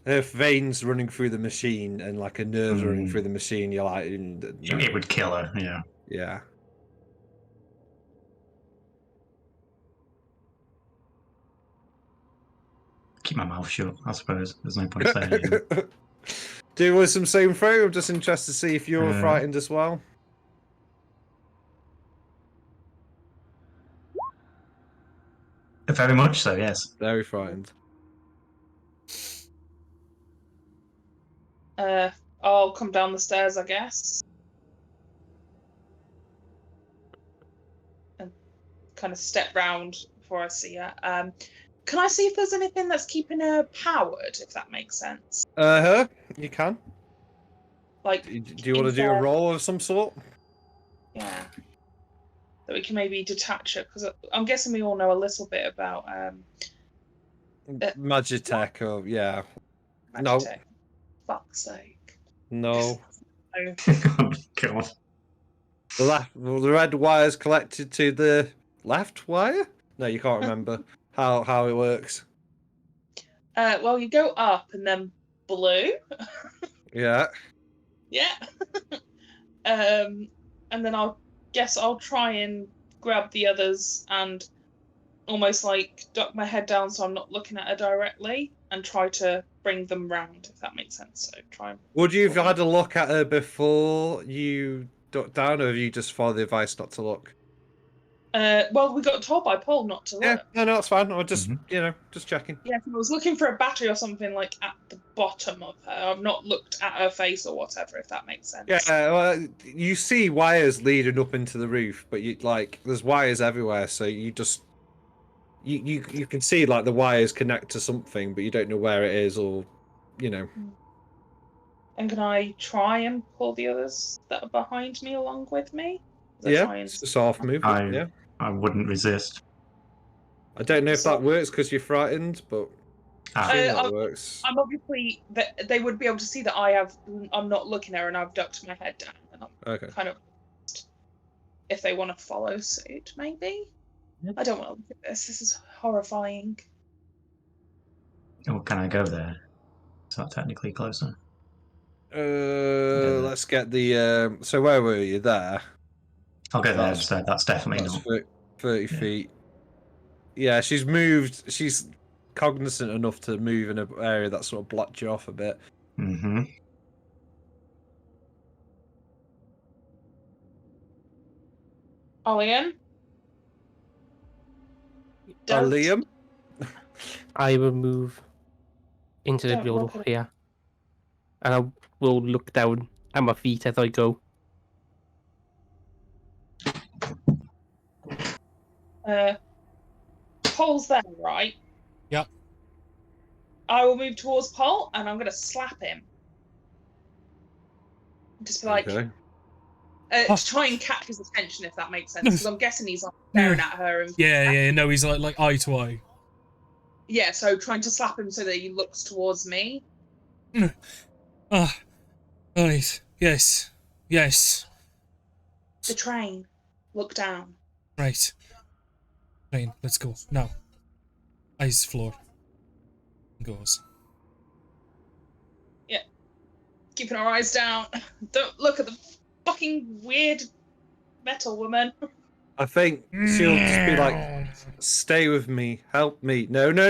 her veins running through the machine and like a nerve running through the machine. You're like, no. It would kill her. Yeah. Yeah. Keep my mouth shut. I suppose there's no point saying anything. Do with some same throw. I'm just interested to see if you're Uh, frightened as well. Very much so. Yes. Very frightened. I'll come down the stairs, I guess. And kind of step round before I see her. Can I see if there's anything that's keeping her powered, if that makes sense? You can. Like, Do you want to do a roll of some sort? yeah. That we can maybe detach her, because I'm guessing we all know a little bit about Magitech, or yeah. No. Magitech. Fuck's sake. No. Oh, God. The red wire's collected to the left wire? No, you can't remember how it works. Well, you go up and then blue. Yeah. Yeah. And then I'll try and grab the others and almost like duck my head down so I'm not looking at her directly and try to bring them round, if that makes sense. So try and... Would you have had a look at her before you ducked down, or have you just followed the advice not to look? Well, we got told by Paul not to look. Yeah, no, it's fine. I just, just checking. Yeah, I was looking for a battery or something like at the bottom of her. I've not looked at her face or whatever, if that makes sense. Yeah, well, you see wires leading up into the roof, but there's wires everywhere, so you just you can see like the wires connect to something, but you don't know where it is, or And can I try and pull the others that are behind me along with me? Yeah, it's a soft movement. Yeah, I wouldn't resist. I don't know if that works because you're frightened, but that works. I'm obviously that they would be able to see that I'm not looking at her and I've ducked my head down and I'm kind of, if they want to follow suit, maybe. I don't want to look at this. This is horrifying. Oh, can I go there? Is that technically closer? Let's get the. So where were you there? I'll go there instead. That's definitely not 30 feet. Yeah, she's moved. She's cognizant enough to move in an area that sort of blocked you off a bit. Mm-hmm. Liam? Liam? I will move into the Don't middle look at it. here. And I will look down at my feet as I go. Paul's there, right? Yep. I will move towards Paul and I'm going to slap him. Just be like, to try and catch his attention, if that makes sense. Because I'm guessing he's like staring at her. And no, he's like eye to eye. Yeah, so trying to slap him so that he looks towards me. Right. Yes. The train. Look down. Right. Train, let's go. Now. Eyes floor. Goes. Yeah. Keeping our eyes down. Don't look at the fucking weird metal woman. I think she'll just be like, "Stay with me, help me." No. No.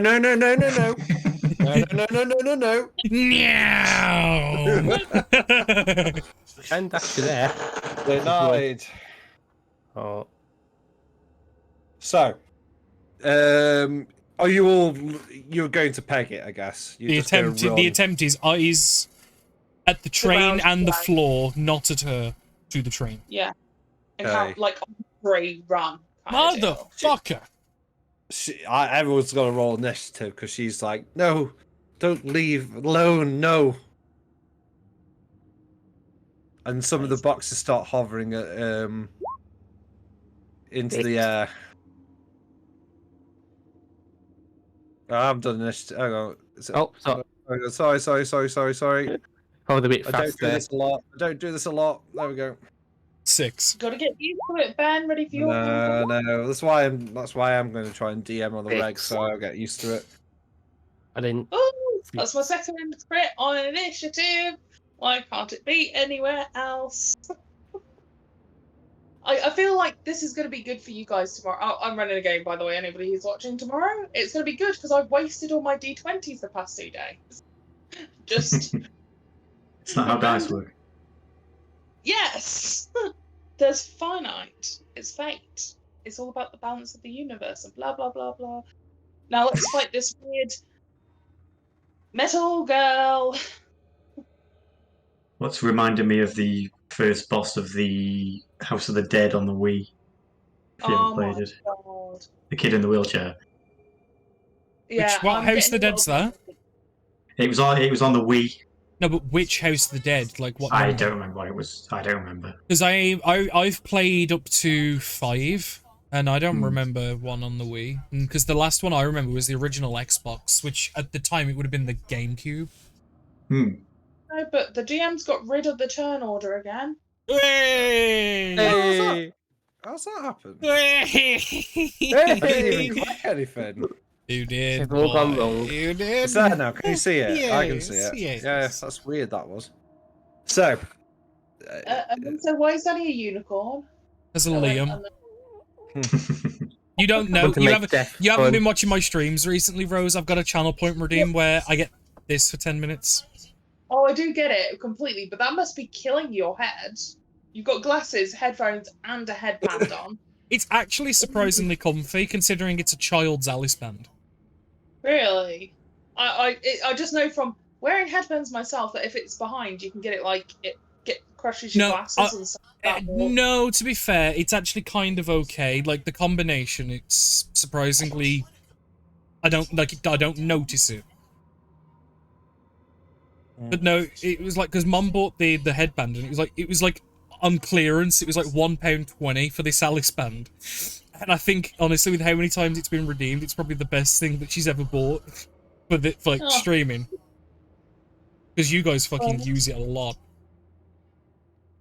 And actually there. Denied. Oh. So, are you all? You're going to peg it, I guess. The attempt is eyes at the train and the floor, not at her, to the train. Yeah. And count, like, free run. Motherfucker! Everyone's got to roll initiative because she's like, "No, don't leave alone, no." And some of the boxes start hovering into the air. I've done initiative. Hang on. Sorry. Probably a bit I fast don't do this a lot. There we go. 6. Gotta get used to it, Ben. Ready for your No. That's why I'm going to try and DM on the reg, Six. so I'll get used to it. I didn't. Oh, that's my second crit on initiative. Why can't it be anywhere else? I feel like this is going to be good for you guys tomorrow. I'm running a game, by the way, anybody who's watching tomorrow. It's going to be good because I've wasted all my D20s the past 2 days. Just... It's not how dice work. Yes! There's finite. It's fate. It's all about the balance of the universe and blah, blah, blah, blah. Now let's fight this weird metal girl. What's reminding me of the first boss of the House of the Dead on the Wii. If you Oh haven't my played it. god. The kid in the wheelchair. Yeah, What I'm House of the getting a Dead's little that? bit- It was on the Wii. No, but which House of the Dead? Like what? I don't remember what it was. I don't remember. Because I've played up to 5, and I don't Hmm. remember one on the Wii. Because the last one I remember was the original Xbox, which at the time it would have been the GameCube. Hmm. No, but the GM's got rid of the turn order again. Hey! Hey! How's that happen? Hey! I didn't even click anything. You did, It's all gone boy. wrong. You did. It's there now. Can you see it? I can see Yes, it. yes. Yeah, that's weird. That was. So. And so why is that a unicorn? As a Oh, Liam. and You don't know. To You make haven't. death You haven't fun. been watching my streams recently, Rose. I've got a channel point redeem where I get this for 10 minutes. Oh, I do get it completely, but that must be killing your head. You've got glasses, headphones, and a headband on. It's actually surprisingly comfy considering it's a child's Alice band. Really? I just know from wearing headphones myself that if it's behind, you can get it like it crushes your No, glasses and stuff. Like that. No, to be fair, it's actually kind of okay. Like the combination, it's surprisingly. I don't notice it. But no, it was like because Mum bought the headband and it was like on clearance. It was like £1.20 for this Alice band, and I think honestly, with how many times it's been redeemed, it's probably the best thing that she's ever bought for like streaming. Because you guys fucking use it a lot.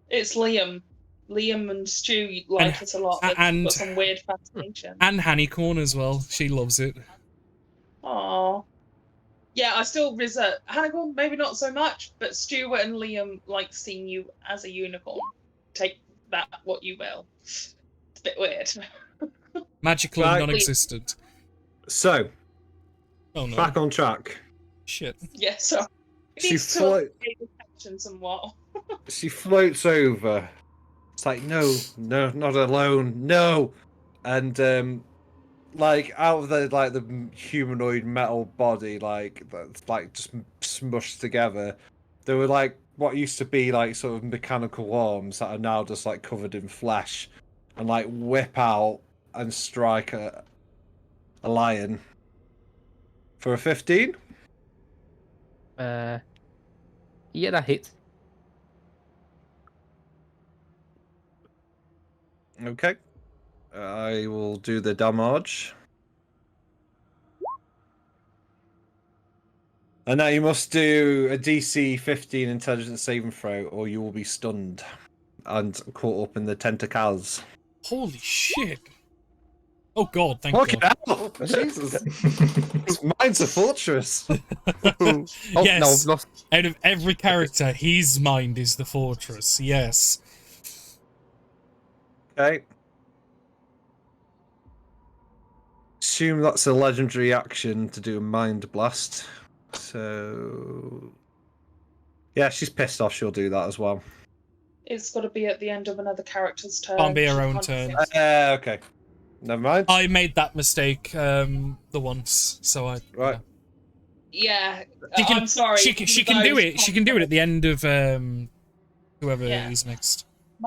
It's Liam. Liam and Stu like it a lot. They've got some weird fascination. And Honeycorn as well. She loves it. Aww. Yeah, I still reserve Hannibal, maybe not so much, but Stuart and Liam like seeing you as a unicorn. Take that what you will. It's a bit weird. Magically non-existent. So, oh, no. back on track. Shit. Yeah, so She floats somewhat. She floats over. It's like no, not alone, no, and like out of the humanoid metal body, that's like just smushed together. There were like what used to be like sort of mechanical arms that are now just like covered in flesh, and like whip out and strike a lion for a 15. Yeah, that hits. Okay, I will do the damage. And now you must do a DC 15 intelligence saving throw, or you will be stunned and caught up in the tentacles. Holy shit. Oh god, thank Fucking god. hell! Jesus. Mine's a fortress. Yes. No, lost. Out of every character, his mind is the fortress. Yes. Okay. Assume that's a legendary action to do a mind blast. So yeah, she's pissed off. She'll do that as well. It's got to be at the end of another character's turn. Can't be her She own can't turn. do it. Okay. Never mind. I made that mistake the once, so I Right. Yeah, She can, I'm sorry. She can do it. She can do it at the end of whoever is next.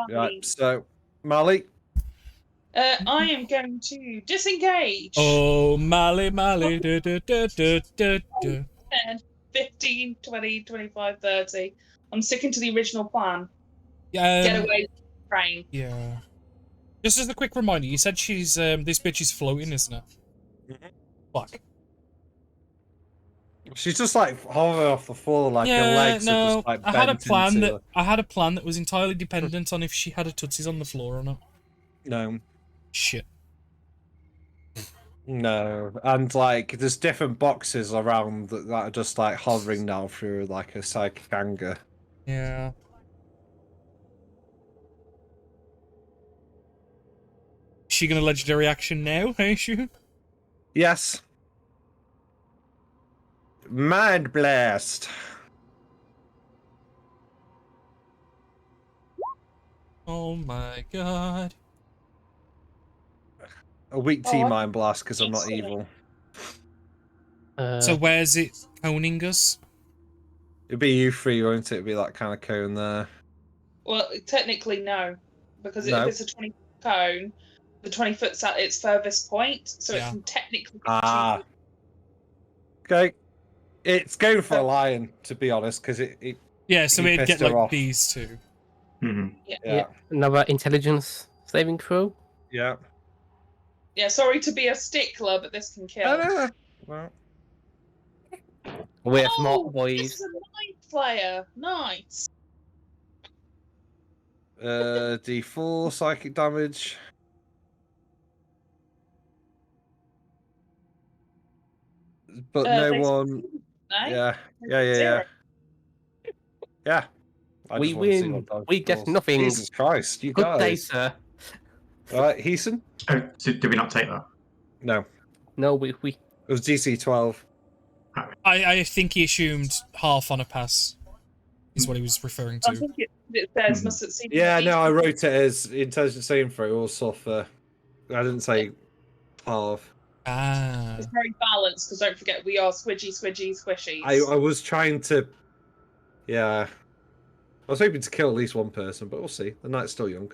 Right. So Mali. I am going to disengage. Oh, Mali. 10, 15, 20, 25, 30. I'm sticking to the original plan. Get away from the train. Yeah. Just as a quick reminder, you said she's this bitch is floating, isn't it? Mm-hmm. Fuck. She's just like hovering off the floor, like her Yeah, legs are no. just like I had a bent plan into. that was entirely dependent on if she had her tootsies on the floor or not. No, Shit. no, and like there's different boxes around that are just like hovering now through like a psychic anger. Yeah. Is she gonna legendary action now, I assume? Yes. Mind blast. Oh my god. A weak Oh, T I- mind blast because I'm not Excellent. evil. So where's it coning us? It'd be you three, won't it? It'd be that kind of cone there. Well, technically no, because if No. it's a 20-foot cone, the 20-foot's at its furthest point, so Yeah. it can technically. Ah. Okay. It's going for a lion, to be honest, because it Yeah, so he we'd pissed get her like off. these two. Mhm. Yeah. Another intelligence saving throw. Yeah. Yeah, sorry to be a stickler, but this can kill. Well, We're Oh, smart this boys. is a ninth player. Nice. D4 psychic damage. But no They one. no? Yeah. Yeah. Yeah. I We just want to see win. what dodge We get rolls. nothing. Jesus Christ, you Good day, guys. sir. Right, Heason? Oh, so did we not take that? No. No, we It was DC 12. I think he assumed half on a pass is what he was referring I to. think it says must succeed. Yeah, no, I wrote it as intelligence saving throw or suffer. I didn't say half. Ah. It's very balanced because don't forget we are squishies. I was trying to. Yeah. I was hoping to kill at least one person, but we'll see. The night's still young.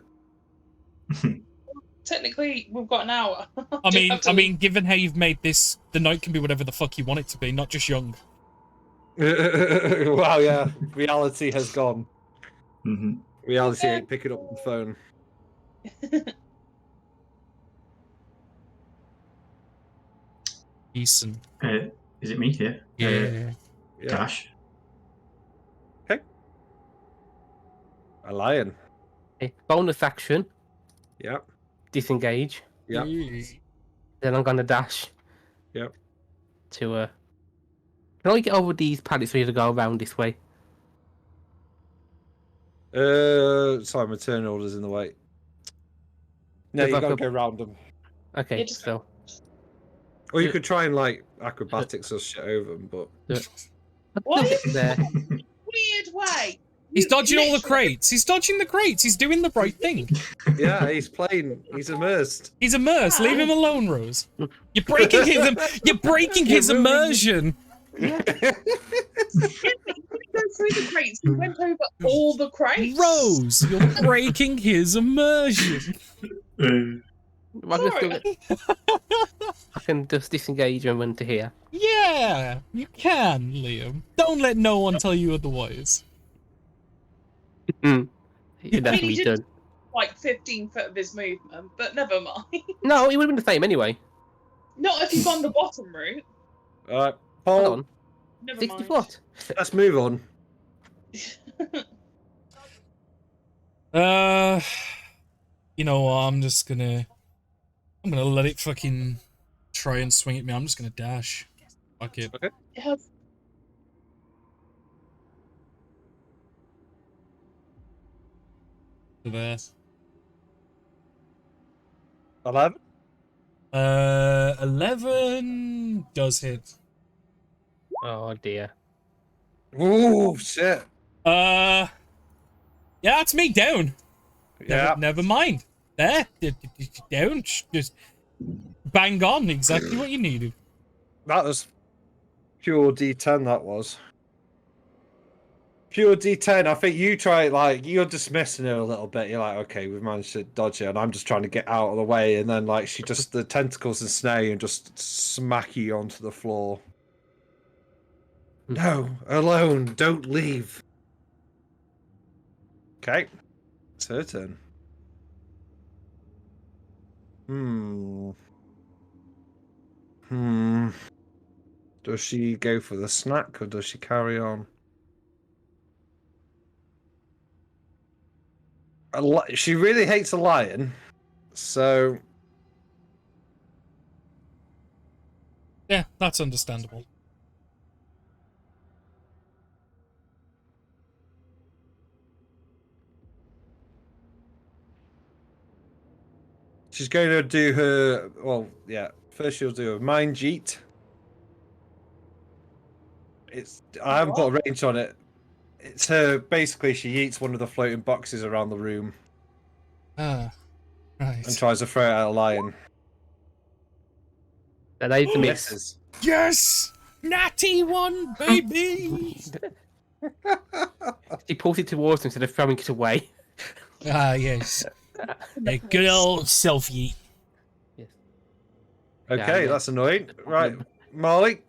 Technically, we've got an hour. I Do you have to leave? mean, given how you've made this, the night can be whatever the fuck you want it to be, not just young. Wow, yeah. Reality has gone. Mm-hmm. Reality ain't picking up the phone. Decent. Is it me here? Yeah. Yeah. Dash. A lion. okay. Bonus action. Yeah. Disengage. Yeah. Then I'm gonna dash. Yep. To Can I get over these pallets for you to go around this way? Sorry, my turn order's in the way. No, If you I gotta could- go round them. Okay, Yeah, just- so Or you could try and like acrobatics or shit over them, but Why do is it there. weird way? He's You dodging all the literally- crates. He's dodging the crates. He's doing the right thing. yeah, he's playing. He's immersed. He's immersed. Leave him alone, Rose. You're breaking his You're ruining- immersion. He didn't go through the crates. He went over all the crates. Rose, you're breaking his immersion. Sorry. I can just disengage and run to here. Yeah, you can, Liam. Don't let no one tell you otherwise. That's I mean, me he did done. like 15 foot of his movement, but never mind. No, it would have been the same anyway. Not if you've gone the bottom route. Alright, Hold Paul, on. Never 60 mind. foot. let's move on. You know what? I'm gonna let it fucking try and swing at me. I'm just gonna dash. Fuck it. Okay. Yeah. To there. 11? 11 does hit. Oh dear. Ooh, shit. Yeah, that's me down. Yeah. Never mind. There, down. Just bang on. Exactly what you needed. That was pure D10, that was. Pure D10. I think you try, like, you're dismissing her a little bit. You're like, okay, we've managed to dodge her, and I'm just trying to get out of the way. And then, like, she just, the tentacles ensnare you and just smack you onto the floor. No, alone. Don't leave. Okay. It's her turn. Does she go for the snack or does she carry on? She really hates a lion, so Yeah, that's understandable. she's going to do her. Well, yeah. First, she'll do a mind jeet. I haven't put a range on it. It's her. Basically, she eats one of the floating boxes around the room Ah, right. and tries to throw it at a lion. And I the miss. Misses. Yes! Natty one, baby! He pulls it towards him instead of throwing it away. Ah, yes. A good old selfie. Yes. Okay, Yeah. that's annoying. Right, Molly.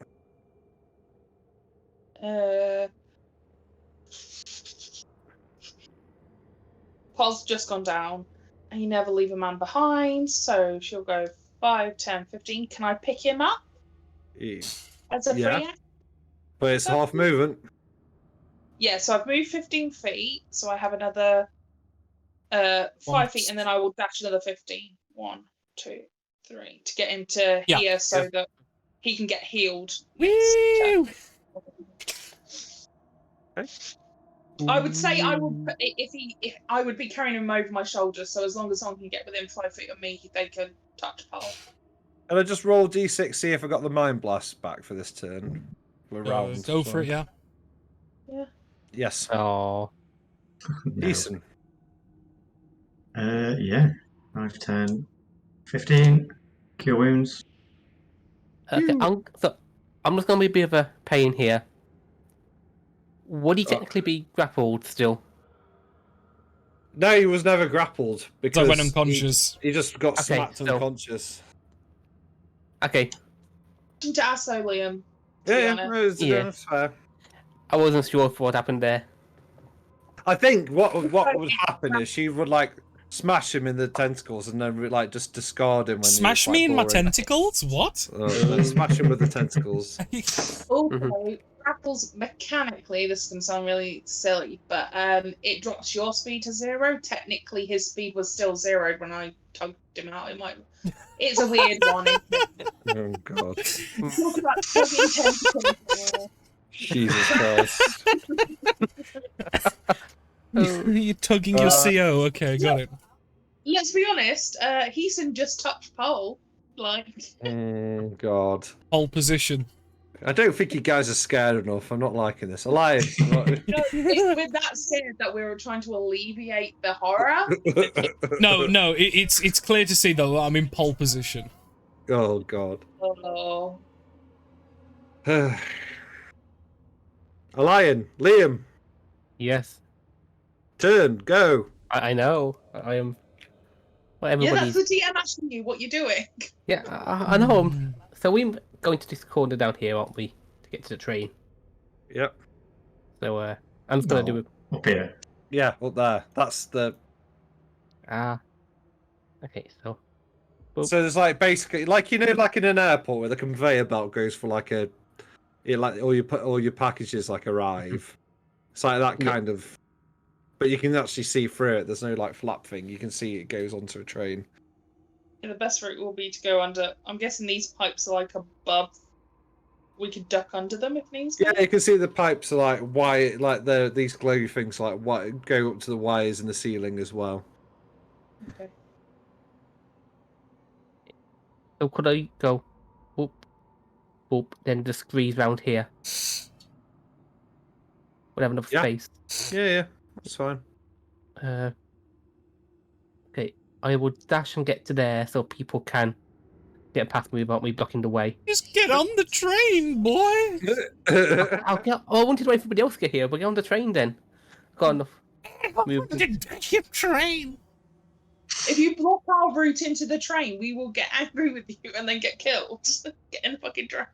Paul's just gone down, and you never leave a man behind, so she'll go 5, 10, 15. Can I pick him up as a free Yeah, act? but it's half movement. Yeah, so I've moved 15 feet, so I have another 5 feet, and then I will dash another 15. 1, 2, 3 to get him to here so that he can get healed. Woo! Okay. I would say I would if I would be carrying him over my shoulders, so as long as someone can get within 5 feet of me, they can touch Paul. And I just roll d6, see if I got the mind blast back for this turn. We're round. Go for it, yeah. Yeah. Yes. Oh. No. Decent. Yeah. 5, 10, 15. Cure wounds. Okay, I'm just going to be a bit of a pain here. Would he technically be grappled still? No, he was never grappled because I went unconscious. He just got Okay, smacked so- unconscious. Okay, To ask so, Liam. to be Yeah, honest. no, that's fair. I wasn't sure for what happened there. I think what would happen is she would like smash him in the tentacles and then like just discard him when Smash he was, me like, in my boring. tentacles? What? Then smash him with the tentacles. Also, grapples mechanically, this can sound really silly, but it drops your speed to 0. Technically, his speed was still 0 when I tugged him out. It's a weird one. Isn't it? Oh god. Talk about tugging tentacles. Jesus Christ. You're tugging your CO. Okay, got it. Let's be honest, Heason just touched Pole. Like, God. Pole position. I don't think you guys are scared enough. I'm not liking this. Elias. it's with that said that we were trying to alleviate the horror. No, it's clear to see though that I'm in pole position. Oh god. Oh. A lion. Liam. Yes, Turn. Go. I know. I am. Well, Yeah, everybody. that's the DM asking you what you're doing. Yeah, I know. So we're going to this corner down here, aren't we, to get to the train? Yep. So I'm just gonna do it. Up here. Yeah, up there. That's the. Okay, so. So there's like basically like like in an airport where the conveyor belt goes for like a, like all your packages like arrive. It's like that kind of, but you can actually see through it. There's no like flap thing. You can see it goes onto a train. Yeah, the best route will be to go under. I'm guessing these pipes are like above. We could duck under them if needs be. Yeah, you can see the pipes are like wire, like these glowy things like what go up to the wires in the ceiling as well. Okay. So could I go, whoop, whoop, then just squeeze round here? Would have enough Yeah. space. Yeah, that's fine. Okay, I would dash and get to there so people can get past me without me blocking the way. Just get on the train, boy. I'll get. Oh, I wanted to wait for everybody else to get here, but get on the train then. Got enough. Move. Damn train. If you block our route into the train, we will get angry with you and then get killed. Get in the fucking train.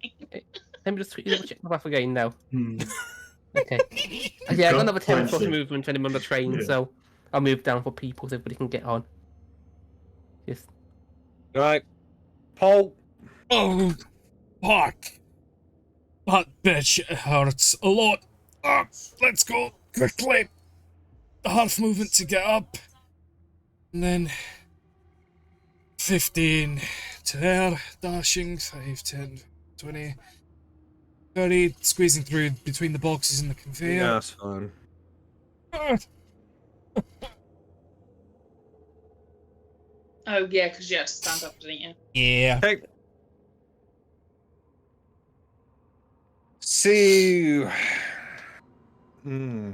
Let me just check my map again now. Hmm. Okay. Yeah, I got another 10 plus plenty. movement when I'm on the train, Yeah. so I'll move down for people so everybody can get on. Just Right, Paul. Oh, fuck. That bitch hurts a lot. Let's go quickly. Half movement to get up. And then 15 to there, dashing, 5, 10, 20, 30, squeezing through between the boxes and the Yeah, conveyor. that's fine. Oh yeah, because you had to stand up, didn't you? Yeah. Okay. So, hmm.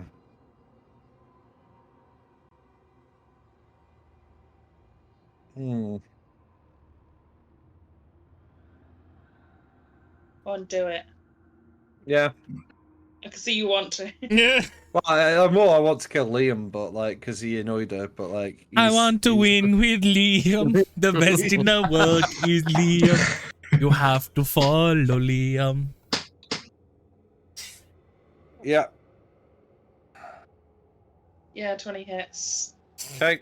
Hmm. Go on, do it. Yeah. I can see you want to. Yeah. Well, I want to kill Liam, but like, because he annoyed her. But like, I want to win with Liam. The best in the world is Liam. You have to follow Liam. Yeah. Yeah, 20 hits. Okay.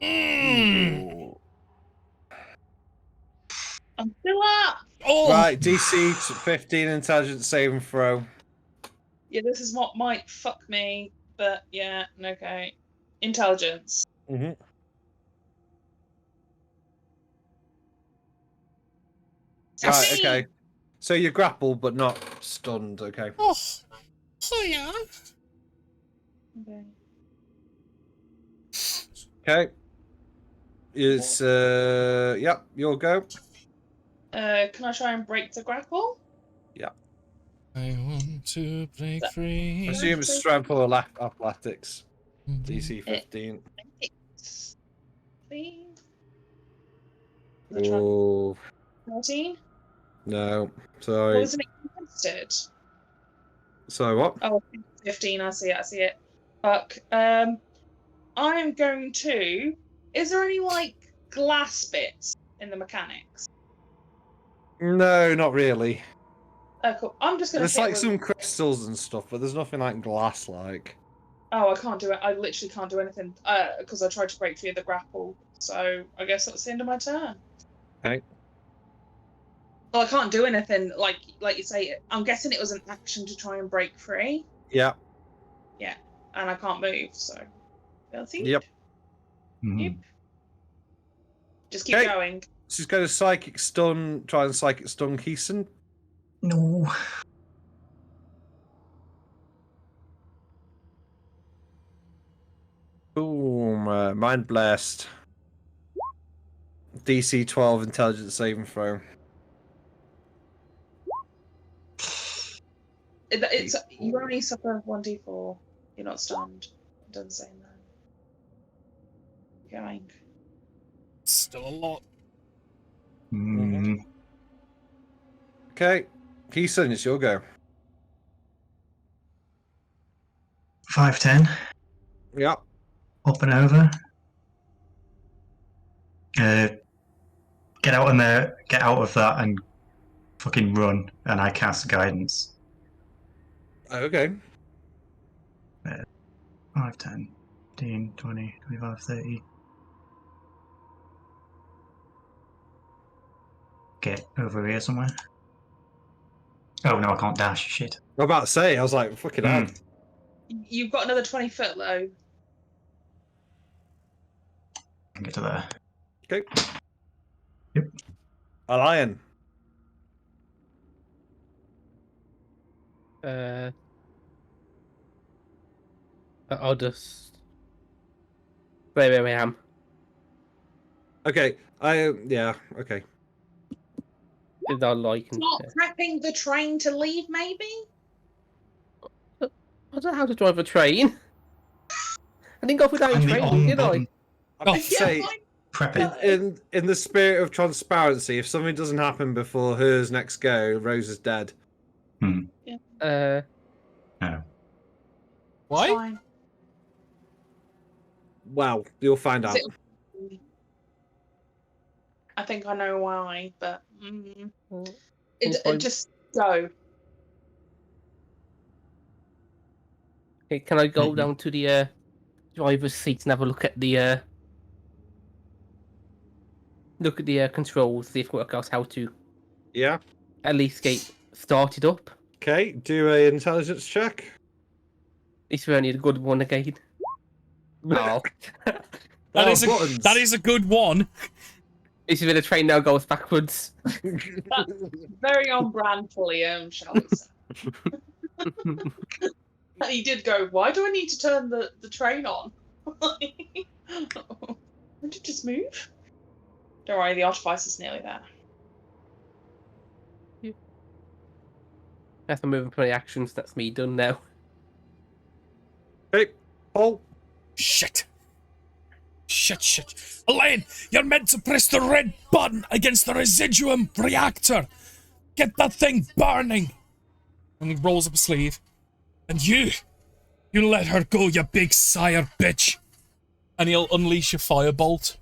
Mm. I'm still up. Oh. Right, DC 15 intelligence saving throw. Yeah, this is what might fuck me, but yeah, okay. Intelligence. Mm-hmm. Right, 16! okay. So you're grappled but not stunned, okay. Oh. Oh yeah. Okay. Okay. It's yep, you'll go. Can I try and break the grapple? I want to break free. I assume it's strength or athletics. DC 15. Please. Oh 14? no. What Sorry. wasn't it contested? So what? Oh, 15, I see it. Fuck. I'm going to... Is there any, like, glass bits in the mechanics? No, not really. Oh, cool. I'm just going to There's hit like with... some crystals and stuff, but there's nothing like glass like. Oh, I can't do it. I literally can't do anything because I tried to break through the grapple. So I guess that's the end of my turn. Okay. Well, I can't do anything like you say. I'm guessing it was an action to try and break free. Yeah. Yeah, and I can't move, so we'll see. Yep. Yep. Just keep Okay. going. She's going to psychic stun, try and psychic stun Keeson. No. Boom. Mind blast. DC 12 intelligence saving throw. It's you only suffer 1d4. You're not stunned. It doesn't say that. Going. Still a lot. Mm. Okay. Keeson, it's your go. 5'10", Yeah. up and over. Get out of that and fucking run, and I cast guidance. Okay. 5, 10, 15, 20, 25, 30. Get over here somewhere. Oh no, I can't dash. Shit. I'm about to say, I was like, fucking hell. You've got another 20 foot though. I can get to there. Okay. Yep. A lion. I'll just where I am. Okay. Yeah, okay. Is all I can. Not prepping the train to leave, maybe. I don't know how to drive a train. I didn't go for that Find the training, on did I? button. I would say Prep it. in the spirit of transparency, if something doesn't happen before hers next go, Rose is dead. No. Why? Fine. Well, you'll find out. I think I know why, but Fine. just go. Okay, can I go down to the driver's seat and have a look at the controls, see if it works out how to Yeah. at least get started up. Okay, do a intelligence check. At least we only need a good one again. Oh. That Oh, is buttons. that is a good one. This is where the train now goes backwards. Very on brand for Liam, shall we say. He did go, why do I need to turn the train on? Wouldn't it just move? Don't worry, the artifice is nearly there. That's my moving for the actions. That's me done now. Okay, Paul. Shit. Shit. Elaine, you're meant to press the red button against the residuum reactor. Get that thing burning. And he rolls up a sleeve. And you let her go, you big sire bitch. And he'll unleash a firebolt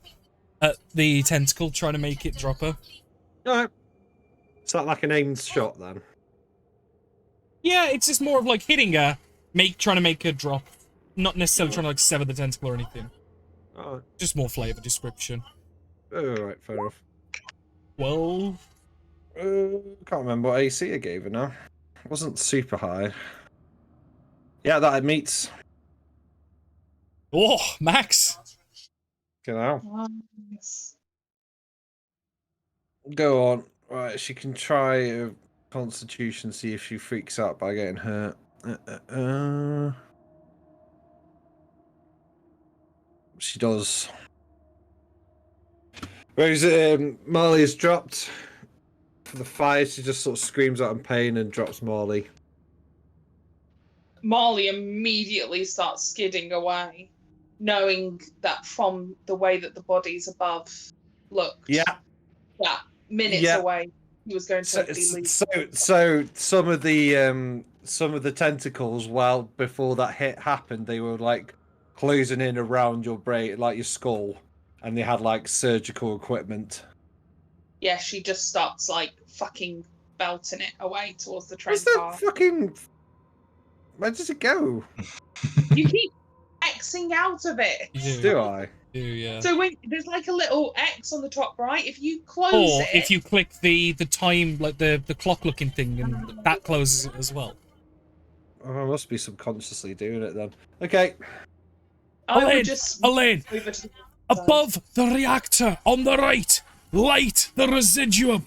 at the tentacle, trying to make it drop her. Alright. Is that like an aimed shot then? Yeah, it's just more of like hitting her, trying to make her drop. Not necessarily trying to like sever the tentacle or anything. Alright. Just more flavor description. Alright, fair enough. 12. Can't remember what AC I gave her now. It wasn't super high. Yeah, that meets. Oh, Max. You know. Nice. Go on. Right, she can try a constitution, see if she freaks out by getting hurt. She does. Whereas Marley is dropped for the fire, she just sort of screams out in pain and drops Marley. Marley immediately starts skidding away, knowing that from the way that the bodies above looked, Yeah. that minutes Yeah. away he was going to leave. So some of the tentacles, well, before that hit happened, they were like closing in around your brain, like your skull, and they had like surgical equipment. Yeah, she just starts like fucking belting it away towards the train Where's the car. fucking? Where does it go? You keep Xing out of it. You Do I? yeah. So when there's like a little X on the top right, if you close Or it, if you click the time, like the clock looking thing, and that closes it as well. Oh, I must be subconsciously doing it then. Okay. I Elaine, would just Elaine, move it to the side. above the reactor on the right, light the residuum.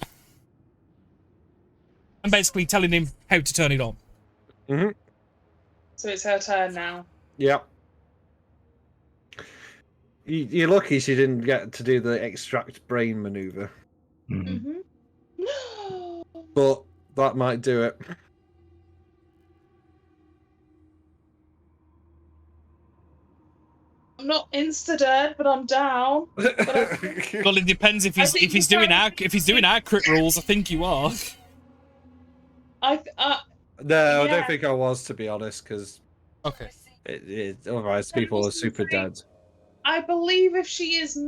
I'm basically telling him how to turn it on. Mm-hmm. So it's her turn now. Yep. You're lucky she didn't get to do the extract brain maneuver, Mm. but that might do it. I'm not insta-dead, but I'm down. Well, it depends if I he's think doing the our crit rules. I think you are. No, I Yeah. don't think I was, to be honest, because Okay. otherwise people are super dead. I believe if she is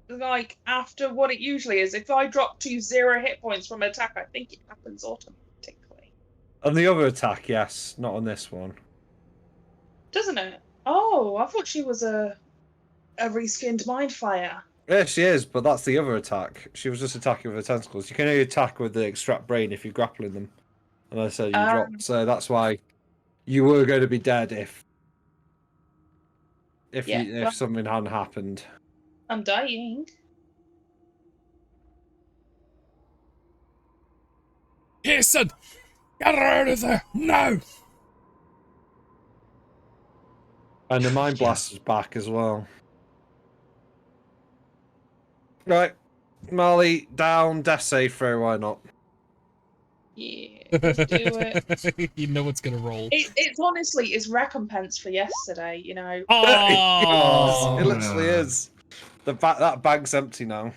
like after what it usually is, if I drop to 0 hit points from an attack, I think it happens automatically. On the other attack, yes, not on this one. Doesn't it? Oh, I thought she was a reskinned mind flayer. Yeah, she is, but that's the other attack. She was just attacking with her tentacles. You can only attack with the extract brain if you're grappling them. And I said you dropped, so that's why you were going to be dead if something hadn't happened. I'm dying. Jason, get her out of there now. And the mind blast is back as well. Right, Marley down, death save throw. Why not? Yeah, let's do it. You know it's gonna roll. It's honestly it's recompense for yesterday, you know. Oh, It literally is. That bag's empty now.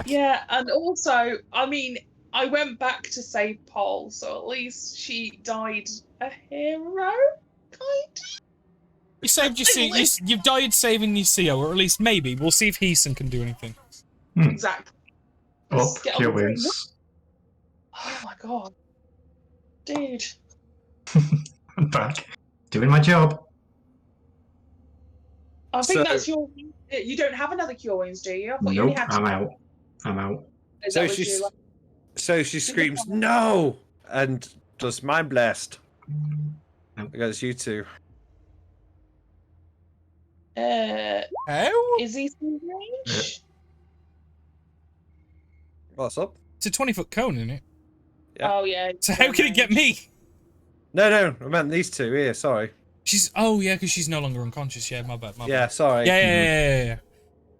Yeah, and also, I mean, I went back to save Paul, so at least she died a hero, kind of. You saved your you've died saving your CO, or at least maybe. We'll see if Heason can do anything. Exactly. Up, Let's get on cure the train. wounds. Oh my god, dude. I'm back. Doing my job. I think So- that's your. You don't have another cure wounds, do you? I thought you only Nope, had. I'm out. I'm out. Is So that what she's you like? So she screams, "No!" and does mind blast against you two. How? Is he in range? What's up? It's a 20-foot cone, isn't it? Yeah. Oh yeah. So how can it get me? No, I meant these two here. Sorry. She's because she's no longer unconscious. Yeah, my bad. Yeah, sorry. Yeah.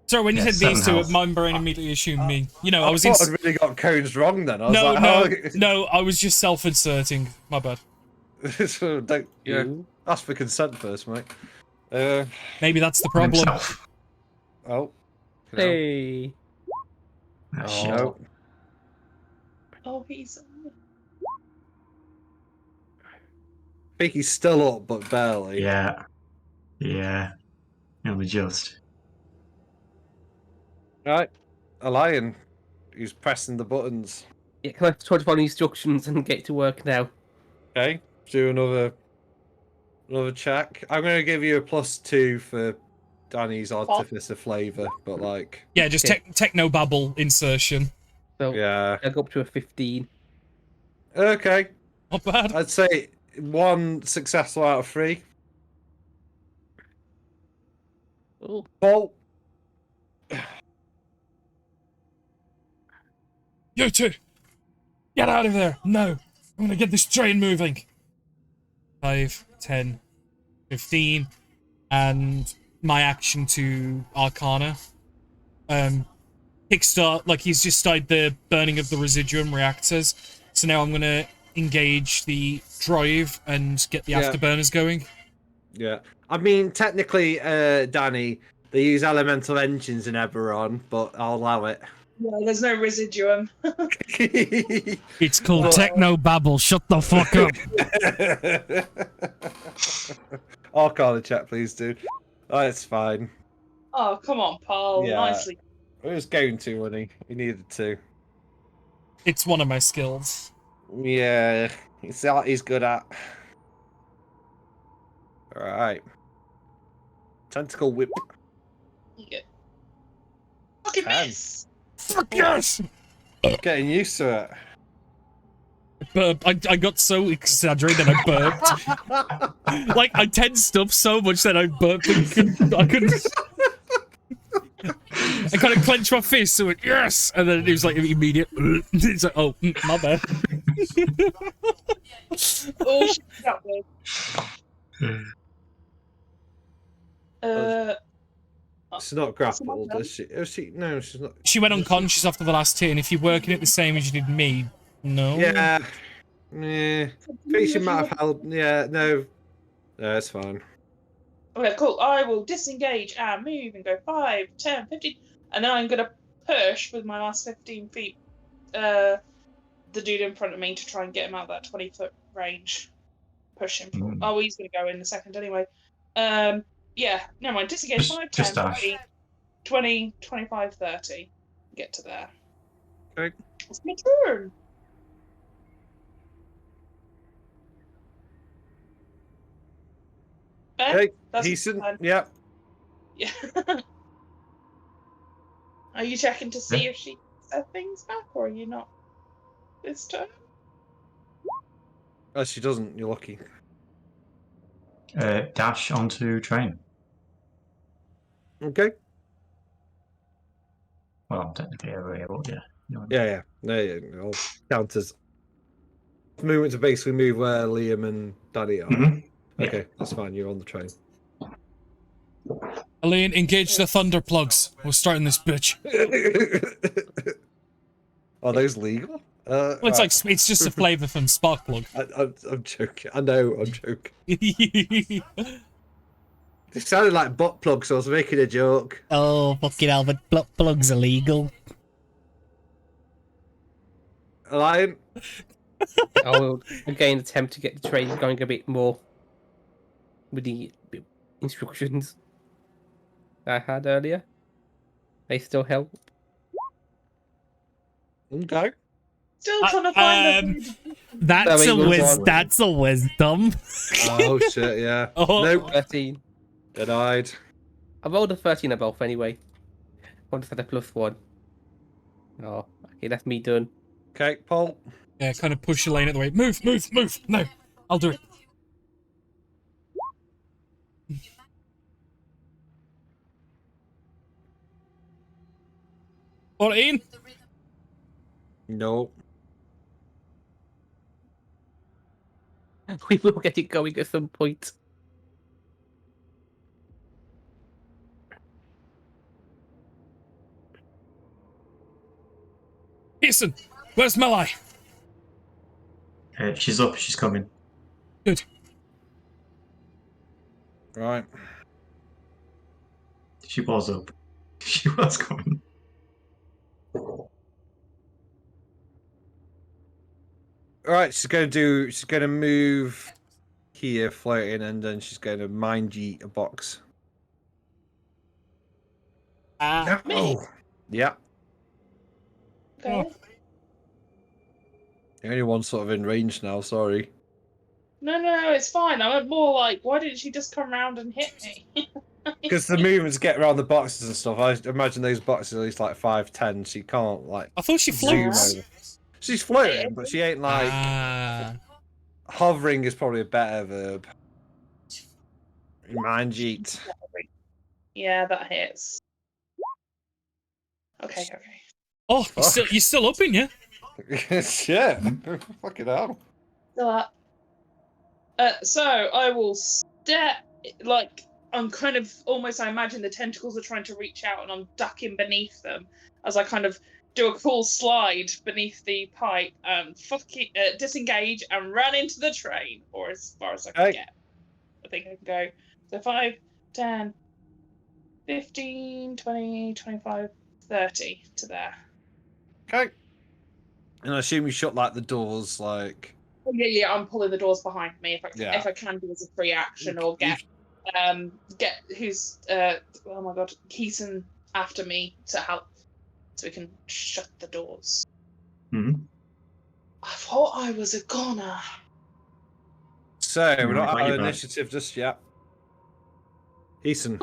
Sorry, when you said these 7 two, health. my brain immediately assumed me. You know, I I was thought I'd really got cones wrong then. I was like, no, I was just self-inserting. My bad. So ask for consent first, mate. Maybe that's the problem. Himself. Oh. Hey. Ah, Oh, shit. no. Oh, he's. I think he's still up, but barely. Yeah. Only just. Right. A lion who's pressing the buttons. Yeah, can I try to follow instructions and get to work now? Okay. Do another check. I'm going to give you a +2 for Danny's artificer flavour, but like. Yeah, just techno babble insertion. So Yeah. I go up to a 15. Okay. Not bad. I'd say 1 successful out of 3. Oh, Paul. You two, get out of there! No, I'm gonna get this train moving. 5, 10, 15, and my action to Arcana. Kickstart, like he's just started the burning of the residuum reactors. So now I'm gonna engage the drive and get the afterburners going. Yeah. I mean, technically, Danny, they use elemental engines in Eberron, but I'll allow it. Yeah, there's no residuum. It's called techno babble. Shut the fuck up. Arcana check, please, dude. Oh, it's fine. Oh, come on, Paul. Yeah. Nicely. It was going to, when he needed to. It's one of my skills. Yeah, it's that he's good at. Alright. Tentacle whip. Yeah. Fucking 10. miss. Fuck yes! Getting used to it. Burp. I got so exaggerated that I burped. Like, I tensed up so much that I burped. I couldn't. I kind of clenched my fist, so it yes, and then it was like immediate. It's like, oh, my bad. Oh, shit, that was. She's not grappled, is she? Oh, no, she's not. She went unconscious after the last turn. If you're working it the same as you did me, no. Yeah. I think she might have held. Yeah, no. No, it's fine. Okay, cool. I will disengage and move and go 5, 10, 15. And then I'm going to push with my last 15 feet the dude in front of me to try and get him out of that 20-foot range. Push him. Oh, he's going to go in a second anyway. Yeah, never mind. Disengage 5, 10, 15, 20, 25, 30. Get to there. Okay. It's my turn. Okay, That's decent. fine. Yeah. Yeah. Are you checking to see if she set things back, or are you not this turn? Oh, she doesn't. You're lucky. Dash onto train. Okay. Well, I'm technically able, yeah. Yeah. No, yeah. I'll count as movement to basically move where Liam and Danny are. Mm-hmm. Okay, that's fine. You're on the train. Elaine, engage the thunder plugs. We're starting this bitch. Are those legal? Well, it's like it's just a flavor from Sparkplug. I'm joking. I know, I'm joking. It sounded like butt plug, so I was making a joke. Oh, fucking hell, but plug's illegal. Lion? I will again attempt to get the train going a bit more with the instructions I had earlier. They still help. Okay. Still trying to find That's a wisdom. Oh shit, yeah. Oh. Nope. 13. Denied. I rolled a 13 on both anyway. I just had a +1. Oh, okay, that's me done. Okay, Paul. Yeah, kind of push Elaine out the way. Move, move, move. No, I'll do it. Ian? No. We will get it going at some point. Pearson, where's Malai? She's up. She's coming. Good. Right. She was up. She was coming. Alright, she's gonna move here, floating, and then she's gonna mind yeet a box. Me? Yeah. Okay. The only one sort of in range now, sorry. No, it's fine. I'm more like, why didn't she just come round and hit me? Because the movements get around the boxes and stuff. I imagine those boxes are at least like 5'10", so you can't like I thought she zoom floats. over. She's floating, but she ain't like hovering is probably a better verb. Mind yeet. Yeah, that hits. Okay. Oh, you're still up in you? Shit. Fucking hell. Still up. So I will step, like, I'm kind of almost, I imagine the tentacles are trying to reach out and I'm ducking beneath them as I kind of do a cool slide beneath the pipe and disengage and run into the train, or as far as I can get. I think I can go. So 5, 10, 15, 20, 25, 30 to there. Okay. And I assume you shut like the doors, like. Oh, yeah, I'm pulling the doors behind me if I can do as a free action, or get who's oh my god, Keaton after me to help so we can shut the doors. Mm-hmm. I thought I was a goner. So we're not Right, out of back. initiative just yet. Ethan.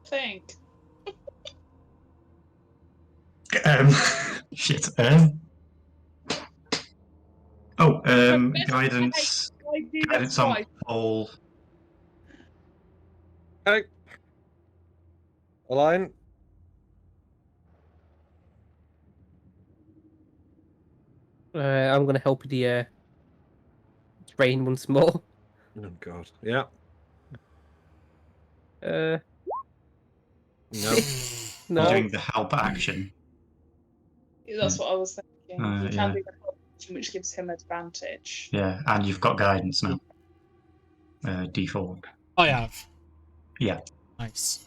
Think. Shit. Guidance. I do this Guidance on twice. Paul. Okay. Align. I'm gonna help the train once more. Oh god. Yeah. No. I'm doing the help action. That's what I was thinking. You can Yeah. do the help action, which gives him advantage. Yeah, and you've got guidance now. D4. I have. Yeah. Nice.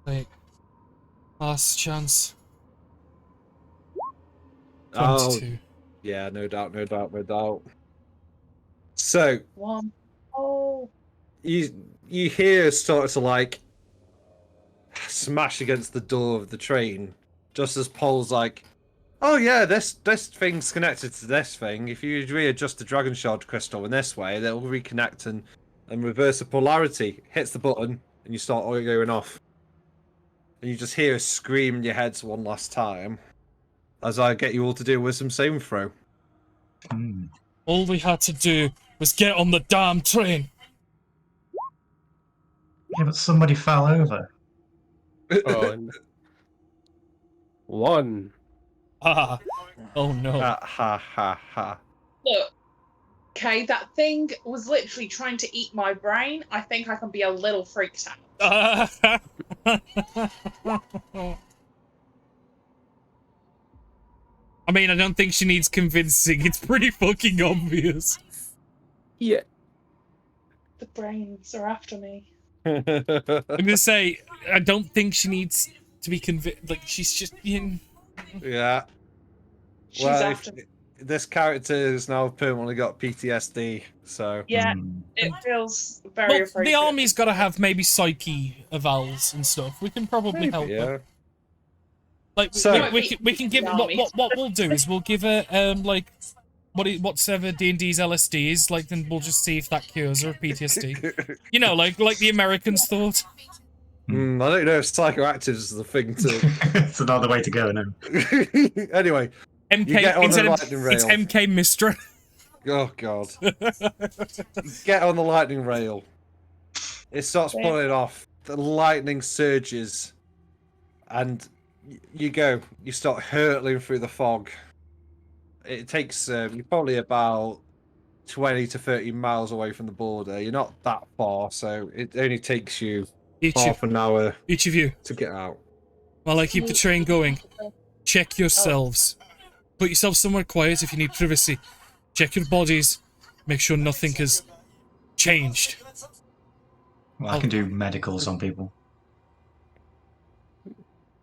Wait. Last chance. 22. Yeah, no doubt. So One. Oh. you hear sort of like smash against the door of the train, just as Paul's like, "Oh yeah, this thing's connected to this thing. If you readjust the Dragon Shard crystal in this way, they'll reconnect and reverse the polarity." Hits the button and you start going off, and you just hear a scream in your heads one last time, as I get you all to do a wisdom saving throw. All we had to do was get on the damn train. Yeah, but somebody fell over. On 1. Ah. Oh no. Ha. Look. Okay, that thing was literally trying to eat my brain. I think I can be a little freaked out. I mean, I don't think she needs convincing. It's pretty fucking obvious. Yeah. The brains are after me. I'm gonna say, I don't think she needs to be convinced. Like, she's just, Yeah. She's after me. This character has now permanently got PTSD, so... Yeah, it feels very appropriate. The army's got to have maybe psyche evals and stuff. We can probably help her. Like, so, we can give what we'll do is we'll give her like whatever D&D's LSD is, like, then we'll just see if that cures her of PTSD. You know, like the Americans thought. I don't know if psychoactive is the thing to... It's another way to go now. Anyway, MK, You get on the instead of, lightning it's rail. MK Mistra. Oh god. Get on the lightning rail. It starts Yeah. pulling off. The lightning surges, and you go. You start hurtling through the fog. It takes you're probably about 20 to 30 miles away from the border. You're not that far, so it only takes you half an hour Each of you, to get out. while I keep the train going, check yourselves. Put yourself somewhere quiet if you need privacy. Check your bodies. Make sure nothing has changed. Well, I can do medicals on people.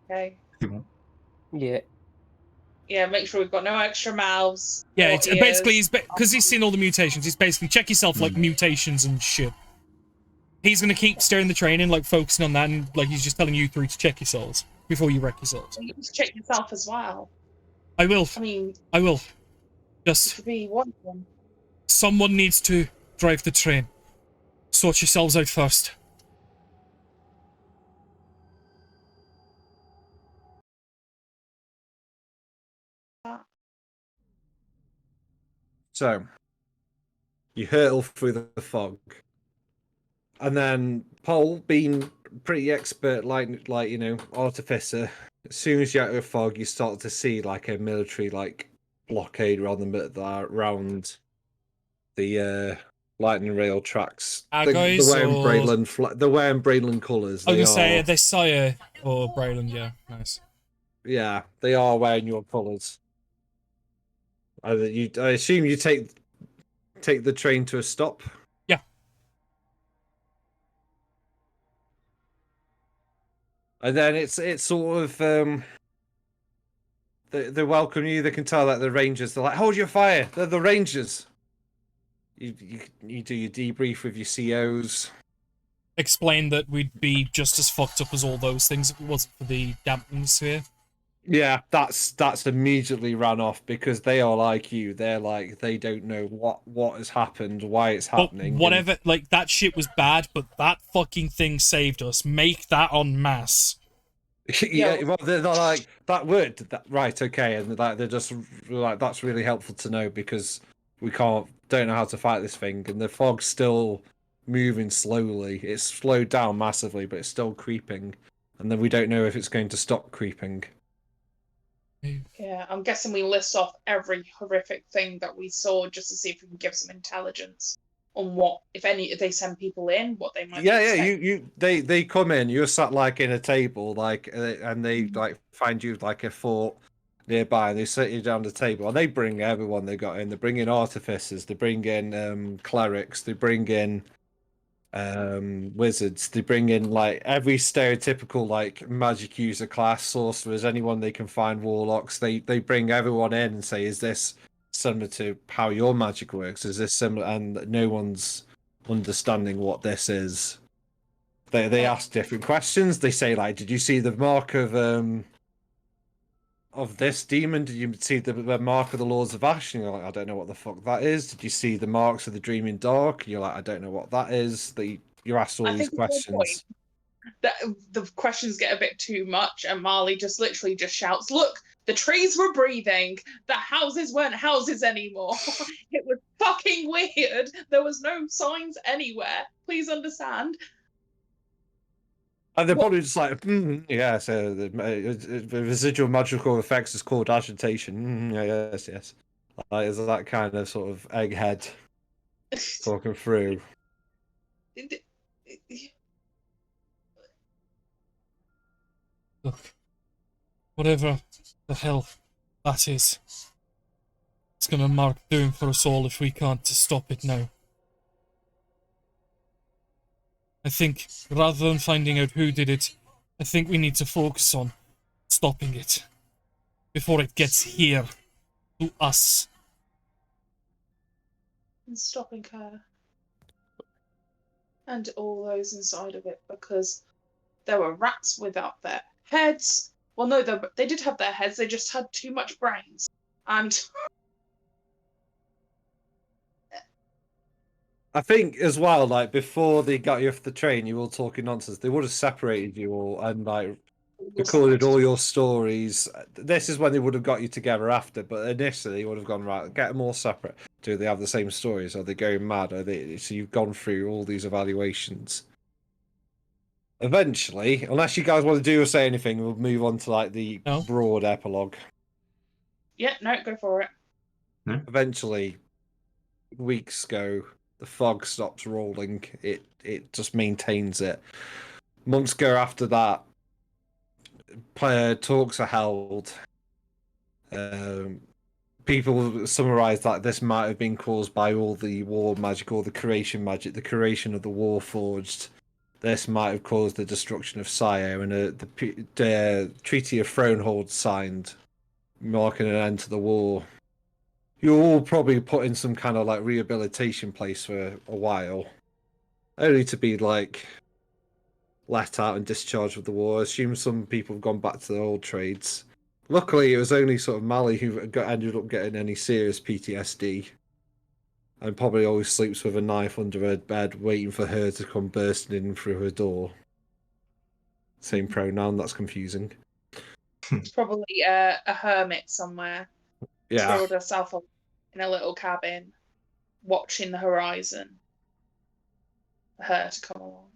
Okay. People. Yeah. Yeah, make sure we've got no extra mouths. Yeah, or it's basically ears. because he's seen all the mutations. It's basically check yourself like mutations and shit. He's gonna keep steering the train and like focusing on that, and like he's just telling you three to check yourselves before you wreck yourselves. You just check yourself as well. I will. I mean, I will. it Just could be one of them. someone needs to drive the train. Sort yourselves out first. So you hurtle through the fog, and then Paul, being pretty expert, like artificer, as soon as you're out of the fog, you start to see like a military blockade around the lightning rail tracks. Ah, They're guys, wearing or... They're wearing Braylon colours. I was gonna say they're Sire or Brayland. Yeah, nice. Yeah, they are wearing your colours. I assume you take the train to a stop. Yeah. And then it's sort of they welcome you. They can tell that the Rangers. They're like, hold your fire. They're the Rangers. You do your debrief with your COs. Explain that we'd be just as fucked up as all those things if it wasn't for the damp atmosphere. Yeah, that's immediately ran off because they are like you. They're like they don't know what has happened, why it's happening. But whatever, like that shit was bad, but that fucking thing saved us. Make that en masse. Yeah, well, they're like that word. Right, okay, and they're just like that's really helpful to know because we don't know how to fight this thing, and the fog's still moving slowly. It's slowed down massively, but it's still creeping, and then we don't know if it's going to stop creeping. Yeah, I'm guessing we list off every horrific thing that we saw just to see if we can give some intelligence on what, if they send people in, what they might. Yeah. They come in. You're sat like in a table, and they find you like a fort nearby, and they sit you down the table, and they bring everyone they got in. They bring in artificers. They bring in clerics. They bring in wizards. They bring in like every stereotypical like magic user class, sorcerers, anyone they can find, warlocks. They bring everyone in and say, is this similar to how your magic works? Is this similar? And no one's understanding what this is. They ask different questions. They say like, did you see the mark of this demon? Did you see the mark of the Lords of Ash? And you're like, I don't know what the fuck that is. Did you see the marks of the Dreaming Dark? And you're like, I don't know what that is. You're asked all these questions. That the questions get a bit too much, and Marley just literally just shouts, "Look, the trees were breathing. The houses weren't houses anymore. It was fucking weird. There was no signs anywhere. Please understand." And they're probably just like, yeah, so the residual magical effects is called agitation. Yeah, yes. Like, is that kind of sort of egghead talking through? Look, whatever the hell that is, it's gonna mark doom for us all if we can't stop it now. I think, rather than finding out who did it, I think we need to focus on stopping it before it gets here to us. And stopping her and all those inside of it, because there were rats without their heads. Well, no, they did have their heads. They just had too much brains. And I think as well, like before they got you off the train, you were all talking nonsense. They would have separated you all and like recorded all your stories. This is when they would have got you together after, but initially you would have gone, right, get them all separate. Do they have the same stories? Are they going mad? So you've gone through all these evaluations. Eventually, unless you guys want to do or say anything, we'll move on to like the broad epilogue. Yeah, no, go for it. Eventually, weeks go, the fog stops rolling. It just maintains it. Months go after that. Talks are held. People summarize that this might have been caused by all the war magic or the creation magic, the creation of the Warforged. This might have caused the destruction of Sire, and the Treaty of Thronehold signed, marking an end to the war. You're all probably put in some kind of like rehabilitation place for a while, only to be like let out and discharged with the war. I assume some people have gone back to their old trades. Luckily, it was only sort of Mally who ended up getting any serious PTSD, and probably always sleeps with a knife under her bed, waiting for her to come bursting in through her door. Same pronoun. That's confusing. It's probably a hermit somewhere. Yeah. Curled herself up in a little cabin, watching the horizon for her to come along.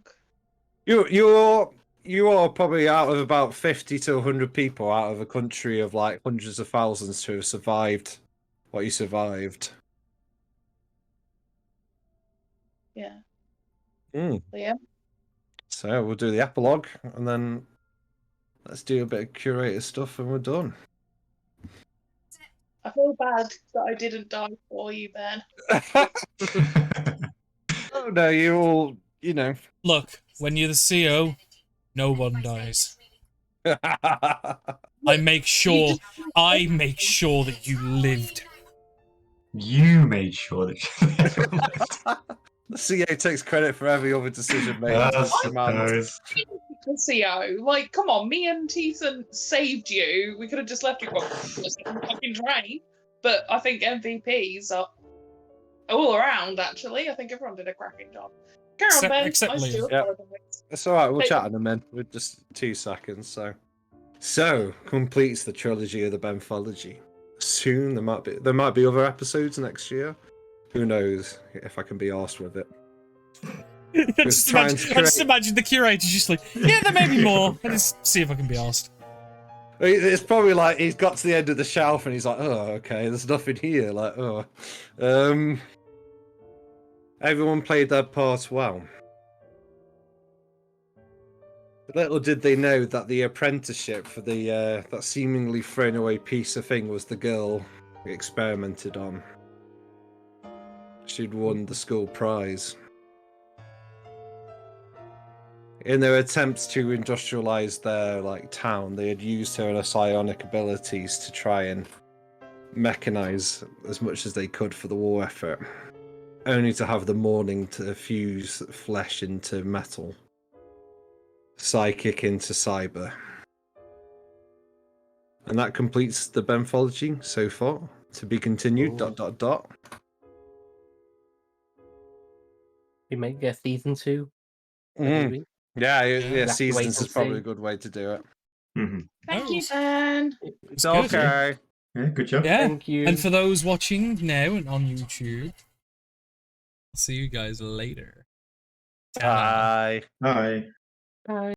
You are probably out of about 50 to 100 people out of a country of like hundreds of thousands to have survived what you survived. Yeah. Mm. Yeah. So we'll do the epilogue and then let's do a bit of curator stuff and we're done. I feel bad that I didn't die for you, Ben. Oh no, you all, you know. Look, when you're the CO, no one dies. I make sure that you lived. You made sure that The CO takes credit for every other decision made. the CO, like, come on, me and Teethan saved you. We could have just left you on a fucking train. But I think MVPs are all around, actually. I think everyone did a cracking job. Carry on, Ben. Except I still Liam. apologise. It's alright, we'll chat in a minute. With just 2 seconds, So completes the trilogy of the Benthology. Soon there might be other episodes next year. Who knows if I can be arsed with it. I just imagine the curator's just like, yeah, there may be more. Let's see if I can be asked. It's probably like he's got to the end of the shelf and he's like, oh, okay, there's nothing here. Like, oh. Everyone played their part well. Little did they know that the apprenticeship for the that seemingly thrown away piece of thing was the girl we experimented on. She'd won the school prize. In their attempts to industrialize their town, they had used her psionic abilities to try and mechanize as much as they could for the war effort, only to have the morning to fuse flesh into metal, psychic into cyber. And that completes the Benthology so far. To be continued. Ooh. We may get season 2. Maybe. Yeah, We'll seasons is probably a good way to do it. Mm-hmm. Thank you, Ben. It's okay. Yeah, good job. Yeah. Thank you. And for those watching now and on YouTube, I'll see you guys later. Bye. Bye. Bye.